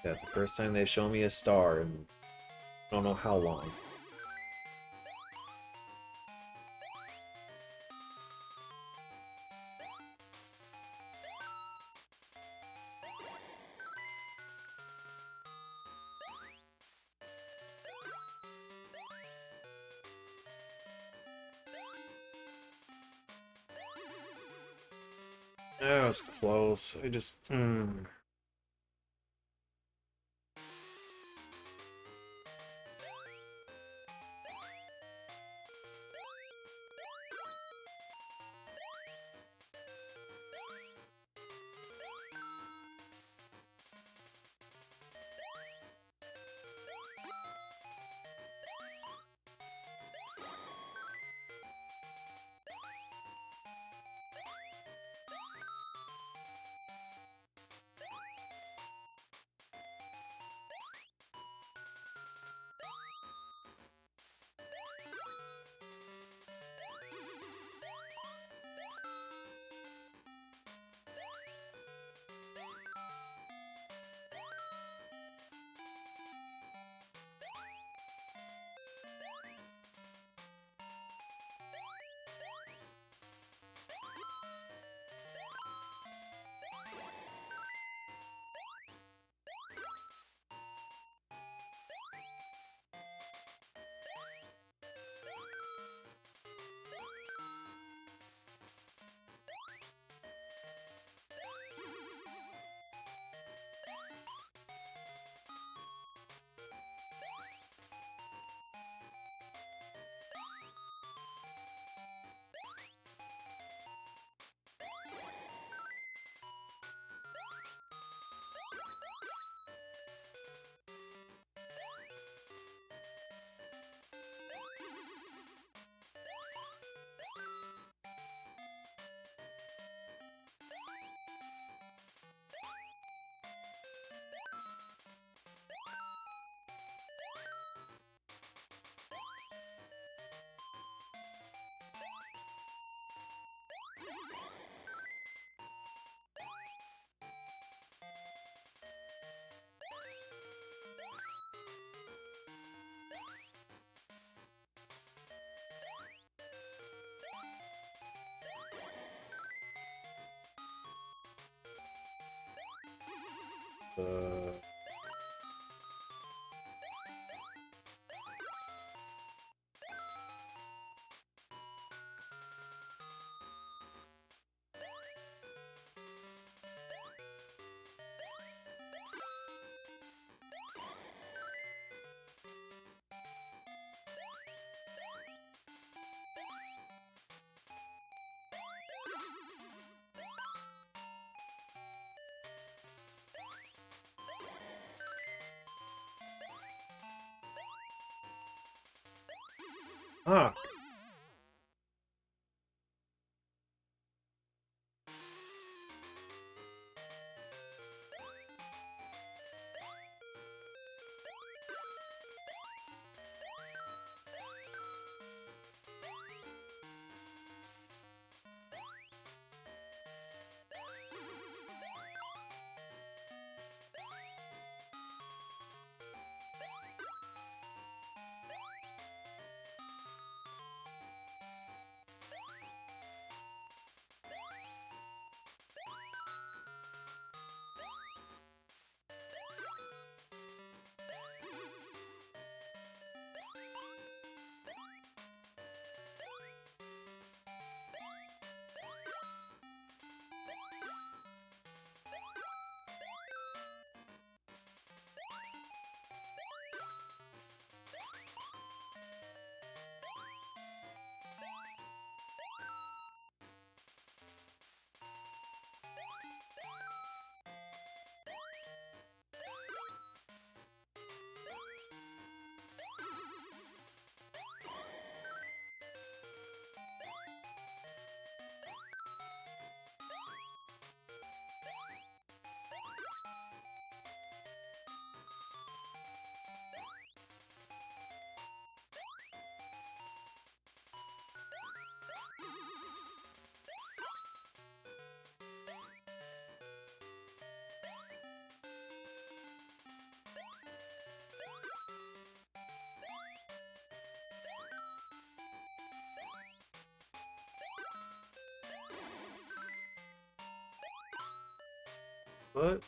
Yeah, the first time they show me a star in I don't know how long. That was close. I just... Ah. What?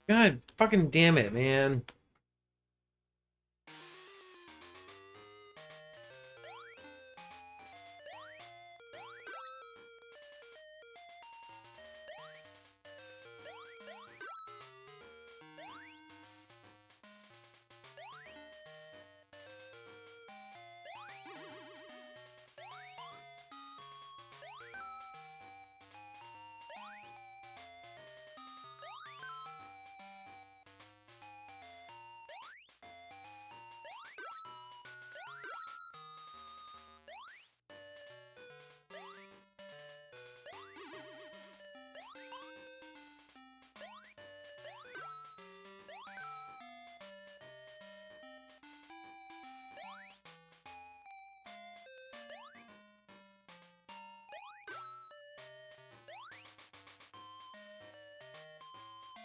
God fucking damn it, man.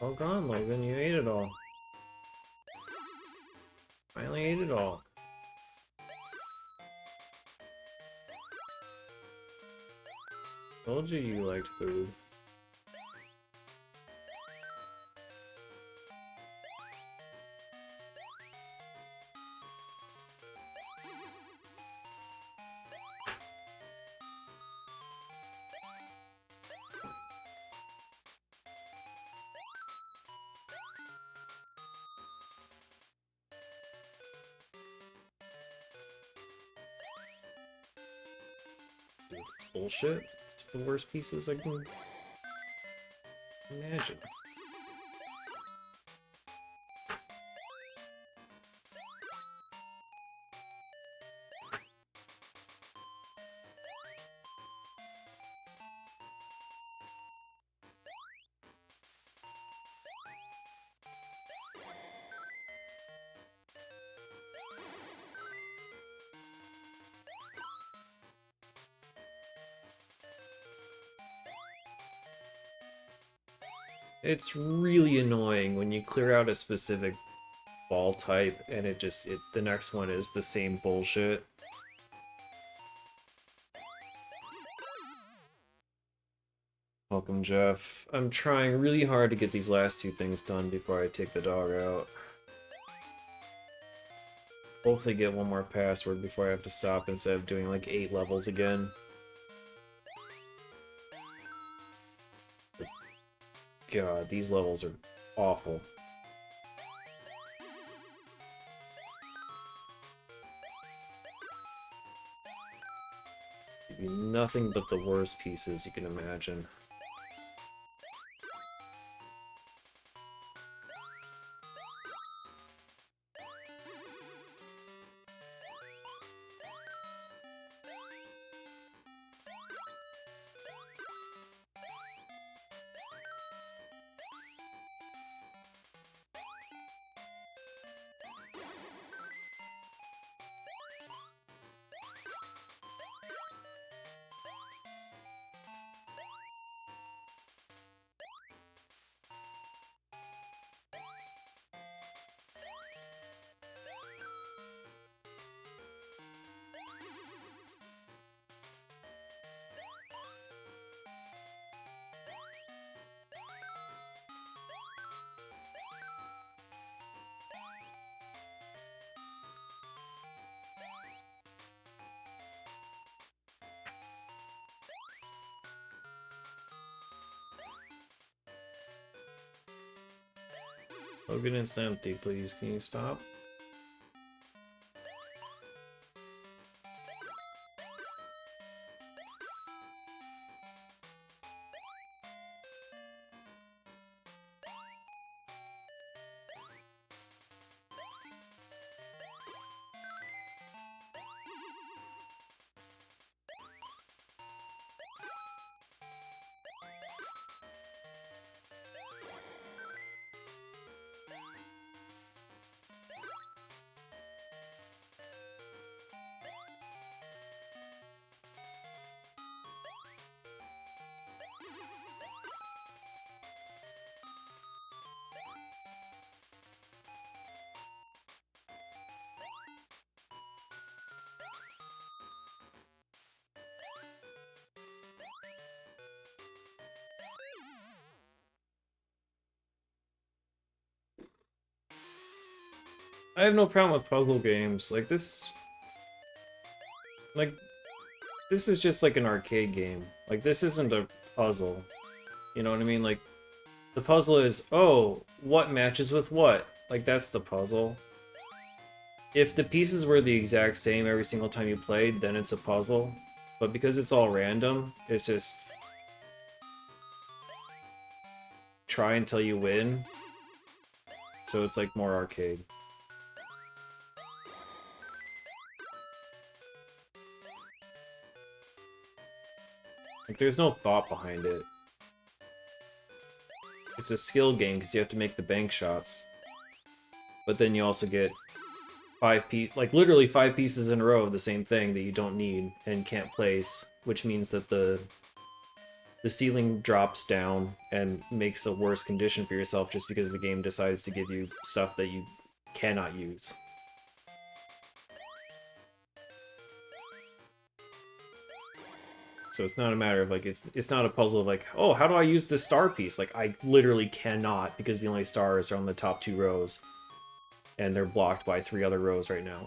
All gone, Logan. You ate it all. Finally ate it all. Told you you liked food. Bullshit. It's the worst pieces I can imagine. It's really annoying when you clear out a specific ball type and the next one is the same bullshit. Welcome, Jeff. I'm trying really hard to get these last two things done before I take the dog out. Hopefully get one more password before I have to stop instead of doing like 8 levels again. God, these levels are awful. Give you nothing but the worst pieces you can imagine. Logan, it's empty, please. Can you stop? I have no problem with puzzle games. Like this is just like an arcade game. Like this isn't a puzzle. You know what I mean? Like the puzzle is, oh, what matches with what? Like that's the puzzle. If the pieces were the exact same every single time you played, then it's a puzzle. But because it's all random, it's just try until you win. So it's like more arcade. Like there's no thought behind it. It's a skill game because you have to make the bank shots. But then you also get literally 5 pieces in a row of the same thing that you don't need and can't place, which means that the ceiling drops down and makes a worse condition for yourself just because the game decides to give you stuff that you cannot use. So it's not a matter of like, it's not a puzzle of like, oh, how do I use this star piece? Like, I literally cannot because the only stars are on the top 2 rows. And they're blocked by 3 other rows right now.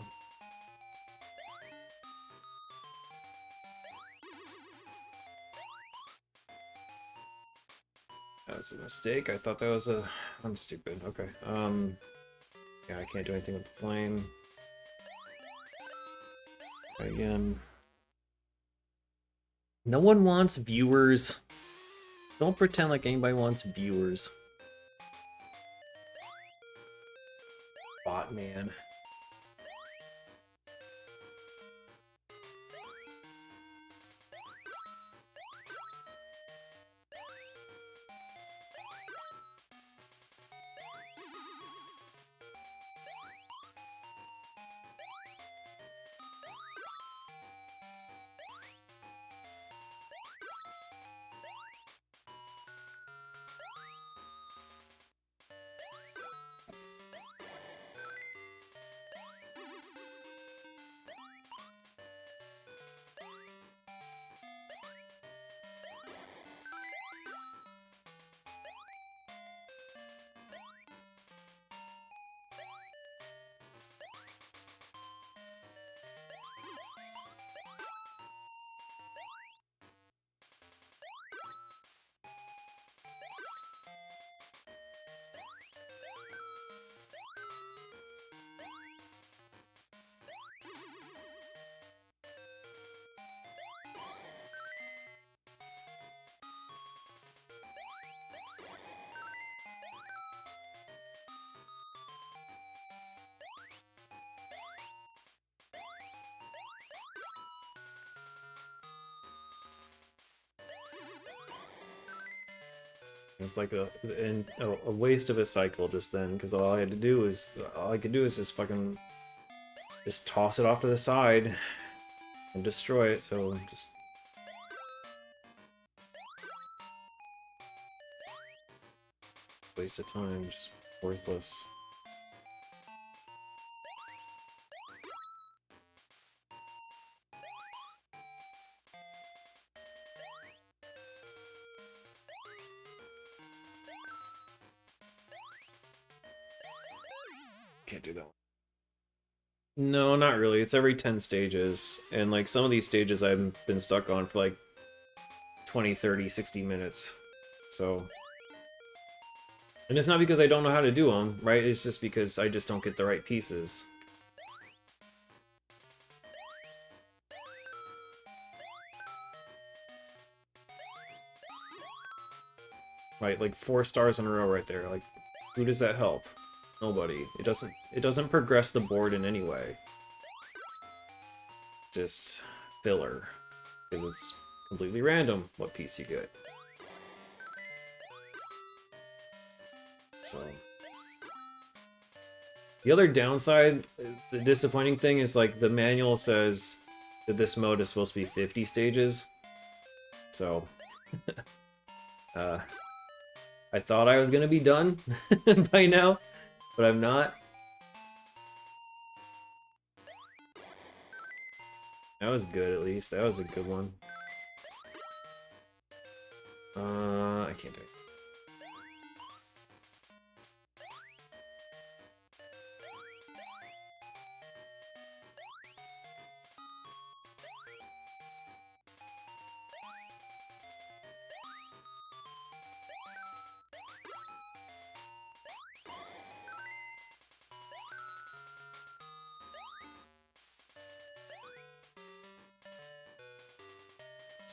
That was a mistake. I thought that was a... I'm stupid. Okay. Yeah, I can't do anything with the flame. Try again. No one wants viewers. Don't pretend like anybody wants viewers. Bot man. It's like a waste of a cycle just then, because all I could do is just fucking just toss it off to the side and destroy it. So just waste of time, just worthless. Can't do that one. No, not really. It's every 10 stages. And like some of these stages I've been stuck on for like 20, 30, 60 minutes. So... And it's not because I don't know how to do them, right? It's just because I just don't get the right pieces. Right, like 4 stars in a row right there. Like, who does that help? Nobody. It doesn't progress the board in any way. Just filler. Because it's completely random what piece you get. So the other downside, the disappointing thing is like the manual says that this mode is supposed to be 50 stages. So I thought I was gonna be done by now, but I'm not. That was good, at least. That was a good one. I can't do it.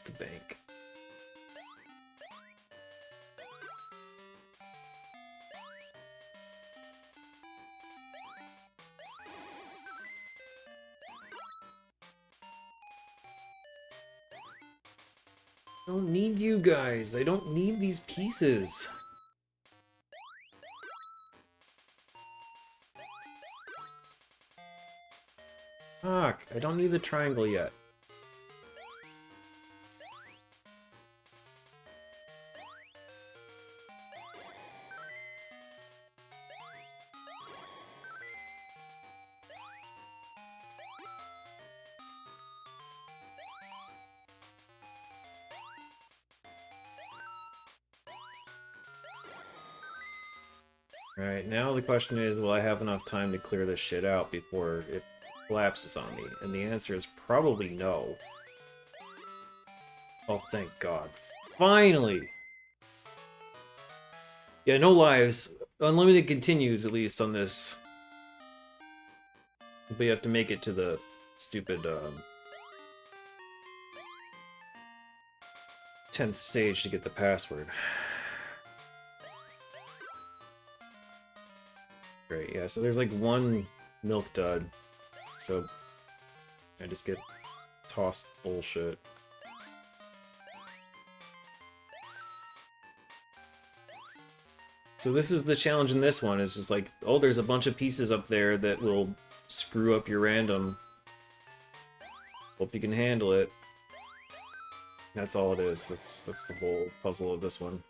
It's the bank. I don't need you guys. I don't need these pieces. Fuck, I don't need the triangle yet. Alright, now the question is, will I have enough time to clear this shit out before it collapses on me? And the answer is probably no. Oh, thank God. Finally! Yeah, no lives. Unlimited continues, at least, on this. But you have to make it to the stupid, 10th stage to get the password. Great, yeah, so there's like one milk dud. So I just get tossed bullshit. So this is the challenge in this one, is just like, oh, there's a bunch of pieces up there that will screw up your random. Hope you can handle it. That's all it is. That's the whole puzzle of this one.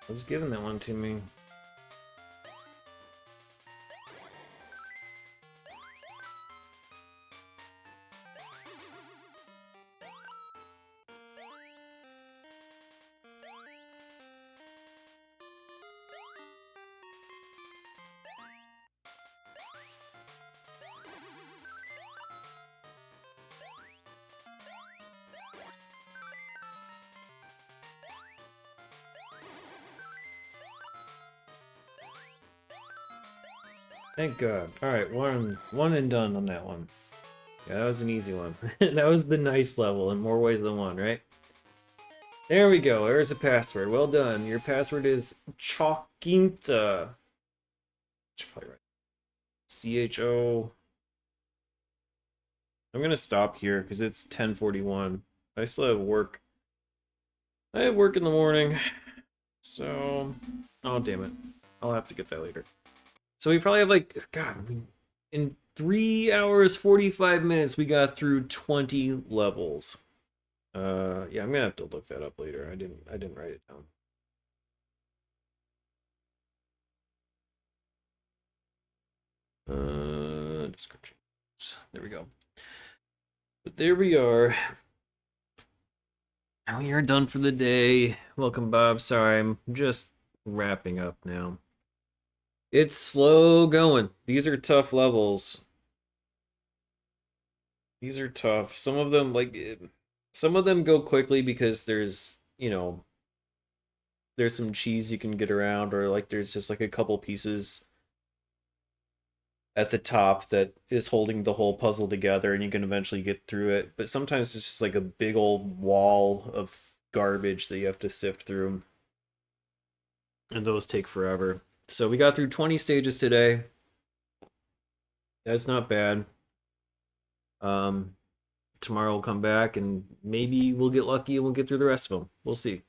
Who's giving that one to me? Thank God. Alright, one and done on that one. Yeah, that was an easy one. That was the nice level in more ways than one, right? There we go. There's a password. Well done. Your password is Chalkinta. Probably right. CHO. I'm gonna stop here because it's 10:41. I still have work. I have work in the morning. So, oh damn it. I'll have to get that later. So we probably have like, God, in 3 hours, 45 minutes, we got through 20 levels. Yeah, I'm gonna have to look that up later. I didn't write it down. Descriptions. There we go. But there we are. Now we are done for the day. Welcome, Bob. Sorry, I'm just wrapping up now. It's slow going. These are tough levels. These are tough. Some of them, like, some of them go quickly because there's, you know, there's some cheese you can get around, or like there's just like a couple pieces at the top that is holding the whole puzzle together and you can eventually get through it. But sometimes it's just like a big old wall of garbage that you have to sift through. And those take forever. So we got through 20 stages today. That's not bad. Tomorrow we'll come back and maybe we'll get lucky and we'll get through the rest of them. We'll see.